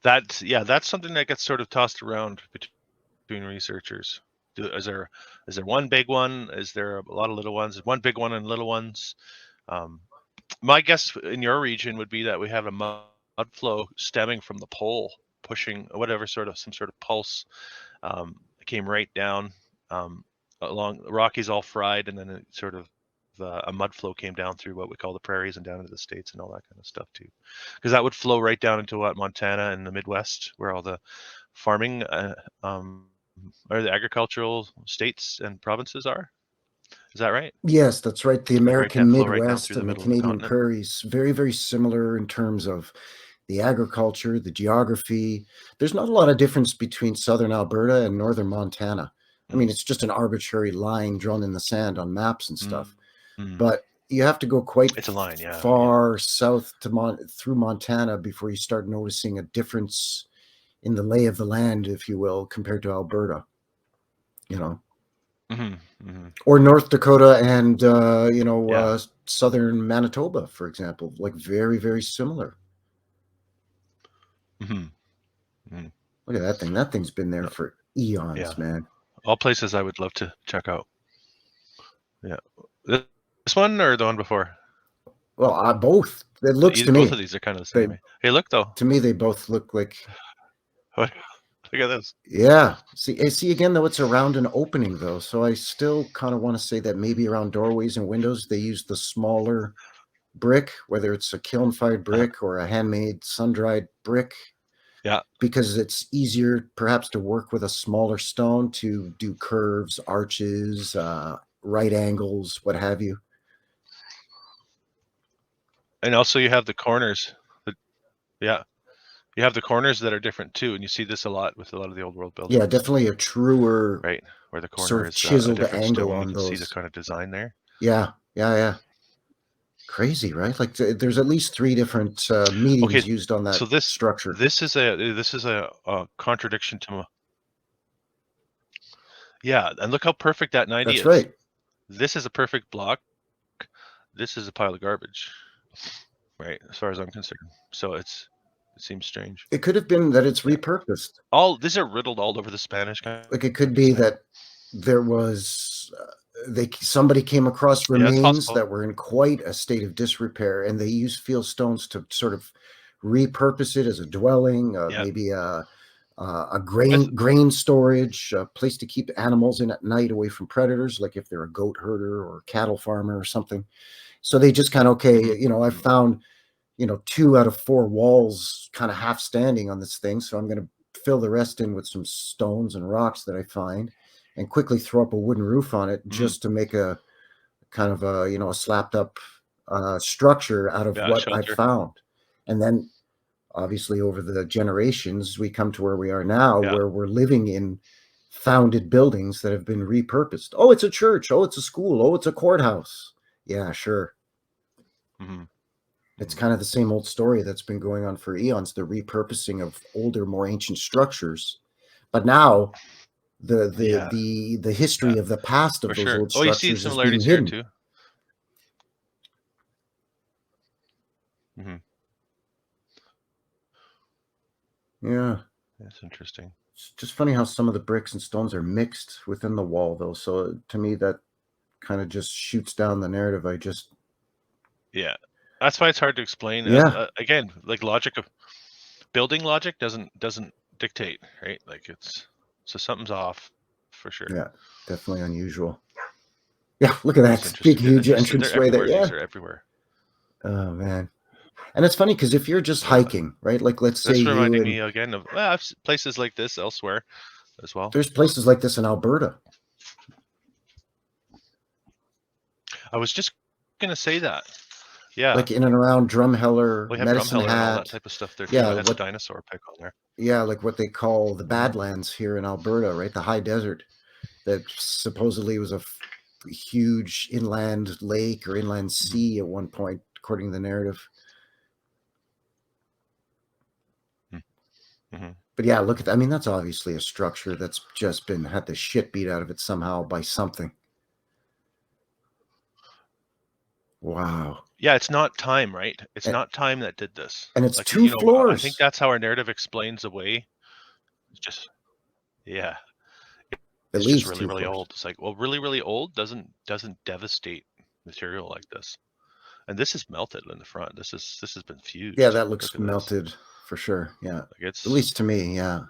That's something that gets sort of tossed around between researchers. Is there one big one? Is there a lot of little ones? One big one and little ones? My guess in your region would be that we have a mud flow stemming from the pole, pushing some sort of pulse. Came right down along the Rockies, all fried, and then it sort of a mud flow came down through what we call the prairies and down into the States and all that kind of stuff too, because that would flow right down into Montana and the Midwest, where all the farming or the agricultural states and provinces are. Is that right? Yes, that's right. The American Flow right down Midwest through the and the middle of the Canadian continent. prairies, very, very similar in terms of the agriculture, the geography. There's not a lot of difference between southern Alberta and northern Montana. I mean, it's just an arbitrary line drawn in the sand on maps and stuff. But you have to go quite It's a line, far south to through Montana before you start noticing a difference in the lay of the land, if you will, compared to Alberta. You know. Or North Dakota and southern Manitoba, for example, like very, very similar. Look at that thing. That thing's been there for eons, man. All places I would love to check out. Yeah, this one or the one before? Well, both. It looks to me. Both of these are kind of the same. Hey, look though. To me, they both look like. Look at this. Yeah. See again though, it's around an opening though, so I still kind of want to say that maybe around doorways and windows they use the smaller brick, whether it's a kiln-fired brick or a handmade sun-dried brick. Yeah. Because it's easier perhaps to work with a smaller stone to do curves, arches, right angles, what have you. And also you have the corners. You have the corners that are different too, and you see this a lot with a lot of the old world buildings. Yeah, definitely a truer, right, where the corner sort of is chiseled a different angle stone. on You can those. see the kind of design there. Yeah. Crazy, right? Like there's at least 3 different mediums used on that structure. This is a contradiction to. Yeah, and look how perfect that 90 is. That's right. This is a perfect block. This is a pile of garbage, right? As far as I'm concerned. So it seems strange. It could have been that it's repurposed. These are riddled all over the Spanish. Like it could be that there was somebody came across remains that were in quite a state of disrepair, and they used field stones to sort of repurpose it as a dwelling, maybe a grain storage, a place to keep animals in at night away from predators, like if they're a goat herder or cattle farmer or something. So they just kind of, I found 2 out of 4 walls kind of half standing on this thing, so I'm going to fill the rest in with some stones and rocks that I find, and quickly throw up a wooden roof on it just to make a kind of a slapped up structure out of what I've shelter. found. And then obviously over the generations, we come to where we are now, where we're living in founded buildings that have been repurposed. Oh, it's a church. Oh, it's a school. Oh, it's a courthouse. Yeah, sure. It's kind of the same old story that's been going on for eons, the repurposing of older, more ancient structures. But now the history of the past of those old Oh, you see structures is being similarities here hidden. too. Yeah. That's interesting. It's just funny how some of the bricks and stones are mixed within the wall, though. So to me, that kind of just shoots down the narrative. Yeah, that's why it's hard to explain. Yeah. Again, like logic of building logic doesn't dictate, right? Like so something's off for sure. Yeah, definitely unusual. Yeah, look at that big, huge entrance right there. Yeah, these are everywhere. Oh man, and it's funny because if you're just hiking, right? Like let's say That's reminding me again of places like this elsewhere as well. There's places like this in Alberta. I was just gonna say that. Yeah, like in and around Drumheller, we have Medicine Drumheller Hat, and all that type of stuff there too. Yeah, It has a dinosaur pick on there. Yeah, like what they call the Badlands here in Alberta, right? The high desert that supposedly was a huge inland lake or inland sea at one point, according to the narrative. But yeah, look at that. I mean, that's obviously a structure that's just had the shit beat out of it somehow by something. Wow. Yeah, it's not time, right? It's not time that did this. And it's like, 2 floors. I think that's how our narrative explains away. It's just, yeah. It's just really, really old. It's like, well, really, really old doesn't devastate material like this. And this is melted in the front. This has been fused. Yeah, that looks melted for sure. Yeah. Like it's, at least to me, yeah.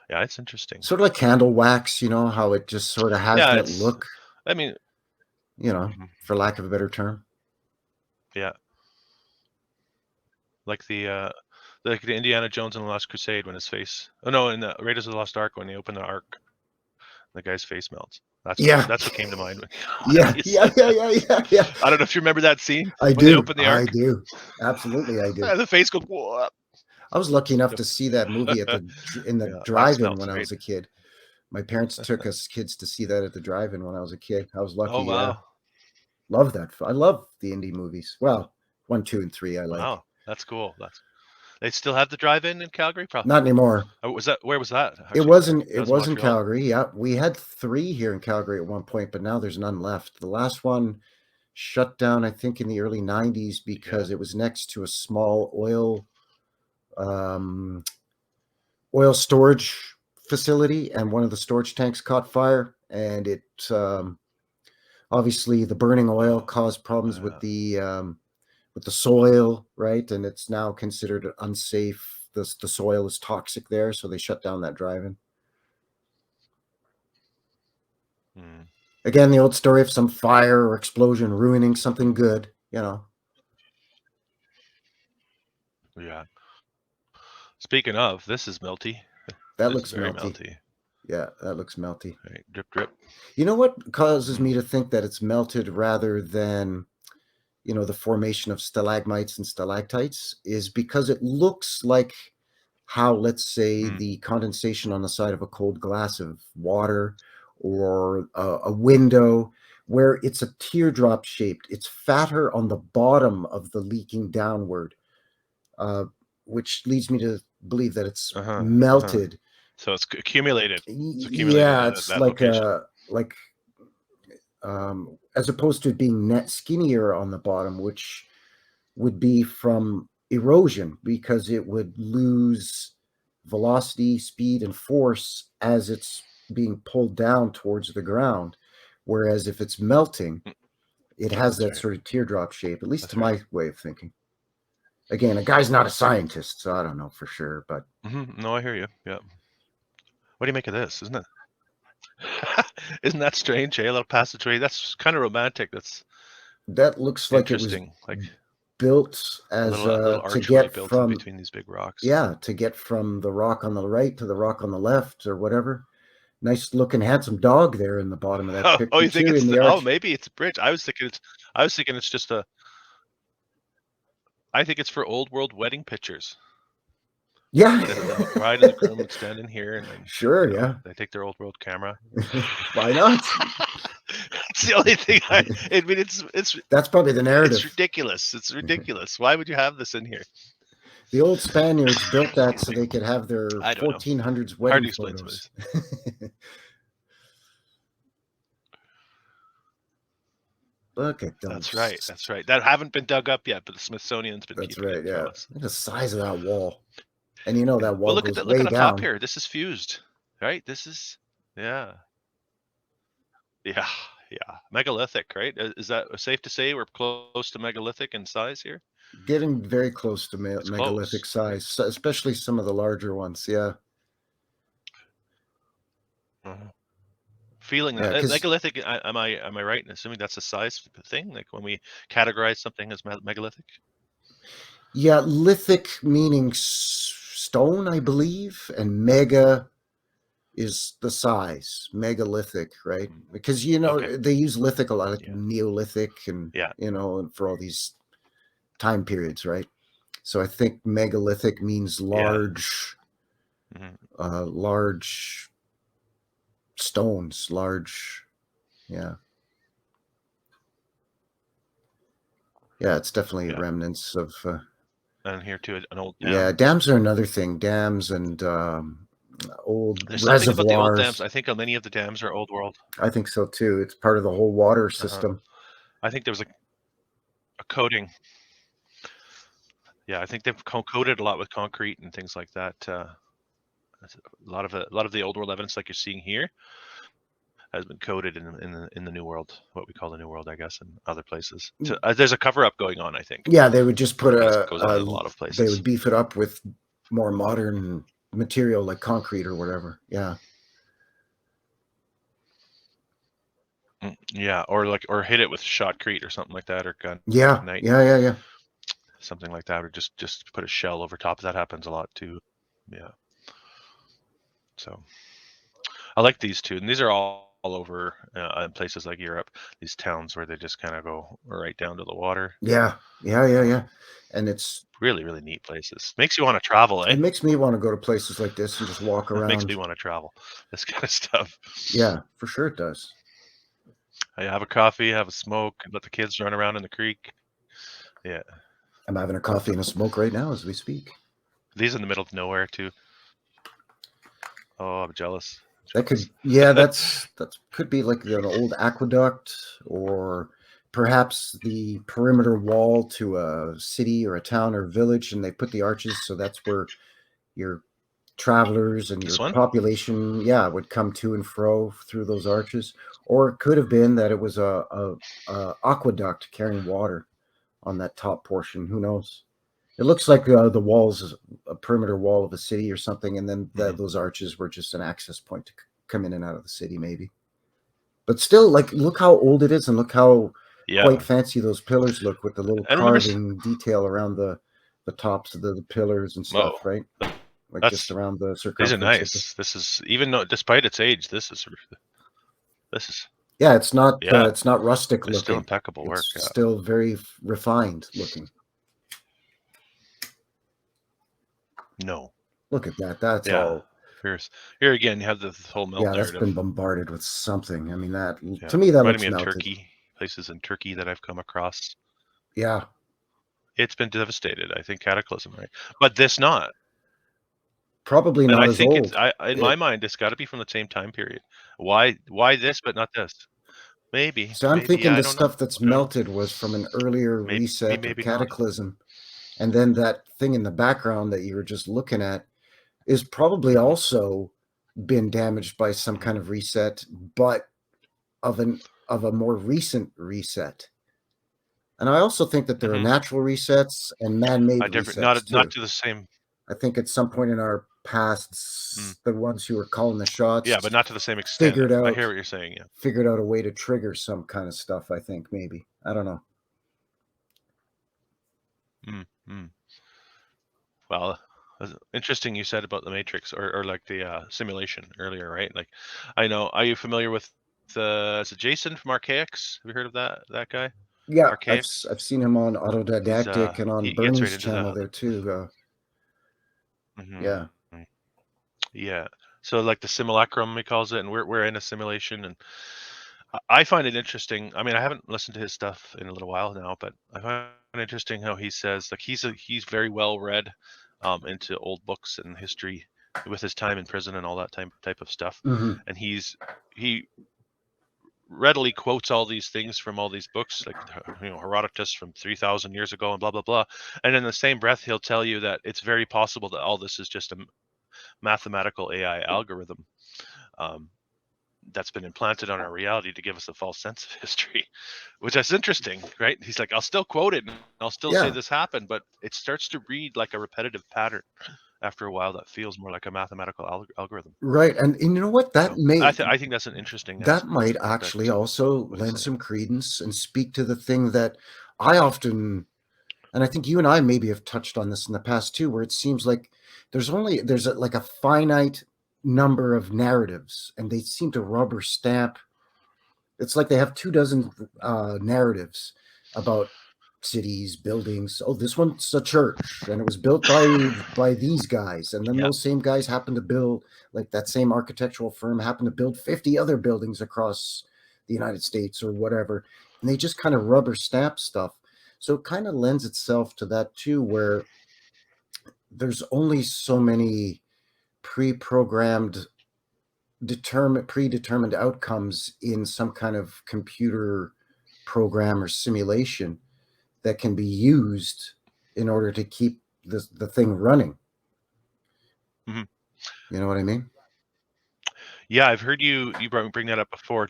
Yeah, it's interesting. Sort of like candle wax, how it just sort of has that look. I mean, for lack of a better term. Yeah. Like the Indiana Jones and the Last Crusade when his face. Oh no, in the Raiders of the Lost Ark when they open the Ark, the guy's face melts. That's what came to mind. Yeah. I don't know if you remember that scene. I when do. They open the Ark. I do. Absolutely, I do. The face goes. Whoa. I was lucky enough to see that movie in the drive-in when I was a kid. My parents took us kids to see that at the drive-in when I was a kid. I was lucky. Oh wow. Love that. I love the indie movies. Well, 1, 2, and 3 I like. Wow, that's cool. They still have the drive-in in Calgary? Probably not anymore. Where was that? Actually, it was in Calgary. Yeah, we had 3 here in Calgary at one point, but now there's none left. The last one shut down, I think, in the early 90s because it was next to a small oil storage facility, and one of the storage tanks caught fire, and it obviously the burning oil caused problems with the soil, right? And it's now considered unsafe. The soil is toxic there, so they shut down that drive-in. Again, the old story of some fire or explosion ruining something good, Yeah. Speaking of, this is melty. That looks melty. Yeah, that looks melty. Right. Drip, drip. You know what causes me to think that it's melted rather than, the formation of stalagmites and stalactites is because it looks like how, let's say, the condensation on the side of a cold glass of water or a window, where it's a teardrop shaped. It's fatter on the bottom of the leaking downward, which leads me to believe that it's melted. So it's accumulated. Yeah, it's like as opposed to it being net skinnier on the bottom, which would be from erosion, because it would lose velocity, speed, and force as it's being pulled down towards the ground. Whereas if it's melting, it has that sort of teardrop shape, at least to my way of thinking. Again, a guy's not a scientist, so I don't know for sure, but no, I hear you. Yeah. What do you make of this? Isn't that strange? A little passageway. That's kind of romantic. That looks like it was built A as little to archway get built in from between these big rocks. to get from the rock on the right to the rock on the left or whatever. Nice looking handsome dog there in the bottom of that Oh, picture you think too, it's in the oh, arch. maybe it's a bridge. I was thinking it's just a. I think it's for old world wedding pictures. Yeah. The bride and the groom would stand in here, and then Sure, yeah. they take their old world camera. Why not? It's the only thing. I mean, That's probably the it's narrative. ridiculous. It's ridiculous. Why would you have this in here? The old Spaniards built that so they could have their I don't know. 1400s Hard wedding to explain some of photos. this. Look at those. That's right. That's right. That haven't been dug up yet, but the Smithsonian's been That's keeping right, it yeah. from us. Look at the size of that wall. And you know that wall Well, look goes at look way on the top down. here. This is fused, right? This is yeah. Megalithic, right? Is that safe to say we're close to megalithic in size here? Getting very close to It's megalithic close, right? size, especially some of the larger ones. Yeah. Feeling Yeah, that because megalithic. Am I right in assuming that's a size thing? Like when we categorize something as megalithic? yeah, lithic meaning stone, I believe, and mega is the size, megalithic, right? Because Okay. they use lithic a lot, like Yeah. Neolithic, and Yeah. for all these time periods, right? So I think megalithic means large, large stones, large, yeah. Yeah, it's definitely remnants of. And here too, an old dam. Yeah, dams are another thing. Dams and old There's something about the old dams. reservoirs. I think many of the dams are old world. I think so too. It's part of the whole water system. I think there was a coating. Yeah, I think they've coated a lot with concrete and things like that. A lot of the old world evidence, like you're seeing here, has been coded in the New World, what we call the New World, I guess, and other places. So, there's a cover up going on, I think. Yeah, they would just put as goes on in a lot of places. They would beef it up with more modern material like concrete or whatever. Yeah. Yeah, or hit it with shotcrete or something like that, or gun. Yeah. Yeah. Something like that, or just put a shell over top. That happens a lot too. Yeah. So I like these two, and these are all over in places like Europe. These towns where they just kind of go right down to the water. Yeah. And it's really, really neat places. Makes you want to travel, eh? It makes me want to go to places like this and just walk around. Makes me want to travel. This kind of stuff. Yeah, for sure it does. I have a coffee, have a smoke, and let the kids run around in the creek. Yeah. I'm having a coffee and a smoke right now as we speak. These in the middle of nowhere too. Oh, I'm jealous. That could be like an old aqueduct, or perhaps the perimeter wall to a city or a town or village, and they put the arches, so that's where your travelers and your population, would come to and fro through those arches. Or it could have been that it was a aqueduct carrying water on that top portion. Who knows? It looks like the walls is a perimeter wall of a city or something, and then those arches were just an access point to come in and out of the city, maybe. But still, like, look how old it is, and look how quite fancy those pillars look with the little carving detail around the tops of the pillars and stuff, right? Like just around the circumference. These are nice. This is, even though despite its age, this is yeah, it's not rustic looking. It's still impeccable work. It's still very refined looking. No. Look at that. That's all. Here again, you have the whole melt narrative. That's been bombarded with something. I mean, to me, that looks melted. Turkey, places in Turkey that I've come across. Yeah. It's been devastated. I think cataclysm, right? But this not. Probably not as old. In my mind, it's got to be from the same time period. Why this, but not this? Maybe. So I'm thinking the stuff that's melted was from an earlier reset or cataclysm. And then that thing in the background that you were just looking at is probably also been damaged by some kind of reset, but of a more recent reset. And I also think that there are natural resets and man-made resets not to the same. I think at some point in our pasts, the ones who were calling the shots, but not to the same extent. I hear what you're saying. Yeah, figured out a way to trigger some kind of stuff. I think maybe, I don't know. Mm. Well, interesting you said about the Matrix or like the simulation earlier, right? Like, I know. Are you familiar with is it Jason from Archaics? Have you heard of that guy? Yeah, Archaics. I've seen him on He's Autodidactic and on he gets right Bernie's into channel the. there too. Mhm. Yeah. Yeah. So like the simulacrum, he calls it, and we're in a simulation, and I find it interesting. I mean, I haven't listened to his stuff in a little while now, but I find it interesting how he says like he's very well read into old books and history with his time in prison and all that type of stuff, Hmm. and he readily quotes all these things from all these books, like Herodotus from 3,000 years ago and blah blah blah, and in the same breath he'll tell you that it's very possible that all this is just a mathematical AI algorithm um, that's been implanted on our reality to give us a false sense of history, which is interesting, right? He's like, I'll still quote it and I'll still say Yeah. this happened, but it starts to read like a repetitive pattern after a while that feels more like a mathematical algorithm. Right. And you know what? So I think that's an interesting That might actually aspect also of lend saying. some credence and speak to the thing that I often, and I think you and I maybe have touched on this in the past too, where it seems like there's like a finite number of narratives, and they seem to rubber stamp. It's like they have 24 narratives about cities, buildings. Oh, this one's a church, and it was built by these guys, and then Yeah. those same guys happened to build, like that same architectural firm happened to build 50 other buildings across the United States or whatever, and they just kind of rubber stamp stuff. So it kind of lends itself to that too, where there's only so many pre-programmed predetermined outcomes in some kind of computer program or simulation that can be used in order to keep the thing running. Hmm. You know what I mean? Yeah, I've heard you bring that up before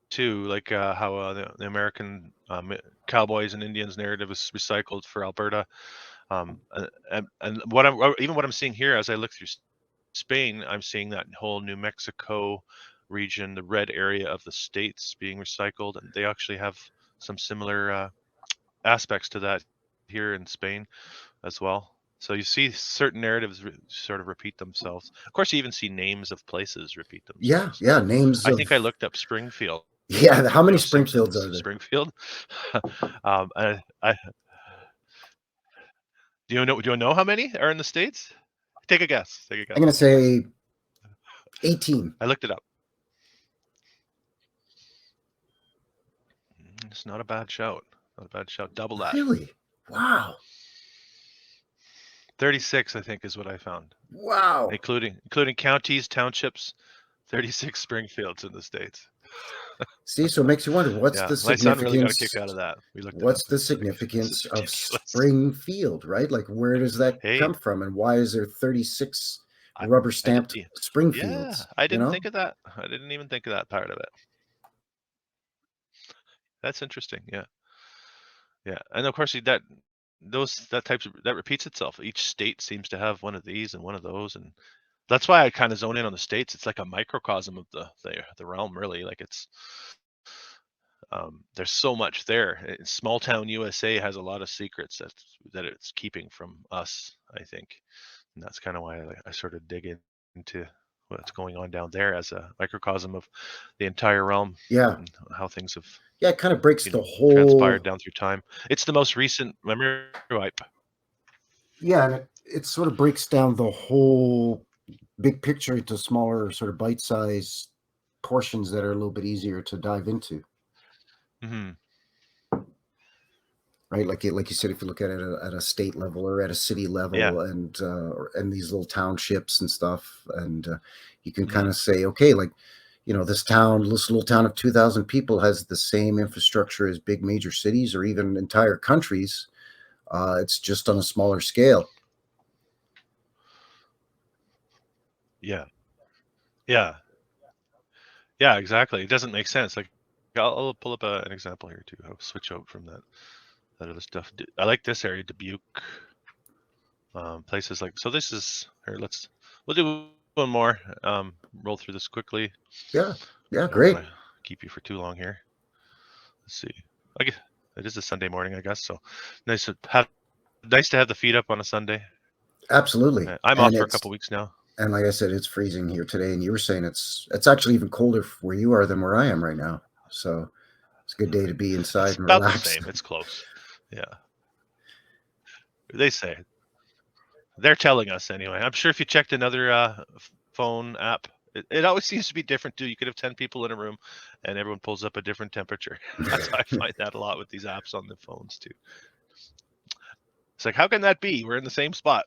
too, like how the American cowboys and Indians narrative is recycled for Alberta. And what I'm seeing here as I look through Spain, I'm seeing that whole New Mexico region, the red area of the states being recycled, and they actually have some similar aspects to that here in Spain as well. So you see certain narratives sort of repeat themselves. Of course, you even see names of places repeat Yeah, themselves. yeah. Names I of think I looked up Springfield, yeah. How many Springfields Simpsons are there? Springfield. I do you know how many are in the states? Take a guess. Take a I'm guess. gonna say 18. I looked it up. It's not a bad shout. Not a bad shout. Double that. Really? Wow. 36, I think, is what I found, Wow. including counties, townships. 36 Springfields in the states. See, so it makes you wonder Yeah, my son really got a kick out of that. We looked it up. what's the It's like this significance is of ridiculous. Springfield, right? Like where does that Hey, come from, and why is there 36 I, rubber I did. stamped Yeah, Springfields, I you didn't know? think of that. I didn't even think of that part of it. That's interesting. Yeah, yeah, and of course that repeats itself. Each state seems to have one of these and one of those, and that's why I kind of zone in on the states. It's like a microcosm of the realm, really. Like there's so much there. Small town USA has a lot of secrets that it's keeping from us, I think, and that's kind of why I sort of dig into what's going on down there as a microcosm of the entire realm Yeah. and how things have Yeah, it kind of breaks the transpired whole. down through time. It's the most recent memory wipe. Yeah, and it sort of breaks down the whole big picture into smaller, sort of bite-sized portions that are a little bit easier to dive into, Hmm. right? Like you said, if you look at it at a state level or at a city Yeah. level, and these little townships and stuff, and you can kind Hmm. of say, okay, like this little town of 2,000 people has the same infrastructure as big major cities or even entire countries. It's just on a smaller scale. Yeah. Yeah. Yeah. Exactly. It doesn't make sense. Like I'll pull up an example here too. I'll switch out from that other stuff. I like this area, Dubuque. Places like so. This is here. We'll do one more. Roll through this quickly. Yeah, yeah, I don't want great. to keep you for too long here. Let's see. I guess it is a Sunday morning, I guess. So nice to have nice to have the feet up on a Sunday. Absolutely. I'm off And for a it's couple weeks now. and like I said, it's freezing here today, and you were saying it's actually even colder where you are than where I am right now. So it's a good day to be It's inside and about the relax. same. It's close. Yeah. They say. They're telling us anyway. I'm sure if you checked another phone app, it always seems to be different too. You could have 10 people in a room and everyone pulls up a different temperature. That's how I find that a lot with these apps on the phones too. It's like, how can that be? We're in the same spot.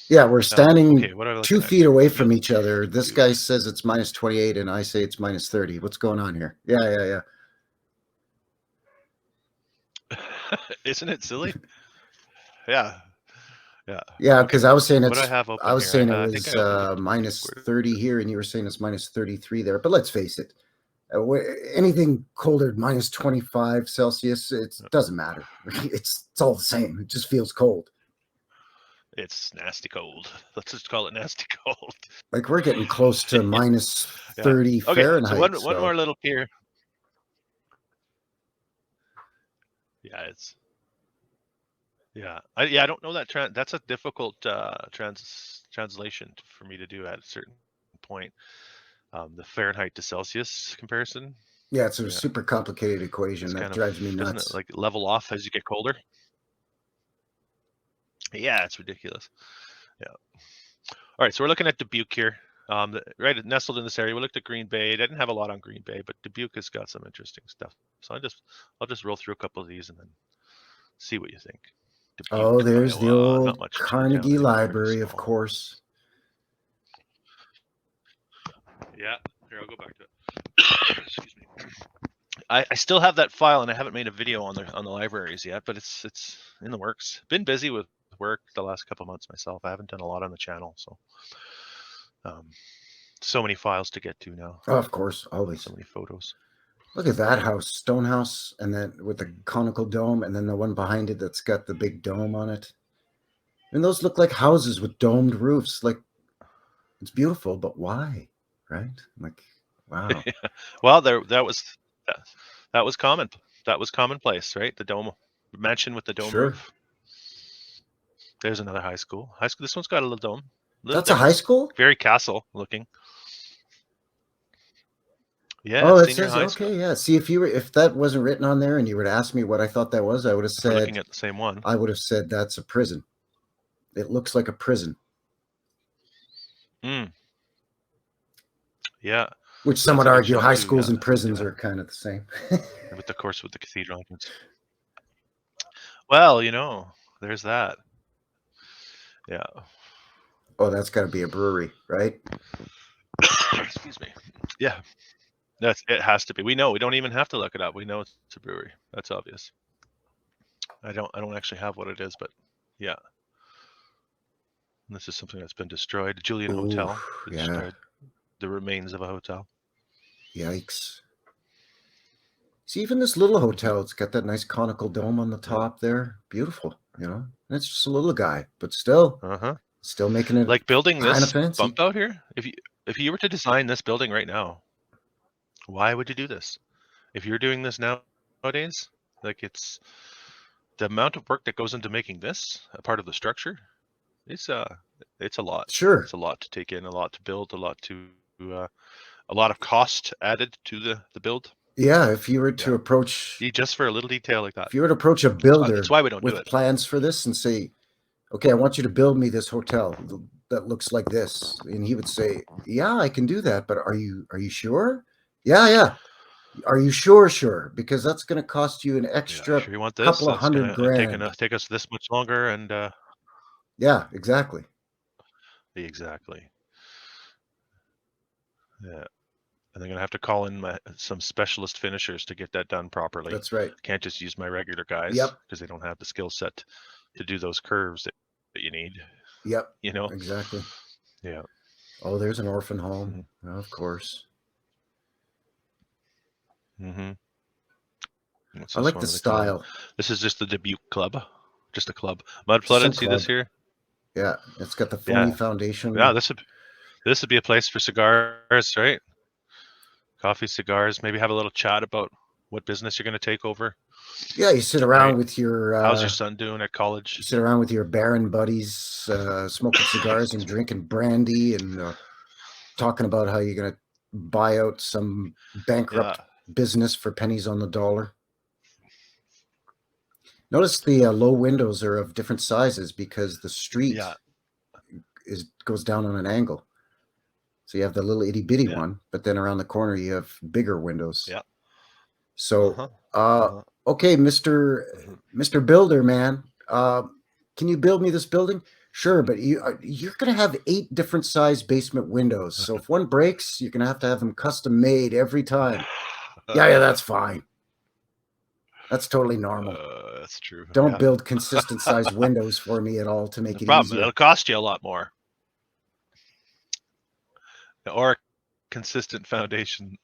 Yeah, we're standing Okay, what are we 2 looking at feet here? away from each other. This guy says it's minus 28 and I say it's minus 30. What's going on here? Yeah. Isn't it silly? Yeah. Yeah, Okay. because I was saying What do I have open here? it I think was I opened it. minus 30 here, and you were saying it's minus 33 there. But let's face it, anything colder than minus 25 Celsius, it doesn't matter. It's all the same. It just feels cold. It's nasty cold. Let's just call it nasty cold. Like we're getting close to minus Yeah. 30 Okay. So Fahrenheit. one more little here. Yeah, it's I don't know that that's a difficult translation for me to do at a certain point. The Fahrenheit to Celsius comparison. Yeah, it's a super complicated equation It's that kind of, drives me doesn't nuts. it like level off as you get colder? Yeah, it's ridiculous. Yeah. All right, so we're looking at Dubuque here. Right nestled in this area. We looked at Green Bay. I didn't have a lot on Green Bay, but Dubuque has got some interesting stuff. So I'll just roll through a couple of these and then see what you think. Dubuque, Oh, there's the Iowa. Not old much to it down Carnegie there. Pretty Library, of small. course. Yeah, here I'll go back to it. Excuse me. I still have that file, and I haven't made a video on the libraries yet, but it's in the works. Been busy with work the last couple months myself. I haven't done a lot on the channel, so so many files to get to now. Oh, of course, always. So many photos. Look at that house, stone house, and then with the conical dome, and then the one behind it that's got the big dome on it. And those look like houses with domed roofs. Like, it's beautiful, but why? Right? Like, wow. Well, that was common. That was commonplace, right? The dome mansion with the dome roof. There's another high school. This one's got a little dome. That's a high school? Very castle looking. Yeah, oh, it senior says high okay. school. Yeah. See, if that wasn't written on there, and you were to ask me what I thought that was, I would have said. We're looking at the same one. I would have said that's a prison. It looks like a prison. Yeah. Which some would argue high schools and prisons are kind of the same. with the cathedral entrance. Well, there's that. Yeah. Oh, that's got to be a brewery, right? Excuse me. Yeah. It has to be. We know. We don't even have to look it up. We know it's a brewery. That's obvious. I don't actually have what it is, but yeah. And this is something that's been destroyed. Julian Hotel. Destroyed. The remains of a hotel. Yikes. See, even this little hotel, it's got that nice conical dome on the top there. Beautiful, And it's just a little guy, but still, still making it like building this fancy. bump out here. If you were to design this building right now, why would you do this? If you're doing this nowadays, like it's the amount of work that goes into making this a part of the structure. It's a lot. Sure, it's a lot to take in, a lot to build, a lot of cost added to the build. Yeah, if you were to approach just for a little detail like that. If you were to approach a builder that's why we don't with do it. plans for this and say, okay, I want you to build me this hotel that looks like this. And he would say, yeah, I can do that. But are you sure? Yeah. Are you sure? Sure. Because that's going to cost you an extra sure you want this? couple of $100,000. Take us this much longer. And yeah, exactly. Exactly. Yeah. And they're going to have to call in some specialist finishers to get that done properly. That's right. Can't just use my regular guys because they don't have the skill set to do those curves that you need. Yep. Exactly. Yeah. Oh, there's an orphan home. Mm-hmm. Of course. Mm-hmm. I like the style. This is just the Dubuque Club. Just a club. Mudflooded, see this here? Yeah. It's got the phony foundation. Yeah, this would be a place for cigars, right? Coffee, cigars, maybe have a little chat about what business you're going to take over. Yeah, you sit around with your how's your son doing at college? you sit around with your barren buddies, smoking cigars and drinking brandy, and talking about how you're going to buy out some bankrupt business for pennies on the dollar. Notice the low windows are of different sizes because the street goes down on an angle. So you have the little itty bitty one, but then around the corner you have bigger windows. Yeah. So, okay, Mr. Builder, man, can you build me this building? Sure, but you're going to have 8 different size basement windows. So if one breaks, you're going to have them custom made every time. Yeah, that's fine. That's totally normal. That's true. Don't build consistent size windows for me at all to make it easier. It'll cost you a lot more. Or consistent foundation,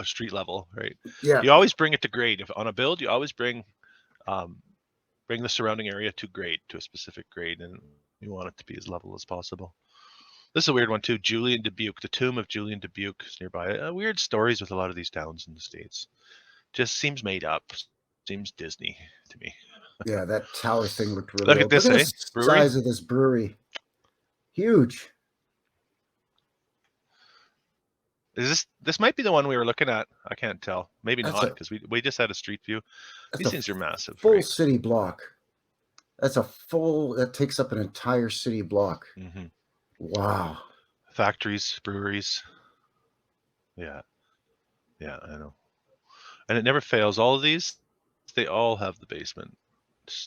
street level, right? Yeah. You always bring it to grade. If on a build, you always bring the surrounding area to grade, to a specific grade, and you want it to be as level as possible. This is a weird one too. Julian Dubuque, the tomb of Julian Dubuque is nearby. Weird stories with a lot of these towns in the States. Just seems made up. Seems Disney to me. Yeah, that tower thing looked really Look at this, Look at the size of this brewery. Huge. Is this might be the one we were looking at? I can't tell. Maybe not, because we just had a street view. These things are massive. Full city block. That takes up an entire city block. Mm-hmm. Wow. Factories, breweries. Yeah, I know. And it never fails. All of these, they all have the basement.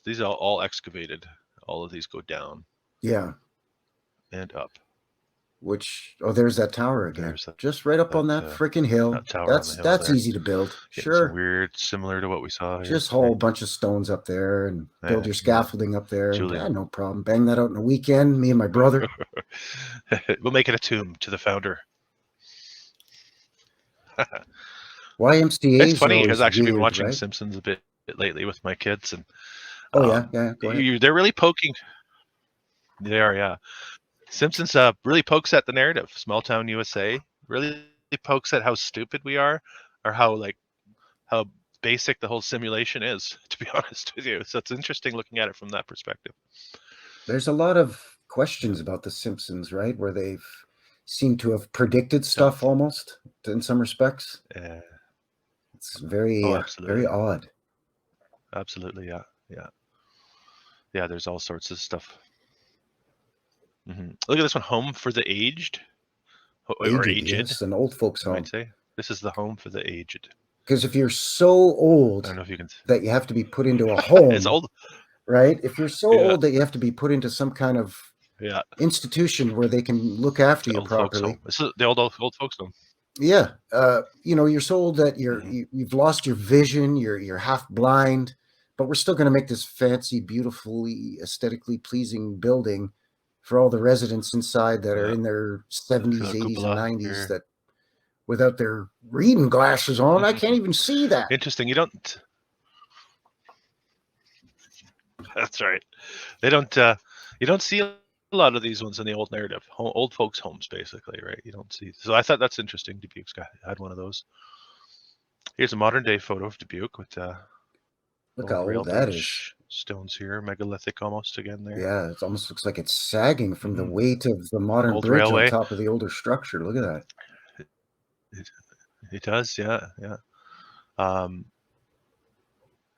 These are all excavated. All of these go down. Yeah. And up. There's that tower again. Just right up on that freaking hill. That's easy to build. Sure. Weird, similar to what we saw here. Just haul a bunch of stones up there and build your scaffolding up there. And, no problem. Bang that out in a weekend, me and my brother. We'll make it a tomb to the founder. YMCA. It's funny because I've actually been watching Simpsons a bit lately with my kids, and Go ahead. They're really poking. They are, yeah. Simpsons really pokes at the narrative. Small town USA really pokes at how stupid we are, or how basic the whole simulation is. To be honest with you, so it's interesting looking at it from that perspective. There's a lot of questions about the Simpsons, right, where they've seemed to have predicted stuff almost in some respects. It's very very odd. Absolutely, yeah. There's all sorts of stuff. Mm-hmm. Look at this one, Home for the Aged. Or aged. Yes, an old folks home. I'd say this is the home for the aged. Because if you're so old I don't know if you can... that you have to be put into a home, it's old, right? If you're so old that you have to be put into some kind of institution where they can look after you properly. This is the old folks home. Yeah, you're so old that you've lost your vision. You're half blind, but we're still going to make this fancy, beautifully, aesthetically pleasing building for all the residents inside that are in their 70s, 80s, and 90s that without their reading glasses on, I can't even see that. Interesting. You don't... That's right. They don't... you don't see a lot of these ones in the old narrative. Old folks' homes, basically, right? You don't see... So I thought that's interesting. Dubuque's had one of those. Here's a modern-day photo of Dubuque with... Look how old that is. Stones here, megalithic almost again there. Yeah, it almost looks like it's sagging from the weight of the modern old bridge railway on top of the older structure. Look at that. It does, yeah.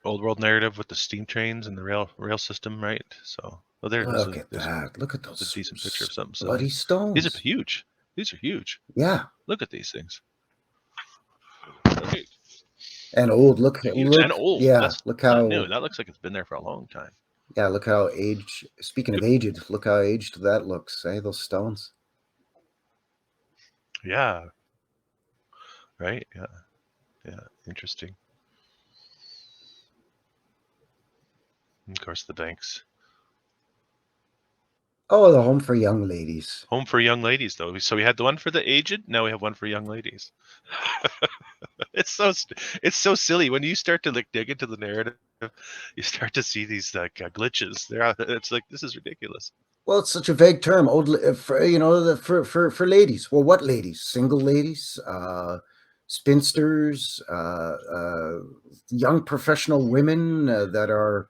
Old world narrative with the steam trains and the rail system, right? So, well, look at that. Look at those. A decent picture of something. Bloody stones. These are huge. Yeah. Look at these things. Okay. And old, look, and old. Yeah, look how new. That looks like it's been there for a long time. Yeah, look how aged. Speaking of aged, look how aged that looks. Those stones. Yeah. Right. Yeah. Interesting. And of course, the banks. Oh, the home for young ladies. Home for young ladies, though. So we had the one for the aged. Now we have one for young ladies. It's so silly when you start to dig into the narrative. You start to see these glitches. It's like, this is ridiculous. Well, it's such a vague term. For ladies. Well, what ladies? Single ladies, spinsters, young professional women that are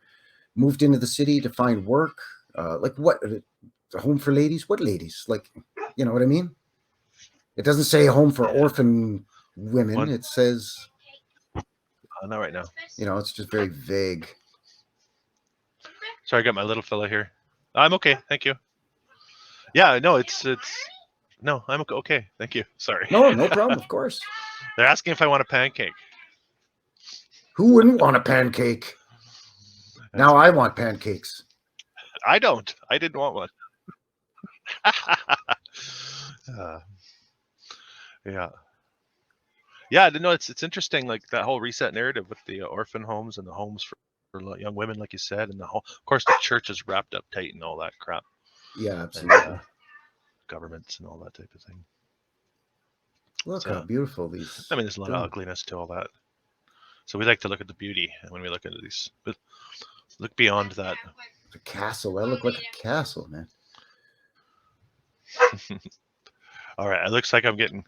moved into the city to find work. Like what? A home for ladies? What ladies? Like, you know what I mean? It doesn't say home for orphan women. One. It says, Not right now. you know, it's just very vague. Sorry, I got my little fella here. I'm okay, thank you. Yeah, no, it's no, I'm okay, thank you. Sorry. No problem. Of course. They're asking if I want a pancake. Who wouldn't want a pancake? Now I want pancakes. I don't. I didn't want one. Yeah. Yeah, no, it's interesting, like that whole reset narrative with the orphan homes and the homes for young women, like you said, and the whole, of course, the church is wrapped up tight in all that crap. Yeah, absolutely. And, governments and all that type of thing. Look how beautiful these. I mean, there's a lot of ugliness to all that. So we like to look at the beauty when we look into these, but look beyond that. The castle. That looked like a castle, man. All right, it looks like I'm getting.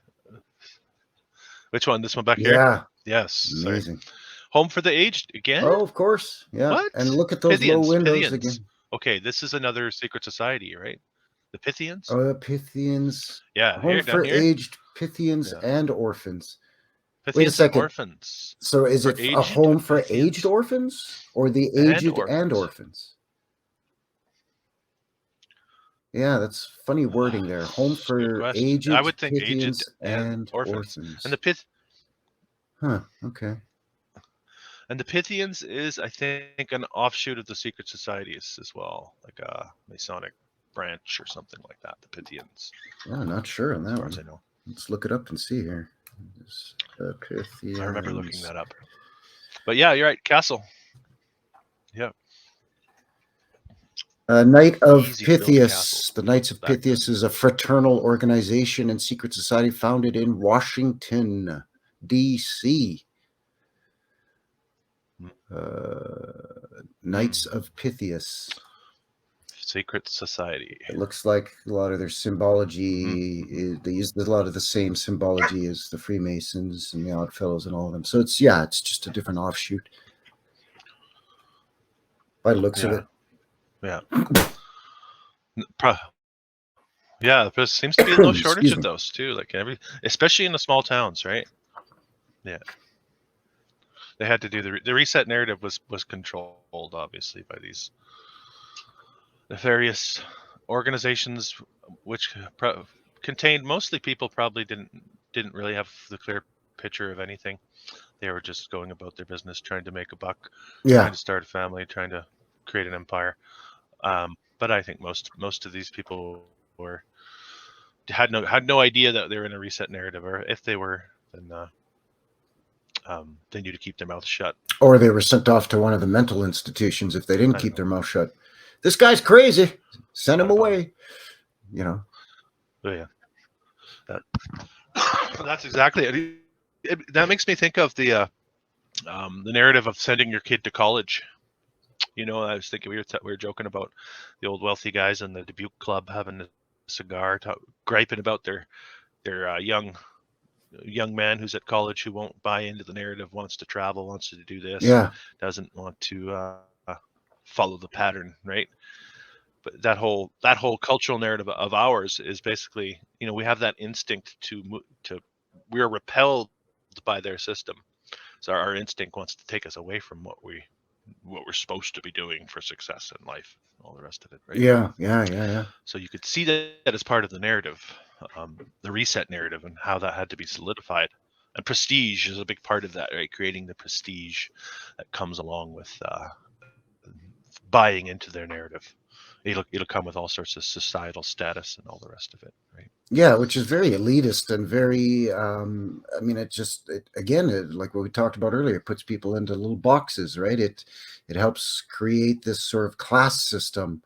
Which one? This one back here? Yeah. Yes. Amazing. Sorry. Home for the aged again? Oh, of course. Yeah. What? And look at those Pythians, low windows Pythians. again. Okay, this is another secret society, right? The Pythians? Oh, the Pythians. Yeah. Home Here, for here. aged Pythians and orphans. Pythians Wait a second. And orphans. So is it a home for Pythians? aged orphans or the aged and orphans? Yeah, that's funny wording there. Home for aged, I would think Pythians aged and orphans. And the Huh, okay. And the Pythians is, I think, an offshoot of the secret societies as well, like a Masonic branch or something like that. The Pythians. Yeah, not sure on that one. As far as I know. Let's look it up and see here. Pythians. I remember looking that up. But yeah, you're right. Castle. Yeah. Knight of Pythias. The Knights of Pythias is a fraternal organization and secret society founded in Washington, D.C. Knights of Pythias. Secret society. It looks like a lot of their symbology, they use a lot of the same symbology as the Freemasons and the Oddfellows and all of them. So it's just a different offshoot by the looks of it. Yeah. Yeah, there seems to be no shortage of those too. Like especially in the small towns, right? Yeah. They had to do the reset narrative was controlled, obviously, by these nefarious organizations, which contained mostly people probably didn't really have the clear picture of anything. They were just going about their business, trying to make a buck, trying to start a family, trying to create an empire. But I think most of these people had no idea that they were in a reset narrative, or if they were, then they knew to keep their mouth shut. Or they were sent off to one of the mental institutions if they didn't keep their mouth shut. This guy's crazy. Send him away. You know. Oh, yeah. That's exactly it. That makes me think of the narrative of sending your kid to college. You know, I was thinking we were joking about the old wealthy guys in the Dubuque Club having a cigar, griping about their young man who's at college who won't buy into the narrative, wants to travel, wants to do this, doesn't want to follow the pattern, right? But that whole cultural narrative of ours is basically, you know, we have that instinct to we're repelled by their system, so our instinct wants to take us away from what we're supposed to be doing for success in life, all the rest of it, right? Yeah. So you could see that as part of the narrative, the reset narrative, and how that had to be solidified. And prestige is a big part of that, right? Creating the prestige that comes along with buying into their narrative. It'll come with all sorts of societal status and all the rest of it, right? Yeah, which is very elitist and very, I mean, like what we talked about earlier, it puts people into little boxes, right? It helps create this sort of class system,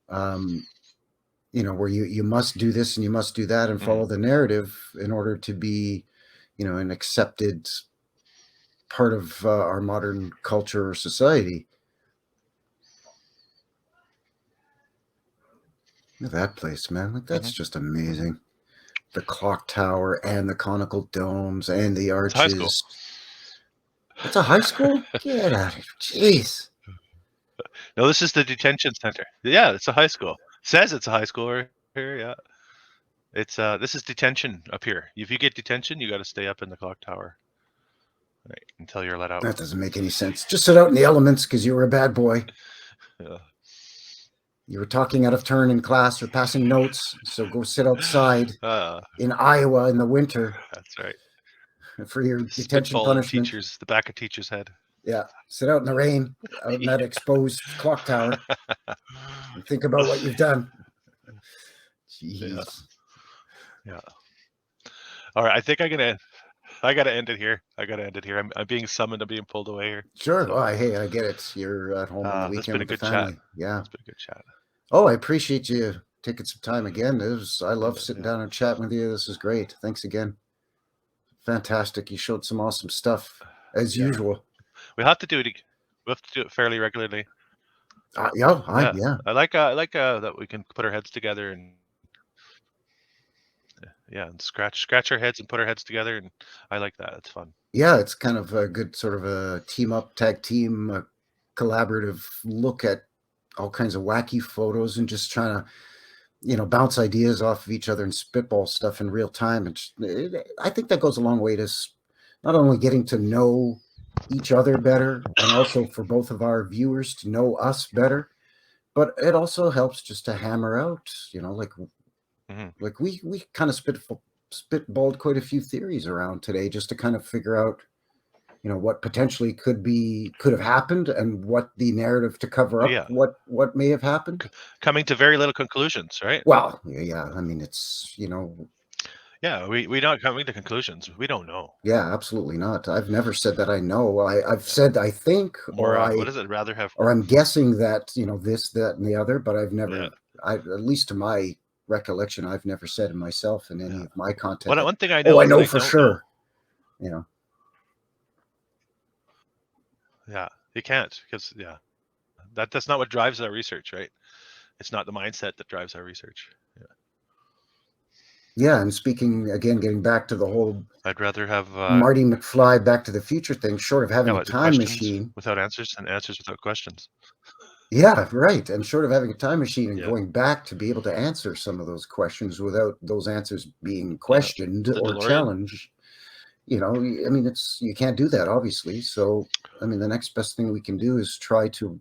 you know, where you must do this and you must do that and follow the narrative in order to be, you know, an accepted part of our modern culture or society. Look at that place, man. Like, that's just amazing. the clock tower and the conical domes and the It's high school. arches. It's a high school? Get out of here. Jeez. No, this is the detention center. Yeah, it's a high school. Says it's a high school right here. Yeah, it's this is detention up here. If you get detention, you got to stay up in the clock tower, right, until you're let out. That doesn't make any sense. Just sit out in the elements because you were a bad boy. Yeah. You were talking out of turn in class or passing notes, so go sit outside in Iowa in the winter. That's right. For your detention Spitball punishment. Teachers, the back of teacher's head. Yeah, sit out in the rain, out in that exposed clock tower, and think about what you've done. Jeez. Yeah. All right, I think I gotta end it here. I'm being summoned. I'm being pulled away here. Sure. So, Oh, hey, I get it. You're at home on the weekend with the family. Chat. Yeah. It's been a good chat. Oh, I appreciate you taking some time again. I love sitting down and chatting with you. This is great. Thanks again. Fantastic. You showed some awesome stuff as usual. We have to do it. We have to do it fairly regularly. Yeah. I like that we can put our heads together and and scratch our heads and put our heads together, and I like that. It's fun. Yeah, it's kind of a good sort of a team up, tag team, collaborative look at all kinds of wacky photos and just trying to, bounce ideas off of each other and spitball stuff in real time. And I think that goes a long way to not only getting to know each other better and also for both of our viewers to know us better, but it also helps just to hammer out, like we kind of spitballed quite a few theories around today just to kind of figure out, what potentially could have happened and what the narrative to cover up what may have happened. Coming to very little conclusions, right? Well, yeah. I mean, it's, Yeah, we're not coming to conclusions. We don't know. Yeah, absolutely not. I've never said that I know. I've said I think, or what is it? Rather have, or I'm guessing that, this, that, and the other, but I've never, at least to my recollection, I've never said it myself in any of my content. One thing I know. I know for sure. Yeah, you can't because that's not what drives our research, right? It's not the mindset that drives our research. Yeah, and speaking again, getting back to the whole, I'd rather have Marty McFly Back to the Future thing, short of having a time machine without answers and answers without questions. Yeah, right. And short of having a time machine and going back to be able to answer some of those questions without those answers being questioned or challenged, I mean, you can't do that, obviously. So, I mean, the next best thing we can do is try to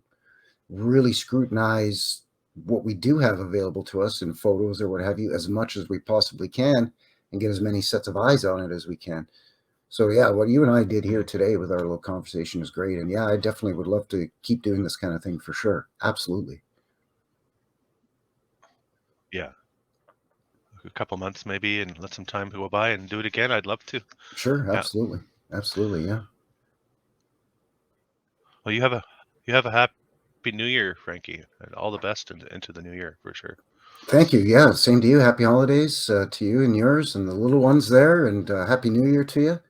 really scrutinize what we do have available to us in photos or what have you, as much as we possibly can, and get as many sets of eyes on it as we can. So, yeah, what you and I did here today with our little conversation is great. And, yeah, I definitely would love to keep doing this kind of thing for sure. Absolutely. Yeah. A couple months maybe and let some time go by and do it again. I'd love to. Sure. Absolutely. Absolutely. Yeah. Well, you have a happy New Year, Frankie, and all the best into the new year for sure. Thank you. Yeah. Same to you. Happy holidays to you and yours and the little ones there. And Happy New Year to you.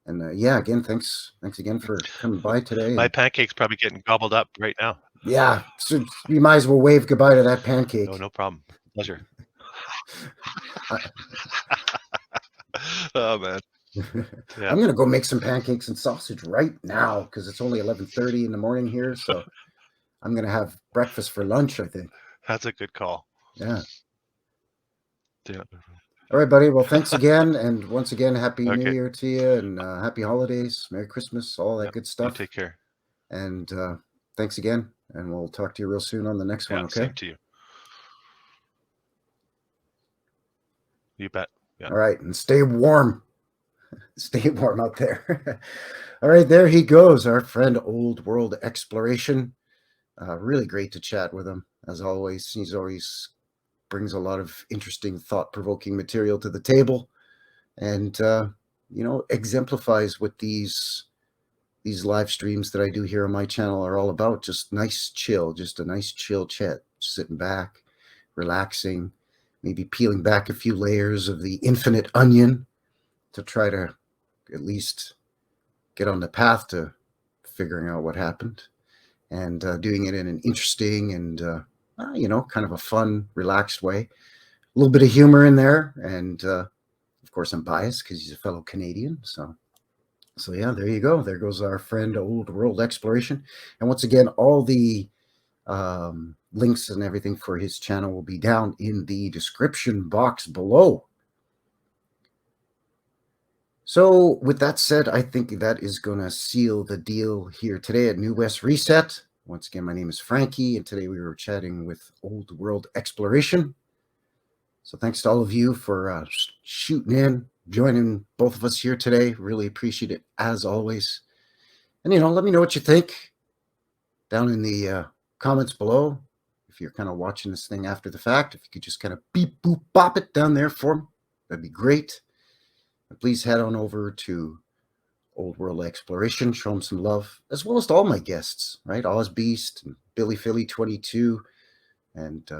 And yeah, again, thanks again for coming by today. My pancake's probably getting gobbled up right now. Yeah, so you might as well wave goodbye to that pancake. No problem. Pleasure. Oh man. Yeah. I'm gonna go make some pancakes and sausage right now because it's only 11:30 in the morning here. So I'm gonna have breakfast for lunch, I think. That's a good call. Yeah. All right, buddy. Well, thanks again. And once again, Happy New Year to you and Happy Holidays, Merry Christmas, all that good stuff. You take care. And thanks again. And we'll talk to you real soon on the next one, okay? Same to you. You bet. Yeah. All right. And stay warm. Stay warm out there. All right. There he goes, our friend Old World Exploration. Really great to chat with him, as always. He's always brings a lot of interesting, thought-provoking material to the table, and exemplifies what these live streams that I do here on my channel are all about. Just a nice chill chat, sitting back, relaxing, maybe peeling back a few layers of the infinite onion to try to at least get on the path to figuring out what happened, and doing it in an interesting and kind of a fun, relaxed way. A little bit of humor in there, and course, I'm biased because he's a fellow Canadian. So yeah, there you go. There goes our friend Old World Exploration. And once again, all the links and everything for his channel will be down in the description box below. So with that said, I think that is going to seal the deal here today at New West Reset. Once again, my name is Frankie, and today we were chatting with Old World Exploration. So thanks to all of you for shooting in, joining both of us here today. Really appreciate it, as always. And, let me know what you think down in the comments below. If you're kind of watching this thing after the fact, if you could just kind of beep, boop, bop it down there for me, that'd be great. And please head on over to Old World Exploration, show them some love, as well as to all my guests, right? Oz Beast and Billy Philly 22, and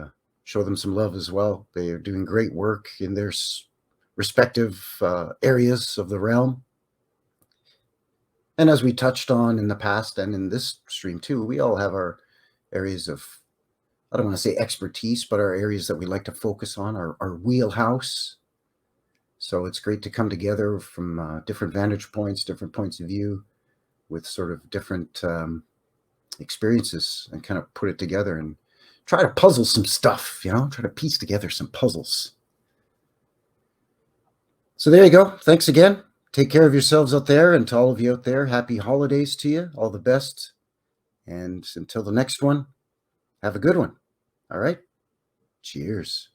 show them some love as well. They are doing great work in their respective areas of the realm. And as we touched on in the past and in this stream too, we all have our areas of, I don't want to say expertise, but our areas that we like to focus on, our wheelhouse. So it's great to come together from different vantage points, different points of view, with sort of different experiences, and kind of put it together and try to puzzle some stuff, try to piece together some puzzles. So there you go. Thanks again. Take care of yourselves out there, and to all of you out there, happy holidays to you. All the best. And until the next one, have a good one. All right. Cheers.